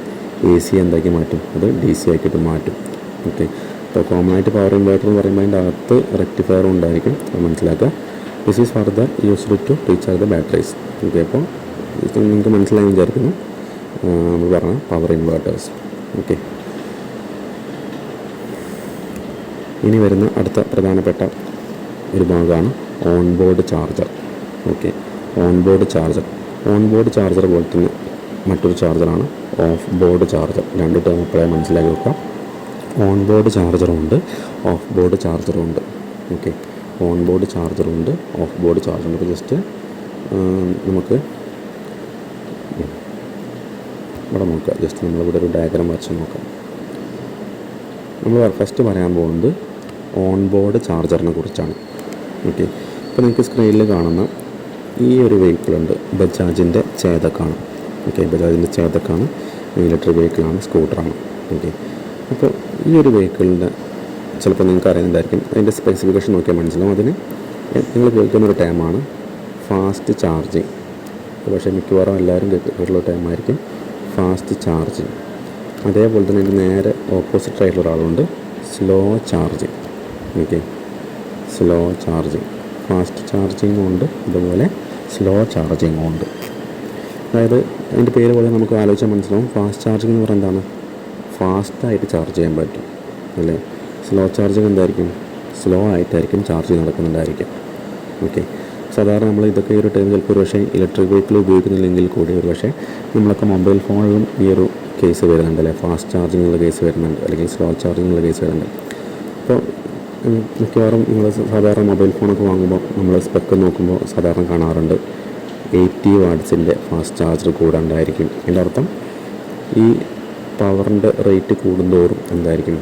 AC എന്താക്കി മാറ്റും, അത് DC ആക്കിയിട്ട് മാറ്റും. ഓക്കെ, അപ്പോൾ കോമൺ ആയിട്ട് പവർ ഇൻവേർട്ടർ എന്ന് പറയുമ്പോൾ അതിൻ്റെ അകത്ത് റെക്ടിഫയറും ഉണ്ടായിരിക്കും, അത് മനസ്സിലാക്കുക. This is for the used to recharge the batteries. Okay, അപ്പോൾ ഇത് നിങ്ങൾക്ക് മനസ്സിലായി വിചാരിക്കുന്നു നമ്മൾ പറഞ്ഞ പവർ ഇൻവേർട്ടേഴ്സ്. ഓക്കെ, ഇനി വരുന്ന അടുത്ത പ്രധാനപ്പെട്ട ഒരു ഭാഗമാണ് on board charger. Okay, on board charger പോലെ തന്നെ മറ്റൊരു ചാർജറാണ് ഓഫ് ബോർഡ് ചാർജർ. രണ്ട് ടേം എപ്പോഴേ മനസ്സിലാക്കി വെക്കാം. ഓൺ ബോർഡ് ചാർജറും ഉണ്ട്, ഓഫ് ബോർഡ് ചാർജറും ഉണ്ട്. ഓക്കെ, ഓൺ ബോർഡ് ചാർജറും ഉണ്ട്, ഓഫ് ബോർഡ് ചാർജറും ഉണ്ട്. ജസ്റ്റ് നമുക്ക് ഇവിടെ നോക്കാം. ജസ്റ്റ് നമ്മളിവിടെ ഒരു ഡയഗ്രാം വരച്ച് നോക്കാം. നമ്മൾ ഫസ്റ്റ് പറയാൻ പോകുന്നത് ഓൺ ബോർഡ് ചാർജറിനെ കുറിച്ചാണ്. ഓക്കെ, ഇപ്പോൾ നിങ്ങൾക്ക് സ്ക്രീനിൽ കാണുന്ന ഈ ഒരു വെഹിക്കിളുണ്ട്, ബജാജിൻ്റെ ചേതക്കാണ്. ഓക്കെ, ബജാജിൻ്റെ ചേതക്കാണ്, ഇലക്ട്രിക് വെഹിക്കിളാണ്, സ്കൂട്ടറാണ്. ഓക്കെ, അപ്പോൾ ഈ ഒരു വെഹിക്കിളിൻ്റെ ചിലപ്പോൾ നിങ്ങൾക്ക് അറിയുന്നുണ്ടായിരിക്കും, അതിൻ്റെ സ്പെസിഫിക്കേഷൻ നോക്കിയാൽ മനസ്സിലാവും. അതിന് നിങ്ങൾ കേൾക്കുന്നൊരു ടൈമാണ് ഫാസ്റ്റ് ചാർജിങ്. പക്ഷേ മിക്കവാറും എല്ലാവരും കേട്ടിട്ടുള്ള ടൈമായിരിക്കും ഫാസ്റ്റ് ചാർജിങ്. അതേപോലെ തന്നെ ഇതിന് നേരെ ഓപ്പോസിറ്റ് ആയിട്ടുള്ള ഒരാളുണ്ട്, slow charging. Okay, slow charging, fast ചാർജിങ്ങും ഉണ്ട്, അതുപോലെ സ്ലോ ചാർജിങ്ങും ഉണ്ട്. അതായത് അതിൻ്റെ പേര് പോലെ നമുക്ക് ആലോചിച്ചാൽ മനസ്സിലാവും. ഫാസ്റ്റ് ചാർജിങ് എന്ന് പറയുന്നത് എന്താണ്? ഫാസ്റ്റായിട്ട് ചാർജ് ചെയ്യാൻ പറ്റും അല്ലേ. സ്ലോ ചാർജിങ് എന്തായിരിക്കും? സ്ലോ ആയിട്ടായിരിക്കും ചാർജ് നടക്കുന്നുണ്ടായിരിക്കും. ഓക്കെ, സാധാരണ നമ്മൾ ഇതൊക്കെ ഈ ഒരു ടൈം ചിലപ്പോൾ ഒരു പക്ഷേ ഇലക്ട്രിക് വെഹിക്കിൾ ഉപയോഗിക്കുന്നില്ലെങ്കിൽ കൂടി ഒരു പക്ഷേ നമ്മളൊക്കെ മൊബൈൽ ഫോണിലും ഈ ഒരു കേസ് വരുന്നുണ്ട് അല്ലേ. ഫാസ്റ്റ് ചാർജിങ്ങുള്ള കേസ് വരുന്നുണ്ട്, അല്ലെങ്കിൽ സ്ലോ ചാർജിങ്ങുള്ള കേസ് വരുന്നുണ്ട്. അപ്പോൾ മിക്കവാറും നമ്മൾ സാധാരണ മൊബൈൽ ഫോണൊക്കെ വാങ്ങുമ്പോൾ നമ്മൾ സ്പെക്ക് നോക്കുമ്പോൾ സാധാരണ കാണാറുണ്ട് 80 വാട്ട്സിൻ്റെ ഫാസ്റ്റ് ചാർജർ കൂടാണ്ടായിരിക്കും. അതിൻ്റെ അർത്ഥം ഈ പവറിൻ്റെ റേറ്റ് കൂടുന്തോറും എന്തായിരിക്കും,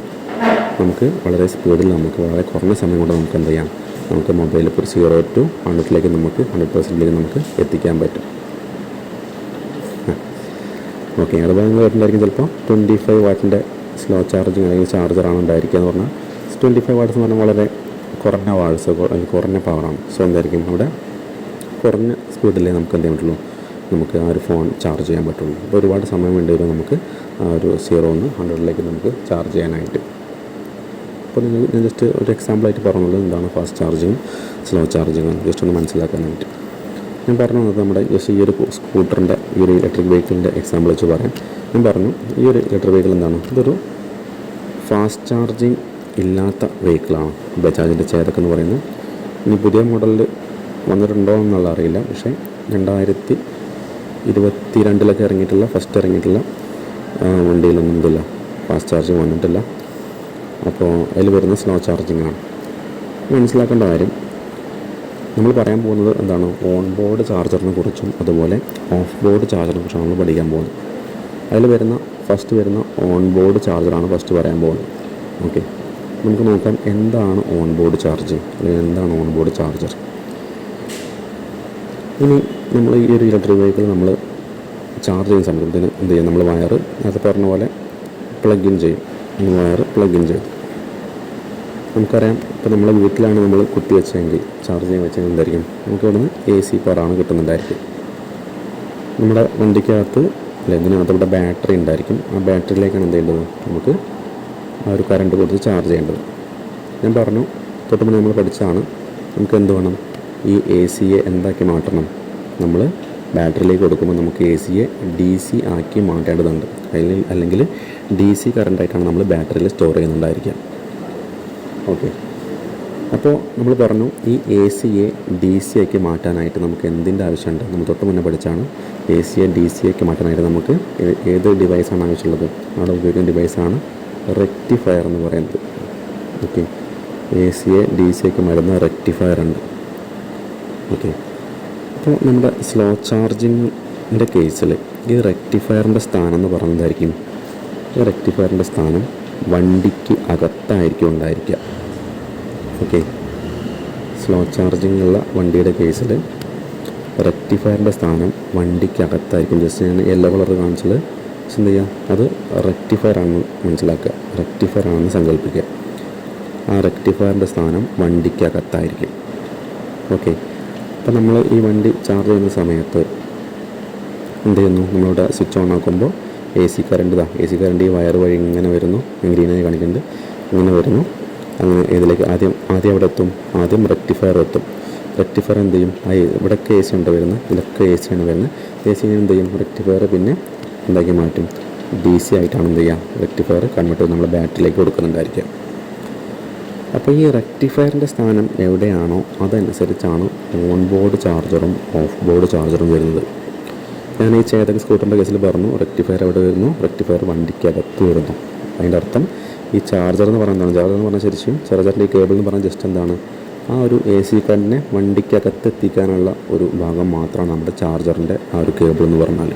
നമുക്ക് വളരെ സ്പീഡിൽ നമുക്ക് വളരെ കുറഞ്ഞ സമയം കൊണ്ട് നമുക്ക് എന്ത് ചെയ്യാം, നമുക്ക് മൊബൈൽ ഇപ്പോൾ 0 to 100 നമുക്ക് 100% നമുക്ക് എത്തിക്കാൻ പറ്റും. ഓക്കെ, അതുപോലെ നിങ്ങൾ കേട്ടിട്ടുണ്ടായിരിക്കും ചിലപ്പോൾ 25 വാട്ടിൻ്റെ സ്ലോ ചാർജിങ് അല്ലെങ്കിൽ ചാർജറാണ് ഉണ്ടായിരിക്കുക എന്ന് പറഞ്ഞാൽ 25 വാട്ട്സ് എന്ന് പറഞ്ഞാൽ വളരെ കുറഞ്ഞ വാട്ട്സ് അല്ലെങ്കിൽ കുറഞ്ഞ പവറാണ്. സോ എന്തായിരിക്കും അവിടെ കുറഞ്ഞ സ്പീഡിലേ നമുക്ക് എന്ത് ചെയ്യാൻ പറ്റുള്ളൂ, നമുക്ക് ആ ഒരു ഫോൺ ചാർജ് ചെയ്യാൻ പറ്റുള്ളൂ. അപ്പോൾ ഒരുപാട് സമയം വേണ്ടി വരും നമുക്ക് ആ ഒരു 0 to 100 നമുക്ക് ചാർജ് ചെയ്യാനായിട്ട്. അപ്പോൾ ഞാൻ ജസ്റ്റ് ഒരു എക്സാമ്പിളായിട്ട് പറഞ്ഞുള്ളത് എന്താണ് ഫാസ്റ്റ് ചാർജിങ്ങും സ്ലോ ചാർജിങ്ങും ജസ്റ്റ് ഒന്ന് മനസ്സിലാക്കാനായിട്ട്. ഞാൻ പറഞ്ഞു വന്നത് നമ്മുടെ ജസ്റ്റ് ഈ ഒരു സ്കൂട്ടറിൻ്റെ ഈ ഒരു ഇലക്ട്രിക് വെഹിക്കിളിൻ്റെ എക്സാമ്പിൾ വെച്ച് പറയാം. ഞാൻ പറഞ്ഞു ഈ ഒരു ഇലക്ട്രിക് വെഹിക്കിൾ എന്താണ്, ഇതൊരു ഫാസ്റ്റ് ചാർജിങ് ഇല്ലാത്ത വെഹിക്കിളാണ് ബജാജിൻ്റെ ചേതക്ക് എന്ന് പറയുന്നത്. ഇനി പുതിയ മോഡലിൽ വന്നിട്ടുണ്ടോ എന്നുള്ള അറിയില്ല, പക്ഷേ 2022 ഇറങ്ങിയിട്ടുള്ള ഫസ്റ്റ് ഇറങ്ങിയിട്ടുള്ള വണ്ടിയിലൊന്നും ഇതില്ല, ഫാസ്റ്റ് ചാർജിങ് വന്നിട്ടില്ല. അപ്പോൾ അതിൽ വരുന്ന സ്ലോ ചാർജിങ് ആണ്. മനസ്സിലാക്കേണ്ട കാര്യം, നമ്മൾ പറയാൻ പോകുന്നത് എന്താണ്, ഓൺ ബോർഡ് ചാർജറിനെ കുറിച്ചും അതുപോലെ ഓഫ് ബോർഡ് ചാർജറിനെ കുറിച്ചാണ് നമ്മൾ പഠിക്കാൻ പോകുന്നത്. അതിൽ ഫസ്റ്റ് വരുന്ന ഓൺ ബോർഡ് ചാർജറാണ് ഫസ്റ്റ് പറയാൻ പോകുന്നത്. ഓക്കെ, നമുക്ക് നോക്കാം എന്താണ് ഓൺ ബോർഡ് ചാർജിങ് അല്ലെങ്കിൽ എന്താണ് ഓൺ ബോർഡ് ചാർജർ. ഇനി നമ്മൾ ഈ ഒരു ഇലക്ട്രിക് വെഹിക്കിൾ നമ്മൾ ചാർജ് ചെയ്യുന്ന സമയത്തിന് എന്ത് ചെയ്യും, നമ്മൾ വയർ നേരത്തെ പറഞ്ഞ പോലെ പ്ലഗ് ഇൻ ചെയ്യും. വയർ പ്ലഗ് ഇൻ ചെയ്യും. നമുക്കറിയാം, ഇപ്പോൾ നമ്മളെ വീട്ടിലാണ് നമ്മൾ കുത്തി വെച്ചെങ്കിൽ ചാർജ് ചെയ്യാൻ വെച്ചെങ്കിൽ എന്തായിരിക്കും, നമുക്ക് ഇവിടുന്ന് AC പവറാണ് കിട്ടുന്നുണ്ടായിരിക്കും. നമ്മുടെ വണ്ടിക്കകത്ത് അല്ലെ ഇതിനകത്ത് ഇവിടെ ബാറ്ററി ഉണ്ടായിരിക്കും. ആ ബാറ്ററിയിലേക്കാണ് എന്ത് ചെയ്യേണ്ടത്, നമുക്ക് ആ ഒരു കറണ്ട് കൊടുത്ത് ചാർജ് ചെയ്യേണ്ടത്. ഞാൻ പറഞ്ഞു തൊട്ട് മുന്നേ നമ്മൾ പഠിച്ചതാണ്, നമുക്ക് എന്ത് വേണം, ഈ AC-യെ എന്താക്കി മാറ്റണം, നമ്മൾ ബാറ്ററിയിലേക്ക് കൊടുക്കുമ്പോൾ നമുക്ക് AC-യെ DC ആക്കി മാറ്റേണ്ടതുണ്ട്. അല്ലെങ്കിൽ DC കറണ്ടായിട്ടാണ് നമ്മൾ ബാറ്ററിയിൽ സ്റ്റോർ ചെയ്യുന്നുണ്ടായിരിക്കുക. ഓക്കെ, അപ്പോൾ നമ്മൾ പറഞ്ഞു ഈ AC-യെ DC ആക്കി മാറ്റാനായിട്ട് നമുക്ക് എന്തിൻ്റെ ആവശ്യമുണ്ട്, നമ്മൾ തൊട്ട് മുന്നേ പഠിച്ചാണ്. AC-യെ DC ആക്കി മാറ്റാനായിട്ട് നമുക്ക് ഏത് ഡിവൈസാണ് ആവശ്യമുള്ളത്, അവിടെ ഉപയോഗിക്കുന്ന ഡിവൈസാണ് റെക്ടിഫയർ എന്ന് പറയുന്നത്. ഓക്കെ, AC-യെ DC ആക്കി മാറ്റുന്ന റെക്ടിഫയർ ഉണ്ട്. ഓക്കെ, അപ്പോൾ നമ്മുടെ സ്ലോ ചാർജിങ്ങിൻ്റെ കേസിൽ ഈ റെക്ടിഫയറിൻ്റെ സ്ഥാനം എന്ന് പറയുന്നതായിരിക്കും, ഈ റെക്ടിഫയറിൻ്റെ സ്ഥാനം വണ്ടിക്ക് അകത്തായിരിക്കും ഉണ്ടായിരിക്കുക. ഓക്കെ, സ്ലോ ചാർജിങ് ഉള്ള വണ്ടിയുടെ കേസിൽ റെക്ടിഫയറിൻ്റെ സ്ഥാനം വണ്ടിക്ക് അകത്തായിരിക്കും. ജസ്റ്റ് ഞാൻ യെല്ലോ കളർ കാണിച്ചത് എന്ത് ചെയ്യുക, അത് റെക്ടിഫയർ ആണെന്ന് മനസ്സിലാക്കുക, റെക്ടിഫയർ ആണെന്ന് സങ്കല്പിക്കുക. ആ റെക്ടിഫയറിൻ്റെ സ്ഥാനം വണ്ടിക്ക് അകത്തായിരിക്കും. ഓക്കെ, അപ്പോൾ നമ്മൾ ഈ വണ്ടി ചാർജ് ചെയ്യുന്ന സമയത്ത് എന്ത് ചെയ്യുന്നു, നമ്മളിവിടെ സ്വിച്ച് ഓൺ ആക്കുമ്പോൾ AC കറണ്ട് ഈ വയർ വഴി ഇങ്ങനെ വരുന്നു, ഗ്രീനായി കാണിക്കുന്നുണ്ട്. ഇങ്ങനെ വരുന്നു. അങ്ങനെ ഇതിലേക്ക് ആദ്യം അവിടെ എത്തും, ആദ്യം റെക്ടിഫയർ എത്തും. റെക്ടിഫയർ എന്ത് ചെയ്യും, ഇവിടെയൊക്കെ എ സി ഉണ്ട് വരുന്നത്, ഇതിലൊക്കെ എ സി ആണ് വരുന്നത്. എ സി എന്ത് ചെയ്യും, റെക്ടിഫയർ പിന്നെ എന്താക്കി മാറ്റും, DC ആയിട്ടാണ് എന്ത് ചെയ്യുക, റെക്ടിഫയർ കൺവേർട്ട് ചെയ്ത് നമ്മൾ ബാറ്ററിയിലേക്ക് കൊടുക്കുന്നുണ്ടായിരിക്കുക. അപ്പോൾ ഈ റെക്ടിഫയറിൻ്റെ സ്ഥാനം എവിടെയാണോ അതനുസരിച്ചാണ് ഓൺ ബോർഡ് ചാർജറും ഓഫ് ബോർഡ് ചാർജറും വരുന്നത്. ഞാൻ ഈ ചേതക സ്കൂട്ടറിൻ്റെ കേസിൽ പറഞ്ഞു റെക്ടിഫയർ എവിടെ വരുന്നു, റെക്ടിഫയർ വണ്ടിക്കകത്ത് വരുന്നു. അതിൻ്റെ അർത്ഥം ഈ ചാർജർ എന്ന് പറയുന്നതാണ്, ചാർജർ എന്ന് പറഞ്ഞാൽ ശരിക്കും ചാർജറിൻ്റെ ഈ കേബിൾ എന്ന് പറഞ്ഞാൽ ജസ്റ്റ് എന്താണ്, ആ ഒരു AC കറണ്ടിനെ വണ്ടിക്കകത്ത് എത്തിക്കാനുള്ള ഒരു ഭാഗം മാത്രമാണ് നമ്മുടെ ചാർജറിൻ്റെ ആ ഒരു കേബിൾ എന്ന് പറഞ്ഞാൽ.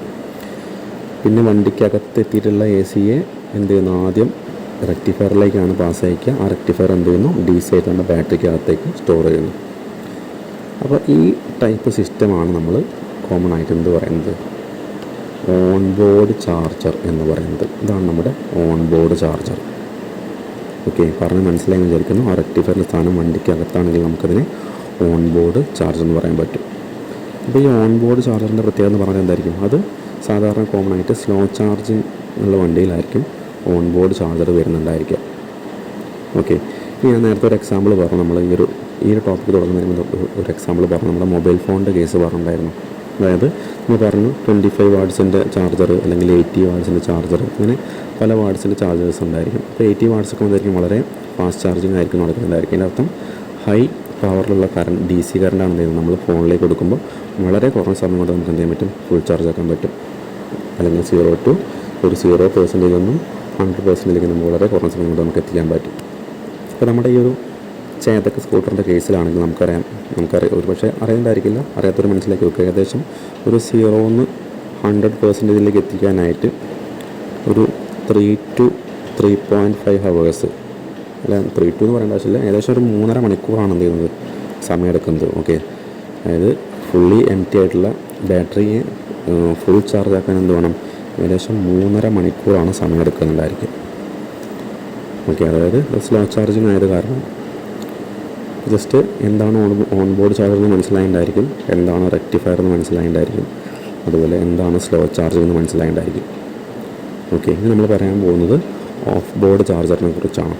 പിന്നെ വണ്ടിക്കകത്ത് എത്തിയിട്ടുള്ള AC-യെ എന്ത് ചെയ്യുന്നു, ആദ്യം റെക്ടിഫയറിലേക്കാണ് പാസ് അയക്കുക. ആ റെക്ടിഫയർ എന്ത് ചെയ്യുന്നു, DC ആയിട്ട് നമ്മുടെ ബാറ്ററിക്കകത്തേക്ക് സ്റ്റോർ ചെയ്യുന്നു. അപ്പോൾ ഈ ടൈപ്പ് സിസ്റ്റമാണ് നമ്മൾ കോമൺ ആയിട്ട് എന്ത് പറയുന്നത്, ഓൺ ബോർഡ് ചാർജർ എന്ന് പറയുന്നത്. ഇതാണ് നമ്മുടെ ഓൺ ബോർഡ് ചാർജർ. ഓക്കെ, പറഞ്ഞ് മനസ്സിലായി വിചാരിക്കുന്നു. ആ റെക്ടിഫയറിൻ്റെ സ്ഥാനം വണ്ടിക്കകത്താണെങ്കിൽ നമുക്കതിനെ ഓൺ ബോർഡ് ചാർജർ എന്ന് പറയാൻ പറ്റും. അപ്പോൾ ഈ ഓൺ ബോർഡ് ചാർജറിൻ്റെ പ്രത്യേകത എന്ന് പറഞ്ഞാൽ എന്തായിരിക്കും, അത് സാധാരണ കോമൺ ആയിട്ട് സ്ലോ ചാർജിങ് ഉള്ള വണ്ടിയിലായിരിക്കും ഓൺ ബോർഡ് ചാർജർ വരുന്നുണ്ടായിരിക്കുക. ഓക്കെ, ഞാൻ നേരത്തെ ഒരു എക്സാമ്പിൾ പറഞ്ഞു, നമ്മൾ ഈ ഒരു ടോപ്പിക്ക് തുടങ്ങുന്നതിന് ഒരു എക്സാമ്പിൾ പറഞ്ഞു, നമ്മുടെ മൊബൈൽ ഫോണിൻ്റെ കേസ് പറഞ്ഞിട്ടുണ്ടായിരുന്നു. അതായത് നമ്മൾ പറഞ്ഞു 25 വാട്ട്സിൻ്റെ ചാർജർ അല്ലെങ്കിൽ 80 വാട്ട്സിൻ്റെ ചാർജർ, അങ്ങനെ പല വാട്ട്സിൻ്റെ ചാർജേഴ്സ് ഉണ്ടായിരിക്കും. അപ്പോൾ 80 വാട്ട്സൊക്കെ എന്തായിരിക്കും, വളരെ ഫാസ്റ്റ് ചാർജിങ് ആയിരിക്കും നടക്കുന്നുണ്ടായിരിക്കും. അതിൻ്റെ അർത്ഥം ഹൈ പവറിലുള്ള കറണ്ട് DC കറണ്ടാണ് എന്ത് ചെയ്യുന്നത്, നമ്മൾ ഫോണിലേക്ക് കൊടുക്കുമ്പോൾ വളരെ കുറഞ്ഞ സമയം കൊണ്ട് നമുക്ക് എന്ത് ചെയ്യാൻ പറ്റും, ഫുൾ ചാർജ് ആക്കാൻ പറ്റും. അല്ലെങ്കിൽ 0 to 0% ഒന്നും 100% നമുക്ക് വളരെ കുറഞ്ഞ സമയം കൊണ്ട് നമുക്ക് എത്തിക്കാൻ പറ്റും. അപ്പോൾ നമ്മുടെ ഈ ഒരു ചേതക സ്കൂട്ടറിൻ്റെ കേസിലാണെങ്കിൽ നമുക്കറിയാം ഒരു പക്ഷേ അറിയണ്ടായിരിക്കില്ല, അറിയാത്തൊരു മനസ്സിലാക്കി വെക്കുക. ഏകദേശം ഒരു 0 to 100% എത്തിക്കാനായിട്ട് ഒരു 3 to 3.5 hours, അല്ല 3 to എന്ന് പറയേണ്ട ആവശ്യമില്ല, ഏകദേശം ഒരു 3.5 മണിക്കൂറാണ് എന്ത് ചെയ്യുന്നത്, സമയമെടുക്കുന്നത്. ഓക്കെ, അതായത് ഫുള്ളി എംപ്റ്റി ആയിട്ടുള്ള ബാറ്ററിയെ ഫുൾ ചാർജ് ആക്കാൻ എന്ത് വേണം, ഏകദേശം 3.5 മണിക്കൂറാണ് സമയമെടുക്കുന്നുണ്ടായിരിക്കും. ഓക്കെ, അതായത് സ്ലോ ചാർജിങ് ആയത് കാരണം ജസ്റ്റ് എന്താണ് ഓൺ ബോർഡ് ചാർജർ എന്ന് മനസ്സിലായിട്ടുണ്ടായിരിക്കും, എന്താണ് റെക്ടിഫയർ എന്ന് മനസ്സിലായിട്ടുണ്ടായിരിക്കും, അതുപോലെ എന്താണ് സ്ലോ ചാർജിങ് എന്ന് മനസ്സിലായിട്ടുണ്ടായിരിക്കും. ഓക്കെ, ഇനി നമ്മൾ പറയാൻ പോകുന്നത് ഓഫ് ബോർഡ് ചാർജറിനെ കുറിച്ചാണ്.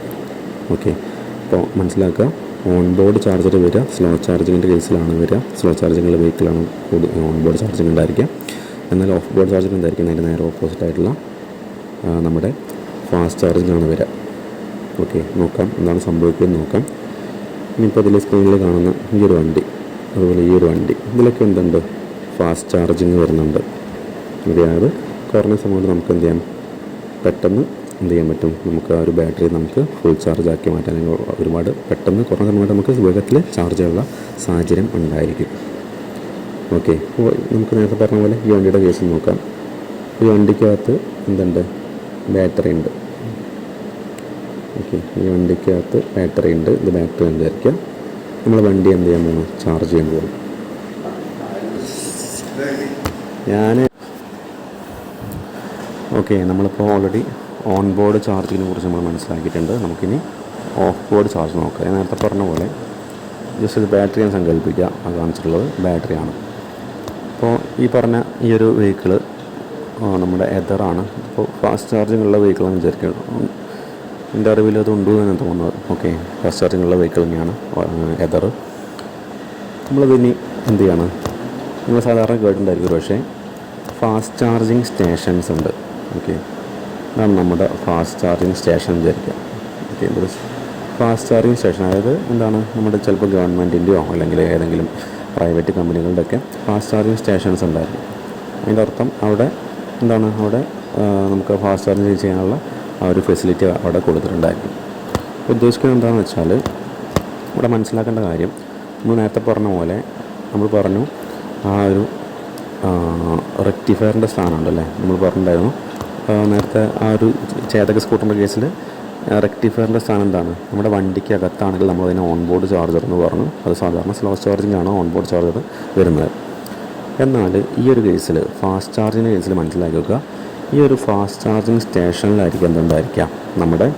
ഓക്കെ, അപ്പോൾ മനസ്സിലാക്കുക, ഓൺ ബോർഡ് ചാർജർ വരിക സ്ലോ ചാർജിങ്ങിൻ്റെ കേസിലാണ് വരിക, സ്ലോ ചാർജിങ്ങുള്ള വെഹിക്കിളാണ് ഓൺ ബോർഡ് ചാർജിങ് ഉണ്ടായിരിക്കുക. എന്നാൽ ഓഫ് ബോർഡ് ചാർജിങ് എന്തായിരിക്കും, അതിൻ്റെ നേരെ ഓപ്പോസിറ്റ് ആയിട്ടുള്ള നമ്മുടെ ഫാസ്റ്റ് ചാർജിങ്ങാണ് വരിക. ഓക്കെ, നോക്കാം എന്താണ് സംഭവിക്കുന്നത് നോക്കാം. ഇനിയിപ്പോൾ ഇതിൽ സ്ക്രീനിൽ കാണുന്ന ഈ ഒരു വണ്ടി, അതുപോലെ ഈ ഒരു വണ്ടി, ഇതിലൊക്കെ എന്തുണ്ട്, ഫാസ്റ്റ് ചാർജിങ് വരുന്നുണ്ട്. അതായത് കുറഞ്ഞ സമയത്ത് നമുക്ക് എന്ത് ചെയ്യാം, പെട്ടെന്ന് എന്ത് ചെയ്യാൻ പറ്റും, നമുക്ക് ആ ഒരു ബാറ്ററി നമുക്ക് ഫുൾ ചാർജ് ആക്കി മാറ്റാൻ, ഒരുപാട് പെട്ടെന്ന് കുറഞ്ഞ സമയത്ത് നമുക്ക് വേഗത്തിൽ ചാർജ് ചെയ്യാനുള്ള സാഹചര്യം ഉണ്ടായിരിക്കും. ഓക്കെ, അപ്പോൾ നമുക്ക് നേരത്തെ പറഞ്ഞ പോലെ ഈ വണ്ടിയുടെ കേസ് നോക്കാം. ഈ വണ്ടിക്കകത്ത് എന്തുണ്ട്, ബാറ്ററി ഉണ്ട്. ഓക്കെ, ഈ വണ്ടിക്കകത്ത് ബാറ്ററി ഉണ്ട്, ഇത് ബാറ്ററി ഉണ്ട് വിചാരിക്കുക. നമ്മൾ വണ്ടി എന്ത് ചെയ്യാൻ പോകുന്നു, ചാർജ് ചെയ്യാൻ പോകും. ഓക്കെ, നമ്മളിപ്പോൾ ഓൾറെഡി ഓൺ ബോർഡ് ചാർജിങ്ങിനെ കുറിച്ച് നമ്മൾ മനസ്സിലാക്കിയിട്ടുണ്ട്. നമുക്കിനി ഓഫ് ബോർഡ് ചാർജ് നോക്കാം. ഞാൻ നേരത്തെ പറഞ്ഞ പോലെ ജസ്റ്റ് ഇത് ബാറ്ററി ഞാൻ സങ്കല്പിക്കുക, അത് കാണിച്ചിട്ടുള്ളത് ബാറ്ററിയാണ്. അപ്പോൾ ഈ പറഞ്ഞ ഈ ഒരു വെഹിക്കിള് നമ്മുടെ എതറാണ്. അപ്പോൾ ഫാസ്റ്റ് ചാർജിങ് ഉള്ള വെഹിക്കിളാണെന്ന് വിചാരിക്കുക, എൻ്റെ അറിവിൽ അത് ഉണ്ട് എന്നാണ് തോന്നുന്നത്. ഓക്കെ, ഫാസ്റ്റ് ചാർജിങ് ഉള്ള വെഹിക്കിൾ തന്നെയാണ് എതർ. നമ്മളിതിനി എന്ത് ചെയ്യാണ്, നിങ്ങൾ സാധാരണ കേട്ടിട്ടുണ്ടായിരിക്കും, പക്ഷേ ഫാസ്റ്റ് ചാർജിങ് സ്റ്റേഷൻസ് ഉണ്ട്. ഓക്കെ, അതാണ് നമ്മുടെ ഫാസ്റ്റ് ചാർജിങ് സ്റ്റേഷൻ വിചാരിക്കുക. ഓക്കെ, ഫാസ്റ്റ് ചാർജിങ് സ്റ്റേഷൻ അതായത് എന്താണ്, നമ്മുടെ ചിലപ്പോൾ ഗവൺമെൻറ്റിൻ്റെയോ അല്ലെങ്കിൽ ഏതെങ്കിലും പ്രൈവറ്റ് കമ്പനികളുടെയൊക്കെ ഫാസ്റ്റ് ചാർജിങ് സ്റ്റേഷൻസ് ഉണ്ടായിരിക്കും. അതിൻ്റെ അർത്ഥം അവിടെ എന്താണ്, അവിടെ നമുക്ക് ഫാസ്റ്റ് ചാർജിങ് ചെയ്യാനുള്ള ആ ഒരു ഫെസിലിറ്റി അവിടെ കൊടുത്തിട്ടുണ്ടായിരിക്കും. ഉദ്ദേശിക്കുന്നത് എന്താണെന്ന് വെച്ചാൽ, ഇവിടെ മനസ്സിലാക്കേണ്ട കാര്യം, നമ്മൾ നേരത്തെ പറഞ്ഞ പോലെ നമ്മൾ പറഞ്ഞു ആ ഒരു റെക്ടിഫയറിൻ്റെ സ്ഥാനമുണ്ടല്ലേ, നമ്മൾ പറഞ്ഞിട്ടുണ്ടായിരുന്നു നേരത്തെ ആ ഒരു ചേതക സ്കൂട്ടറിൻ്റെ കേസിൽ റെക്ടിഫയറിൻ്റെ സ്ഥാനം എന്താണ്, നമ്മുടെ വണ്ടിക്ക് അകത്താണെങ്കിൽ നമ്മളതിനെ ഓൺ ബോർഡ് ചാർജർ എന്ന് പറഞ്ഞു. അത് സാധാരണ സ്ലോ ചാർജിങ് ആണ് ഓൺ ബോർഡ് ചാർജർ വരുന്നത്. എന്നാൽ ഈ ഒരു കേസിൽ ഫാസ്റ്റ് ചാർജിങ്ങിൻ്റെ കേസിൽ മനസ്സിലാക്കി വെക്കുക, ഈ ഒരു ഫാസ്റ്റ് ചാർജിങ് സ്റ്റേഷനിലായിരിക്കും എന്തുണ്ടായിരിക്കാം, നമ്മുടെ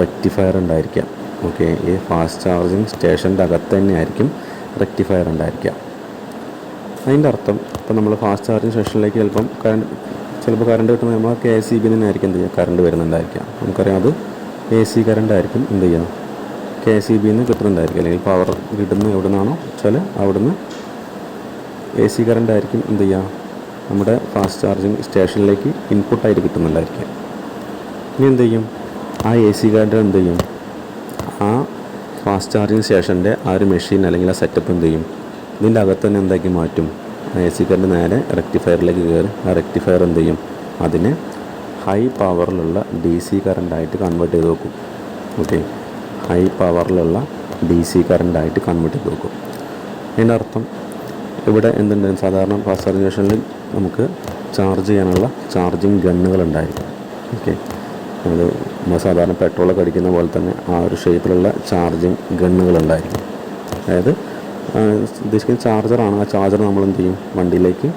റെക്ടിഫയർ ഉണ്ടായിരിക്കുക. ഓക്കെ, ഈ ഫാസ്റ്റ് ചാർജിങ് സ്റ്റേഷൻ്റെ അകത്ത് തന്നെ ആയിരിക്കും റെക്ടിഫയർ ഉണ്ടായിരിക്കുക. അതിൻ്റെ അർത്ഥം ഇപ്പോൾ നമ്മൾ ഫാസ്റ്റ് ചാർജിങ് സ്റ്റേഷനിലേക്ക് ചിലപ്പോൾ കറണ്ട് കിട്ടുമ്പോൾ നമ്മൾ KSEB തന്നെ ആയിരിക്കും എന്ത് ചെയ്യുക, കറണ്ട് വരുന്നുണ്ടായിരിക്കാം. നമുക്കറിയാം അത് എ സി കറണ്ട് ആയിരിക്കും എന്ത് ചെയ്യുക KCBയിൽ നിന്ന് കിട്ടുന്നുണ്ടായിരിക്കും, അല്ലെങ്കിൽ പവർ കിട്ടുന്ന എവിടെ നിന്നാണോ വെച്ചാൽ അവിടുന്ന് എ സി കറണ്ട് ആയിരിക്കും എന്ത് ചെയ്യുക നമ്മുടെ ഫാസ്റ്റ് ചാർജിങ് സ്റ്റേഷനിലേക്ക് ഇൻപുട്ടായിട്ട് കിട്ടുന്നുണ്ടായിരിക്കും. ഇനി എന്ത് ചെയ്യും, ആ എ സി കറണ്ട് എന്ത് ചെയ്യും, ആ ഫാസ്റ്റ് ചാർജിങ് സ്റ്റേഷൻ്റെ ആ ഒരു മെഷീൻ അല്ലെങ്കിൽ ആ സെറ്റപ്പ് എന്ത് ചെയ്യും, ഇതിൻ്റെ അകത്ത് തന്നെ എന്താക്കി മാറ്റും, എ സി കറണ്ട് നേരെ റെക്ടിഫയറിലേക്ക് കയറി ആ റെക്ടിഫയർ എന്ത് ചെയ്യും, അതിനെ ഹൈ പവറിലുള്ള DC കറണ്ടായിട്ട് കൺവേർട്ട് ചെയ്ത് വെക്കും. ഓക്കെ, ഹൈ പവറിലുള്ള DC കറണ്ടായിട്ട് കൺവേർട്ട് ചെയ്ത് വെക്കും. അതിൻ്റെ അർത്ഥം ഇവിടെ എന്തുണ്ട്, സാധാരണ ഫാസ്റ്റ് ചാർജിങ് സ്റ്റേഷനിൽ നമുക്ക് ചാർജ് ചെയ്യാനുള്ള ചാർജിങ് ഗണ്ണുകളുണ്ടായിരിക്കും. ഓക്കെ, നമ്മൾ സാധാരണ പെട്രോളൊക്കെ അടിക്കുന്ന പോലെ തന്നെ ആ ഒരു ഷേപ്പിലുള്ള ചാർജിങ് ഗണ്ണുകളുണ്ടായിരിക്കും. അതായത് ഉദ്ദേശിക്കുന്ന ചാർജറാണ്, ആ ചാർജർ നമ്മൾ എന്ത് ചെയ്യും, വണ്ടിയിലേക്ക്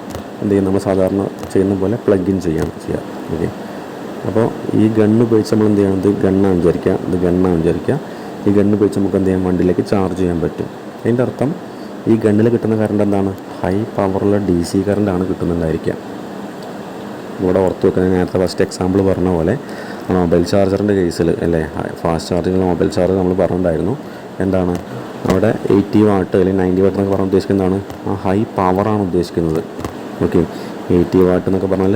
എന്ത് ചെയ്യും, നമ്മൾ സാധാരണ ചെയ്യുന്ന പോലെ പ്ലഗ് ഇൻ ചെയ്യുക. ഓക്കെ, അപ്പോൾ ഈ ഗണ്ണ് ഉപയോഗിച്ച് നമ്മൾ എന്ത് ചെയ്യണം, ഇത് ഗണ്ണാണ് വിചാരിക്കുക, ഈ ഗണ്ണ് ഉപയോഗിച്ച് നമുക്ക് എന്ത് ചെയ്യാം, വണ്ടിയിലേക്ക് ചാർജ് ചെയ്യാൻ പറ്റും. അതിൻ്റെ അർത്ഥം ഈ ഗണ്ണിൽ കിട്ടുന്ന കറണ്ട് എന്താണ്, ഹൈ പവറുള്ള DC കറണ്ടാണ് കിട്ടുന്നുണ്ടായിരിക്കുക. ഇവിടെ ഓർത്ത് വെക്കുന്നത് നേരത്തെ ഫസ്റ്റ് എക്സാമ്പിൾ പറഞ്ഞ പോലെ മൊബൈൽ ചാർജറിൻ്റെ കേസിൽ അല്ലേ, ഫാസ്റ്റ് ചാർജിങ്ങിൽ മൊബൈൽ ചാർജർ നമ്മൾ പറഞ്ഞിട്ടുണ്ടായിരുന്നു, എന്താണ് അവിടെ 80 വാട്ട് അല്ലെങ്കിൽ 90 വാട്ട് എന്നൊക്കെ പറഞ്ഞാൽ ഉദ്ദേശിക്കുന്നതാണ് ആ ഹൈ പവറാണ് ഉദ്ദേശിക്കുന്നത്. ഓക്കെ, 80 വാട്ട് എന്നൊക്കെ പറഞ്ഞാൽ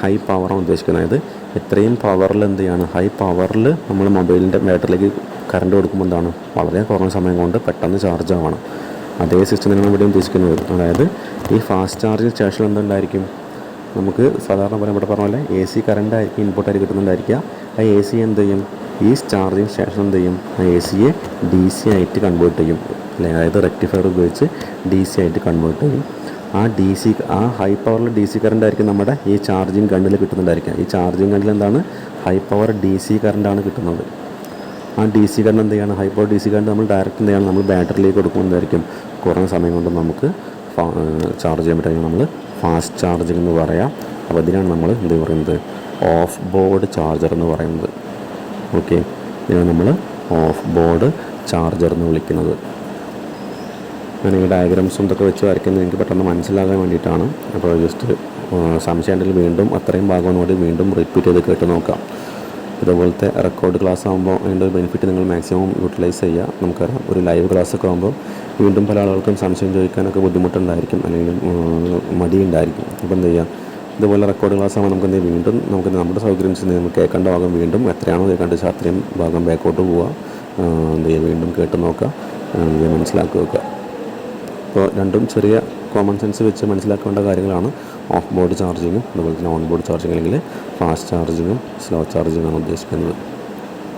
ഹൈ പവറാണ് ഉദ്ദേശിക്കുന്നത്. അതായത് എത്രയും പവറിൽ എന്ത് ചെയ്യാണ്, ഹൈ പവറിൽ നമ്മൾ മൊബൈലിൻ്റെ ബാറ്ററിയിലേക്ക് കറണ്ട് കൊടുക്കുമ്പോൾ എന്താണ് വളരെ കുറഞ്ഞ സമയം കൊണ്ട് പെട്ടെന്ന് ചാർജ് ആവണം. അതേ സിസ്റ്റം തന്നെയാണ് ഇവിടെ ഉദ്ദേശിക്കുന്നത്. അതായത് ഈ ഫാസ്റ്റ് ചാർജിങ് സ്റ്റേഷനിൽ എന്തുണ്ടായിരിക്കും, നമുക്ക് സാധാരണ പോലെ ഇവിടെ പറഞ്ഞ പോലെ എ സി കറണ്ടായിരിക്കും ഇൻപുട്ടായിട്ട് കിട്ടുന്നുണ്ടായിരിക്കുക. ആ എ സി എന്ത് ചെയ്യും, ഈ ചാർജിങ് സ്റ്റേഷൻ എന്ത് ചെയ്യും, ആ എ സിയെ DC ആയിട്ട് കൺവേർട്ട് ചെയ്യും അല്ലേ, അതായത് റെക്ടിഫയർ ഉപയോഗിച്ച് DC ആയിട്ട് കൺവേർട്ട് ചെയ്യും. ആ ഹൈ പവറിൽ DC കറണ്ട് ആയിരിക്കും നമ്മുടെ ഈ ചാർജിങ് ഗണ്ണിൽ കിട്ടുന്നുണ്ടായിരിക്കുക. ഈ ചാർജിങ് ഗണ്ണിൽ എന്താണ്, ഹൈ പവർ DC കറണ്ടാണ് കിട്ടുന്നത്. ആ DC കറണ്ട് എന്ത് ചെയ്യണം, ഹൈ പവർ DC കറണ്ട് നമ്മൾ ഡയറക്റ്റ് എന്ത് ചെയ്യണം, നമ്മൾ ബാറ്ററിയിലേക്ക് കൊടുക്കുമ്പോഴായിരിക്കും കുറഞ്ഞ സമയം കൊണ്ട് നമുക്ക് ചാർജ് ചെയ്യാൻ പറ്റും. നമ്മൾ ഫാസ്റ്റ് ചാർജിങ് എന്ന് പറയാം. അപ്പോൾ ഇതിനാണ് നമ്മൾ എന്ത് പറയുന്നത്, ഓഫ് ബോർഡ് ചാർജർ എന്ന് പറയുന്നത്. ഓക്കെ, ഇതിനാണ് നമ്മൾ ഓഫ് ബോർഡ് ചാർജർ എന്ന് വിളിക്കുന്നത്. ഞാൻ ഈ ഡയഗ്രാംസും ഇതൊക്കെ വെച്ച് വരയ്ക്കുന്നത് എനിക്ക് പെട്ടെന്ന് മനസ്സിലാകാൻ വേണ്ടിയിട്ടാണ്. അപ്പോൾ ജസ്റ്റ് സംശയം ഉണ്ടെങ്കിൽ വീണ്ടും അത്രയും ഭാഗം കൂടി വീണ്ടും റിപ്പീറ്റ് ചെയ്ത് കേട്ട് നോക്കാം. ഇതുപോലത്തെ റെക്കോർഡ് ക്ലാസ് ആകുമ്പോൾ അതിൻ്റെ ഒരു ബെനിഫിറ്റ് നിങ്ങൾ മാക്സിമം യൂട്ടിലൈസ് ചെയ്യുക. നമുക്കറിയാം, ഒരു ലൈവ് ക്ലാസ്സൊക്കെ ആകുമ്പോൾ വീണ്ടും പല ആളുകൾക്കും സംശയം ചോദിക്കാനൊക്കെ ബുദ്ധിമുട്ടുണ്ടായിരിക്കും, അല്ലെങ്കിൽ മടിയുണ്ടായിരിക്കും. അപ്പോൾ എന്ത് ചെയ്യുക, ഇതുപോലെ റെക്കോർഡ് ക്ലാസ് ആകുമ്പോൾ നമുക്ക് എന്ത് ചെയ്യും, വീണ്ടും നമുക്ക് നമ്മുടെ സൗകര്യം നമുക്ക് കേൾക്കേണ്ട ഭാഗം വീണ്ടും എത്രയാണോ കേൾക്കേണ്ട വെച്ചാൽ അത്രയും ഭാഗം ബാക്കോട്ട് പോവുക, എന്ത് ചെയ്യുക, വീണ്ടും കേട്ട് നോക്കുക, മനസ്സിലാക്കി വെക്കുക. അപ്പോൾ രണ്ടും ചെറിയ കോമൺ സെൻസ് വെച്ച് മനസ്സിലാക്കേണ്ട കാര്യങ്ങളാണ്. ഓഫ് ബോർഡ് ചാർജിങ്ങും അതുപോലെ തന്നെ ഓൺ ബോർഡ് ചാർജിങ്, അല്ലെങ്കിൽ ഫാസ്റ്റ് ചാർജിങ്ങും സ്ലോ ചാർജിങ്ങാണ് ഉദ്ദേശിക്കുന്നത്.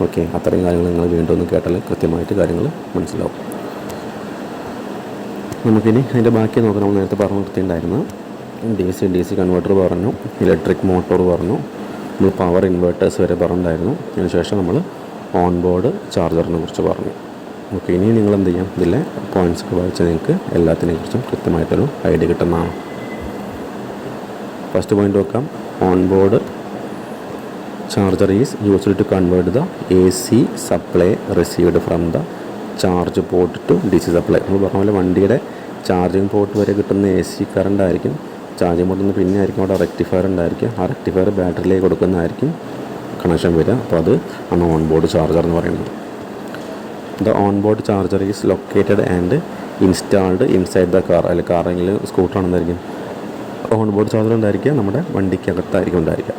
ഓക്കെ, അത്രയും കാര്യങ്ങൾ നിങ്ങൾ വീണ്ടും ഒന്ന് കേട്ടാൽ കൃത്യമായിട്ട് കാര്യങ്ങൾ മനസ്സിലാവും. നമുക്കിനി അതിൻ്റെ ബാക്കി നോക്കാം. നമ്മൾ നേരത്തെ പറഞ്ഞു നിർത്തിയിട്ടുണ്ടായിരുന്നു, DC കൺവേർട്ടർ പറഞ്ഞു, ഇലക്ട്രിക് മോട്ടോർ പറഞ്ഞു, നമ്മൾ പവർ ഇൻവേർട്ടേഴ്സ് വരെ പറഞ്ഞിട്ടുണ്ടായിരുന്നു. അതിനുശേഷം നമ്മൾ ഓൺ ബോർഡ് ചാർജറിനെ കുറിച്ച് പറഞ്ഞു. ഓക്കെ, ഇനി നിങ്ങൾ എന്ത് ചെയ്യാം, ഇതിലെ പോയിൻറ്റ്സ് ഒക്കെ വായിച്ചാൽ നിങ്ങൾക്ക് എല്ലാത്തിനെക്കുറിച്ചും കൃത്യമായിട്ടൊരു ഐഡിയ കിട്ടുന്നതാണ്. ഫസ്റ്റ് പോയിൻ്റ് നോക്കാം. On board charger is used to convert the AC supply received from the charge port to DC supply. നമ്മൾ പറഞ്ഞ പോലെ വണ്ടിയുടെ ചാർജിങ് പോർട്ട് വരെ കിട്ടുന്ന AC കറണ്ട് ആയിരിക്കും ചാർജിങ് പോർട്ടിൽ നിന്ന് പിന്നെ ആയിരിക്കും അവിടെ റെക്ടിഫയർ ഉണ്ടായിരിക്കും. ആ റെക്ടിഫയർ ബാറ്ററിയിലേക്ക് കൊടുക്കുന്നതായിരിക്കും കണക്ഷൻ വരിക. അപ്പോൾ അത് ആണ് ഓൺ ബോർഡ് ചാർജർ എന്ന് പറയുന്നത്. The on board charger is located and installed inside the car. അല്ലെങ്കിൽ കാറെങ്കിൽ സ്കൂട്ടറാണെന്നായിരിക്കും ഓൺ ബോർഡ് ചാർജർ ഉണ്ടായിരിക്കുക, നമ്മുടെ വണ്ടിക്കകത്തായിരിക്കും ഉണ്ടായിരിക്കുക.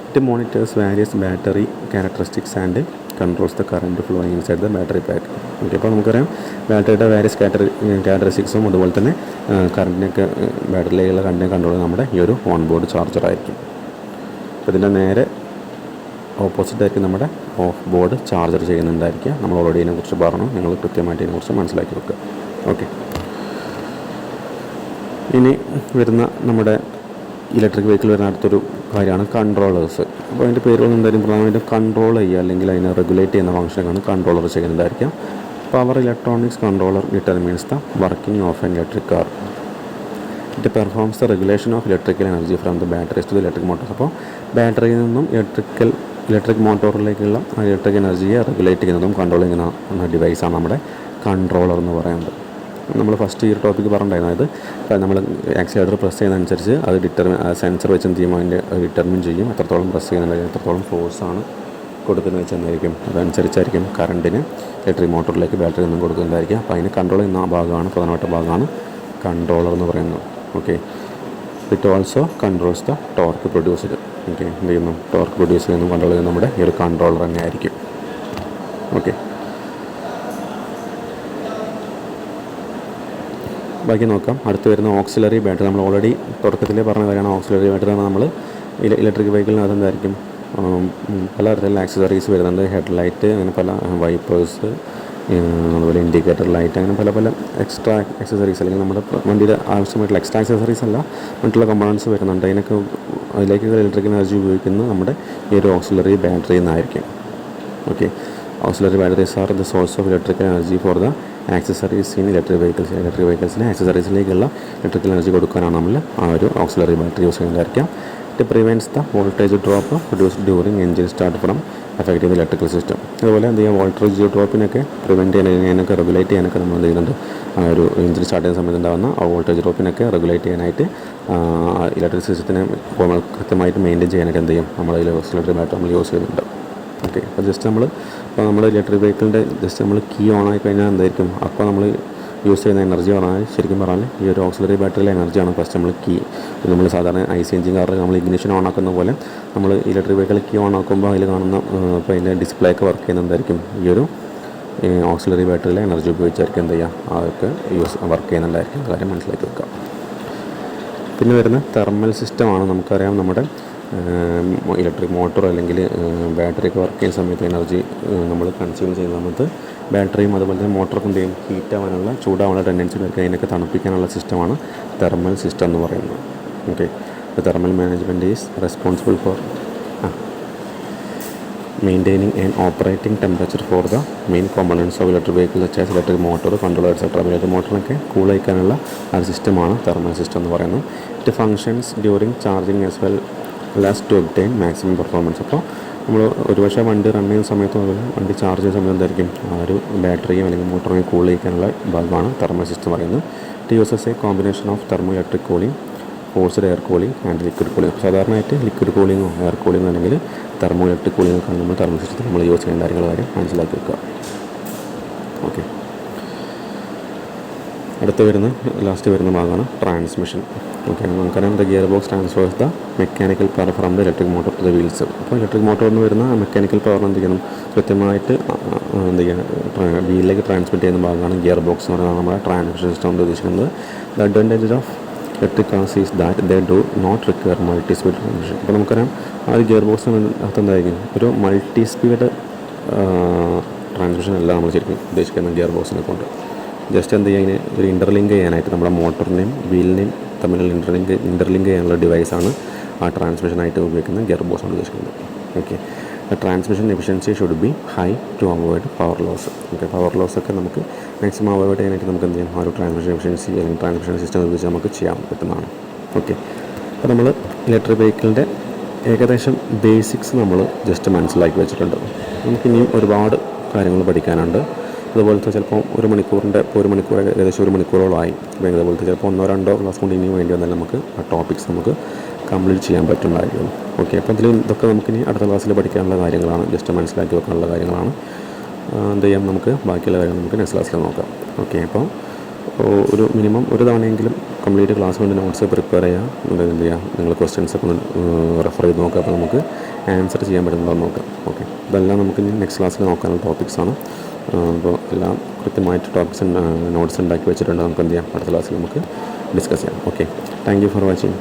It monitors various battery characteristics and controls the current flow inside the battery pack. Okay, അപ്പോൾ നമുക്കറിയാം ബാറ്ററിയുടെ വാരിയസ് ക്യാരക്ടറിസ്റ്റിക്സും അതുപോലെ തന്നെ കറണ്ടിനൊക്കെ ബാറ്ററിയിലുള്ള കറണ്ടിനെ കൺട്രോൾ നമ്മുടെ ഈ ഒരു ഓൺ ബോർഡ് ചാർജർ ആയിരിക്കും. അപ്പോൾ ഇതിൻ്റെ നേരെ ഓപ്പോസിറ്റ് ആയിരിക്കും നമ്മുടെ ഓഫ് ബോർഡ് ചാർജർ ചെയ്യുന്നുണ്ടായിരിക്കുക. നമ്മൾ ഓൾറെഡി ഇതിനെക്കുറിച്ച് പറഞ്ഞു, നിങ്ങൾ കൃത്യമായിട്ട് ഇതിനെക്കുറിച്ച് മനസ്സിലാക്കി വെക്കുക. ഓക്കെ, ഇനി വരുന്ന നമ്മുടെ ഇലക്ട്രിക് വെഹിക്കിൾ വരുന്ന അടുത്തൊരു കാര്യമാണ് കൺട്രോളേഴ്സ്. അപ്പോൾ അതിൻ്റെ പേരുകൾ എന്തായാലും പ്രധാനമായിട്ടും കൺട്രോൾ ചെയ്യുക അല്ലെങ്കിൽ അതിനെ റെഗുലേറ്റ് ചെയ്യുന്ന ഫംഗ്ഷനാണ് കൺട്രോളർ ചെയ്യുന്നുണ്ടായിരിക്കുക. Power electronics controller determines the working of an electric car. It performs the regulation of electrical energy from the batteries to the electric motors. അപ്പോൾ ബാറ്ററിയിൽ നിന്നും ഇലക്ട്രിക് മോട്ടോറിലേക്കുള്ള ഇലക്ട്രിക് എനർജിയെ റെഗുലേറ്റ് ചെയ്യുന്നതും കൺട്രോൾ ചെയ്യുന്ന ഡിവൈസാണ് നമ്മുടെ കൺട്രോളർ എന്ന് പറയുന്നത്. നമ്മൾ ഫസ്റ്റ് ഈ ഒരു ടോപ്പിക്ക് പറഞ്ഞിട്ടുണ്ടായിരുന്നു. അതായത് നമ്മൾ ആക്സിലേറ്റർ പ്രസ് ചെയ്യുന്നതനുസരിച്ച് അത് സെൻസർ വെച്ച് എന്ത് ചെയ്യും, അതിൻ്റെ ഡിറ്റർമിൻ ചെയ്യും എത്രത്തോളം പ്രസ് ചെയ്യുന്നുണ്ട്, എത്രത്തോളം ഫോഴ്സാണ് കൊടുക്കുന്നത് വെച്ചാൽ എന്തായിരിക്കും, അതനുസരിച്ചായിരിക്കും കറണ്ടിന് ഇലക്ട്രിക് മോട്ടറിലേക്ക് ബാറ്ററി ഒന്നും കൊടുക്കുന്നതായിരിക്കും. അപ്പോൾ അതിന് കൺട്രോൾ ചെയ്യുന്ന ഭാഗമാണ്, പ്രധാനപ്പെട്ട ഭാഗമാണ് കൺട്രോളർ എന്ന് പറയുന്നത്. Okay, it also controls the torque produced. Okay, എന്ത് ചെയ്യുന്നു, ടോർക്ക് പ്രൊഡ്യൂസ് ചെയ്യുന്നു, കൺട്രോൾ ചെയ്യുന്ന നമ്മുടെ ഈ ഒരു കൺട്രോളർ തന്നെ ആയിരിക്കും. ഓക്കെ, ബാക്കി നോക്കാം. അടുത്ത് വരുന്ന ഓക്സിലറി ബാറ്ററി. നമ്മൾ ഓൾറെഡി തുടക്കത്തിലേ പറഞ്ഞ കാര്യമാണ്, ഓക്സിലറി ബാറ്ററി ആണ് നമ്മൾ ഇലക്ട്രിക് വെഹിക്കിളിനകത്ത് എന്തായിരിക്കും പല തരത്തിലുള്ള ആക്സസറീസ് വരുന്നുണ്ട്. ഹെഡ് ലൈറ്റ്, അങ്ങനെ പല വൈപ്പേഴ്സ്, അതുപോലെ ഇൻഡിക്കേറ്റർ ലൈറ്റ്, അങ്ങനെ പല പല എക്സ്ട്രാ ആക്സസറീസ്, അല്ലെങ്കിൽ നമ്മുടെ വണ്ടിയുടെ ആവശ്യമായിട്ടുള്ള എക്സ്ട്രാ ആക്സസറീസ് അല്ല, മറ്റുള്ള കമ്പോണൻസ് വരുന്നുണ്ട്. അതിലേക്ക് ഇലക്ട്രിക് എനർജി ഉപയോഗിക്കുന്നത് നമ്മുടെ ഈ ഒരു ഓക്സിലറി ബാറ്ററി എന്നായിരിക്കും. Okay, auxiliary batteries are the source of electrical energy for the accessories in electric വെഹിക്കിൾസിന് ആക്സസറീസിലേക്കുള്ള ഇലക്ട്രിക്കൽ എനർജി കൊടുക്കാനാണ് നമ്മൾ ആ ഒരു ഓക്സിലറി ബാറ്ററി യൂസ് ചെയ്യുന്നതായിരിക്കാം. It prevents the voltage drop produced during engine start from effective electrical system. അതുപോലെ എന്ത് ചെയ്യുക, വോൾട്ടേജ് ഡ്രോപ്പിനൊക്കെ പ്രിവെൻറ്റ് ചെയ്യാനൊക്കെ റെഗുലേറ്റ് ചെയ്യാനൊക്കെ നമ്മൾ എന്ത് ചെയ്യുന്നുണ്ട്, ആ ഒരു എഞ്ചിൻ സ്റ്റാർട്ട് ചെയ്യുന്ന സമയത്ത് ഉണ്ടാകുന്ന ആ വോൾട്ടേജ് ഡ്രോപ്പിനൊക്കെ റെഗുലേറ്റ് ചെയ്യാനായിട്ട് ഇലക്ട്രിക് സിസ്റ്റത്തിനെ കൃത്യമായിട്ട് മെയിൻറ്റെയിൻ ചെയ്യാനൊക്കെ എന്ത് ചെയ്യും, നമ്മൾ അതിൽ ഓക്സിലറി ബാറ്ററി നമ്മൾ യൂസ് ചെയ്യുന്നുണ്ട്. ഓക്കെ, അപ്പോൾ ജസ്റ്റ് നമ്മൾ ഇലക്ട്രിക് വെഹിക്കിളിൻ്റെ ജസ്റ്റ് നമ്മൾ കീ ഓൺ ആയി കഴിഞ്ഞാൽ എന്തായിരിക്കും, അപ്പോൾ നമ്മൾ യൂസ് ചെയ്യുന്ന എനർജി പറഞ്ഞാൽ ശരിക്കും പറഞ്ഞാൽ ഈ ഒരു ഓക്സിലറി ബാറ്ററിയിലെ എനർജിയാണ് ഫസ്റ്റ് നമ്മൾ കീ. നമ്മൾ സാധാരണ IC എഞ്ചിൻ കാറിൽ നമ്മൾ ഇഗ്നിഷൻ ഓൺ ആക്കുന്ന പോലെ നമ്മൾ ഇലക്ട്രിക് വെഹിക്കിൾ കീ ഓൺ ആക്കുമ്പോൾ അതിൽ കാണുന്ന ഇപ്പോൾ അതിൻ്റെ ഡിസ്പ്ലേ ഒക്കെ വർക്ക് ചെയ്യുന്നുണ്ടായിരിക്കും ഈ ഒരു ഓക്സിലറി ബാറ്ററിയിലെ എനർജി ഉപയോഗിച്ചായിരിക്കും എന്ത് ചെയ്യുക, അതൊക്കെ വർക്ക് ചെയ്യുന്നുണ്ടായിരിക്കും. കാര്യം മനസ്സിലാക്കി വെക്കാം. പിന്നെ വരുന്ന തെർമൽ സിസ്റ്റമാണ്. നമുക്കറിയാം നമ്മുടെ ഇലക്ട്രിക് മോട്ടോർ അല്ലെങ്കിൽ ബാറ്ററിയൊക്കെ വർക്ക് ചെയ്യുന്ന സമയത്ത് എനർജി നമ്മൾ കൺസ്യൂം ചെയ്യുന്ന സമയത്ത് ബാറ്ററിയും അതുപോലെ തന്നെ മോട്ടറൊക്കെ എന്ത് ചെയ്യും, ഹീറ്റാവാനുള്ള ചൂടാവാനുള്ള ടെൻഡൻസി വർക്ക്, അതിനൊക്കെ തണുപ്പിക്കാനുള്ള സിസ്റ്റമാണ് തെർമൽ സിസ്റ്റം എന്ന് പറയുന്നത്. Okay, thermal management is responsible for maintaining and operating temperature for the main components of electric vehicle such as electric motor, controller etcetera. Electric മോട്ടറിനൊക്കെ കൂൾ അയക്കാനുള്ള ആ ഒരു സിസ്റ്റമാണ് തെർമൽ സിസ്റ്റം എന്ന് പറയുന്നത്. It functions during charging as well last to obtain maximum performance. അപ്പോൾ നമ്മൾ ഒരുപക്ഷെ വണ്ടി റൺ ചെയ്യുന്ന സമയത്തും അതുപോലെ വണ്ടി ചാർജ് ചെയ്യുന്ന സമയത്ത് എന്തായിരിക്കും, ആ ഒരു ബാറ്ററിയും അല്ലെങ്കിൽ മോട്ടറിനെയും കൂൾ ചെയ്യിക്കാനുള്ള ഭാഗമാണ് തെർമൽ സിസ്റ്റം പറയുന്നത്. It uses A combination of thermo electric cooling, forced air cooling and liquid cooling. സാധാരണയായിട്ട് ലിക്വിഡ് കൂളിങ്ങോ എയർ കൂളിങ്ങോ അല്ലെങ്കിൽ തെർമോ ഇലക്ട്രിക് കൂളിംഗ് ഒക്കെ നമ്മൾ തെർമൽ സിസ്റ്റത്തിൽ നമ്മൾ യൂസ് ചെയ്യുന്ന കാര്യം മനസ്സിലാക്കി വെക്കുക. ഓക്കെ, ലാസ്റ്റ് വരുന്ന ഭാഗമാണ് ട്രാൻസ്മിഷൻ. ഓക്കെ, നമുക്കറിയാം the gear box transfers the mechanical power from the electric motor to the wheels. അപ്പോൾ ഇലക്ട്രിക് മോട്ടോറിൽ നിന്ന് വരുന്ന മെക്കാനിക്കൽ പവർ എന്ത് ചെയ്യണം, കൃത്യമായിട്ട് എന്ത് ചെയ്യുക, വീലിലേക്ക് ട്രാൻസ്മിറ്റ് ചെയ്യുന്ന ഭാഗമാണ് ഗിയർ ബോക്സ് എന്ന് പറയുന്നത് നമ്മുടെ ട്രാൻസ്മിഷൻ സിസ്റ്റം കൊണ്ട് ഉദ്ദേശിക്കുന്നത്. The advantage of electric cars is that they do not require multi speed transmission. അപ്പോൾ നമുക്കറിയാം ആ ഒരു ഗിയർ ബോക്സിനകത്ത് എന്തായിരിക്കും, ഒരു മൾട്ടി സ്പീഡ് ട്രാൻസ്മിഷൻ അല്ല നമ്മൾ ശരിക്കും ഉദ്ദേശിക്കുന്ന ഗിയർ ബോക്സിനെ കൊണ്ട്. ജസ്റ്റ് എന്ത് ചെയ്യുക, അതിനെ ഒരു ഇൻ്റർലിങ്ക് ചെയ്യാനായിട്ട് നമ്മുടെ മോട്ടറിനെയും വീലിനെയും തമ്മിലുള്ള ഇൻ്റർലിങ്ക് ചെയ്യാനുള്ള ഡിവൈസാണ് ആ ട്രാൻസ്മിഷനായിട്ട് ഉപയോഗിക്കുന്ന ഗിയർ ബോക്സ് കൊണ്ട് ഉദ്ദേശിക്കുന്നത്. Okay, transmission efficiency should be high to avoid power loss. Okay, power loss ഒക്കെ നമുക്ക് മാക്സിമം അവോയ്ഡ് ചെയ്യാനായിട്ട് നമുക്ക് എന്ത് ചെയ്യാം, ആ ഒരു ട്രാൻസ്മിഷൻ എഫിഷ്യൻസി അല്ലെങ്കിൽ ട്രാൻസ്മിഷൻ സിസ്റ്റം ഉപയോഗിച്ച് നമുക്ക് ചെയ്യാൻ പറ്റുന്നതാണ്. ഓക്കെ, അപ്പോൾ നമ്മൾ ഇലക്ട്രിക് വെഹിക്കിളിൻ്റെ ഏകദേശം ബേസിക്സ് നമ്മൾ ജസ്റ്റ് മനസ്സിലാക്കി വെച്ചിട്ടുണ്ട്. നമുക്കിനിയും ഒരുപാട് കാര്യങ്ങൾ പഠിക്കാനുണ്ട്. അതുപോലത്തെ ചിലപ്പോൾ ഒരു മണിക്കൂർ ഏകദേശം 1 മണിക്കൂറോളമായി. അതുപോലത്തെ ചിലപ്പോൾ 1-2 ക്ലാസ് കൊണ്ട് ഇനിയും വേണ്ടി വന്നാൽ നമുക്ക് ആ ടോപ്പിക്സ് നമുക്ക് കംപ്ലീറ്റ് ചെയ്യാൻ പറ്റുന്നതായിരിക്കും. ഓക്കെ, അപ്പോൾ ഇതൊക്കെ നമുക്കിനി അടുത്ത ക്ലാസ്സിൽ പഠിക്കാനുള്ള കാര്യങ്ങളാണ്, ജസ്റ്റ് മനസ്സിലാക്കി വെക്കാനുള്ള കാര്യങ്ങളാണ്. എന്ത് ചെയ്യാം, നമുക്ക് ബാക്കിയുള്ള കാര്യങ്ങൾ നമുക്ക് നെക്സ്റ്റ് ക്ലാസ്സിൽ നോക്കാം. ഓക്കെ, അപ്പോൾ ഒരു മിനിമം ഒരു തവണയെങ്കിലും കംപ്ലീറ്റ് ക്ലാസ് കൊണ്ട് നോട്ട്സ് പ്രിപ്പയർ ചെയ്യുക. എന്ത് ചെയ്യുക, നിങ്ങൾ ക്വസ്റ്റ്യൻസൊക്കെ ഒന്ന് റെഫർ ചെയ്ത് നോക്കുക. അപ്പോൾ നമുക്ക് ആൻസർ ചെയ്യാൻ പറ്റുന്നുണ്ടോ നോക്കാം. ഓക്കെ, ഇതെല്ലാം നമുക്ക് ഇനി നെക്സ്റ്റ് ക്ലാസ്സിൽ നോക്കാനുള്ള ടോപ്പിക്സാണ്. അപ്പോൾ എല്ലാം കൃത്യമായിട്ട് ടോപ്പിക്സ് നോട്ട്സ് ഉണ്ടാക്കി വെച്ചിട്ടുണ്ട്. നമുക്ക് എന്ത് ചെയ്യാം, അടുത്ത ക്ലാസ്സിൽ നമുക്ക് ഡിസ്കസ് ചെയ്യാം. Okay, thank you for watching.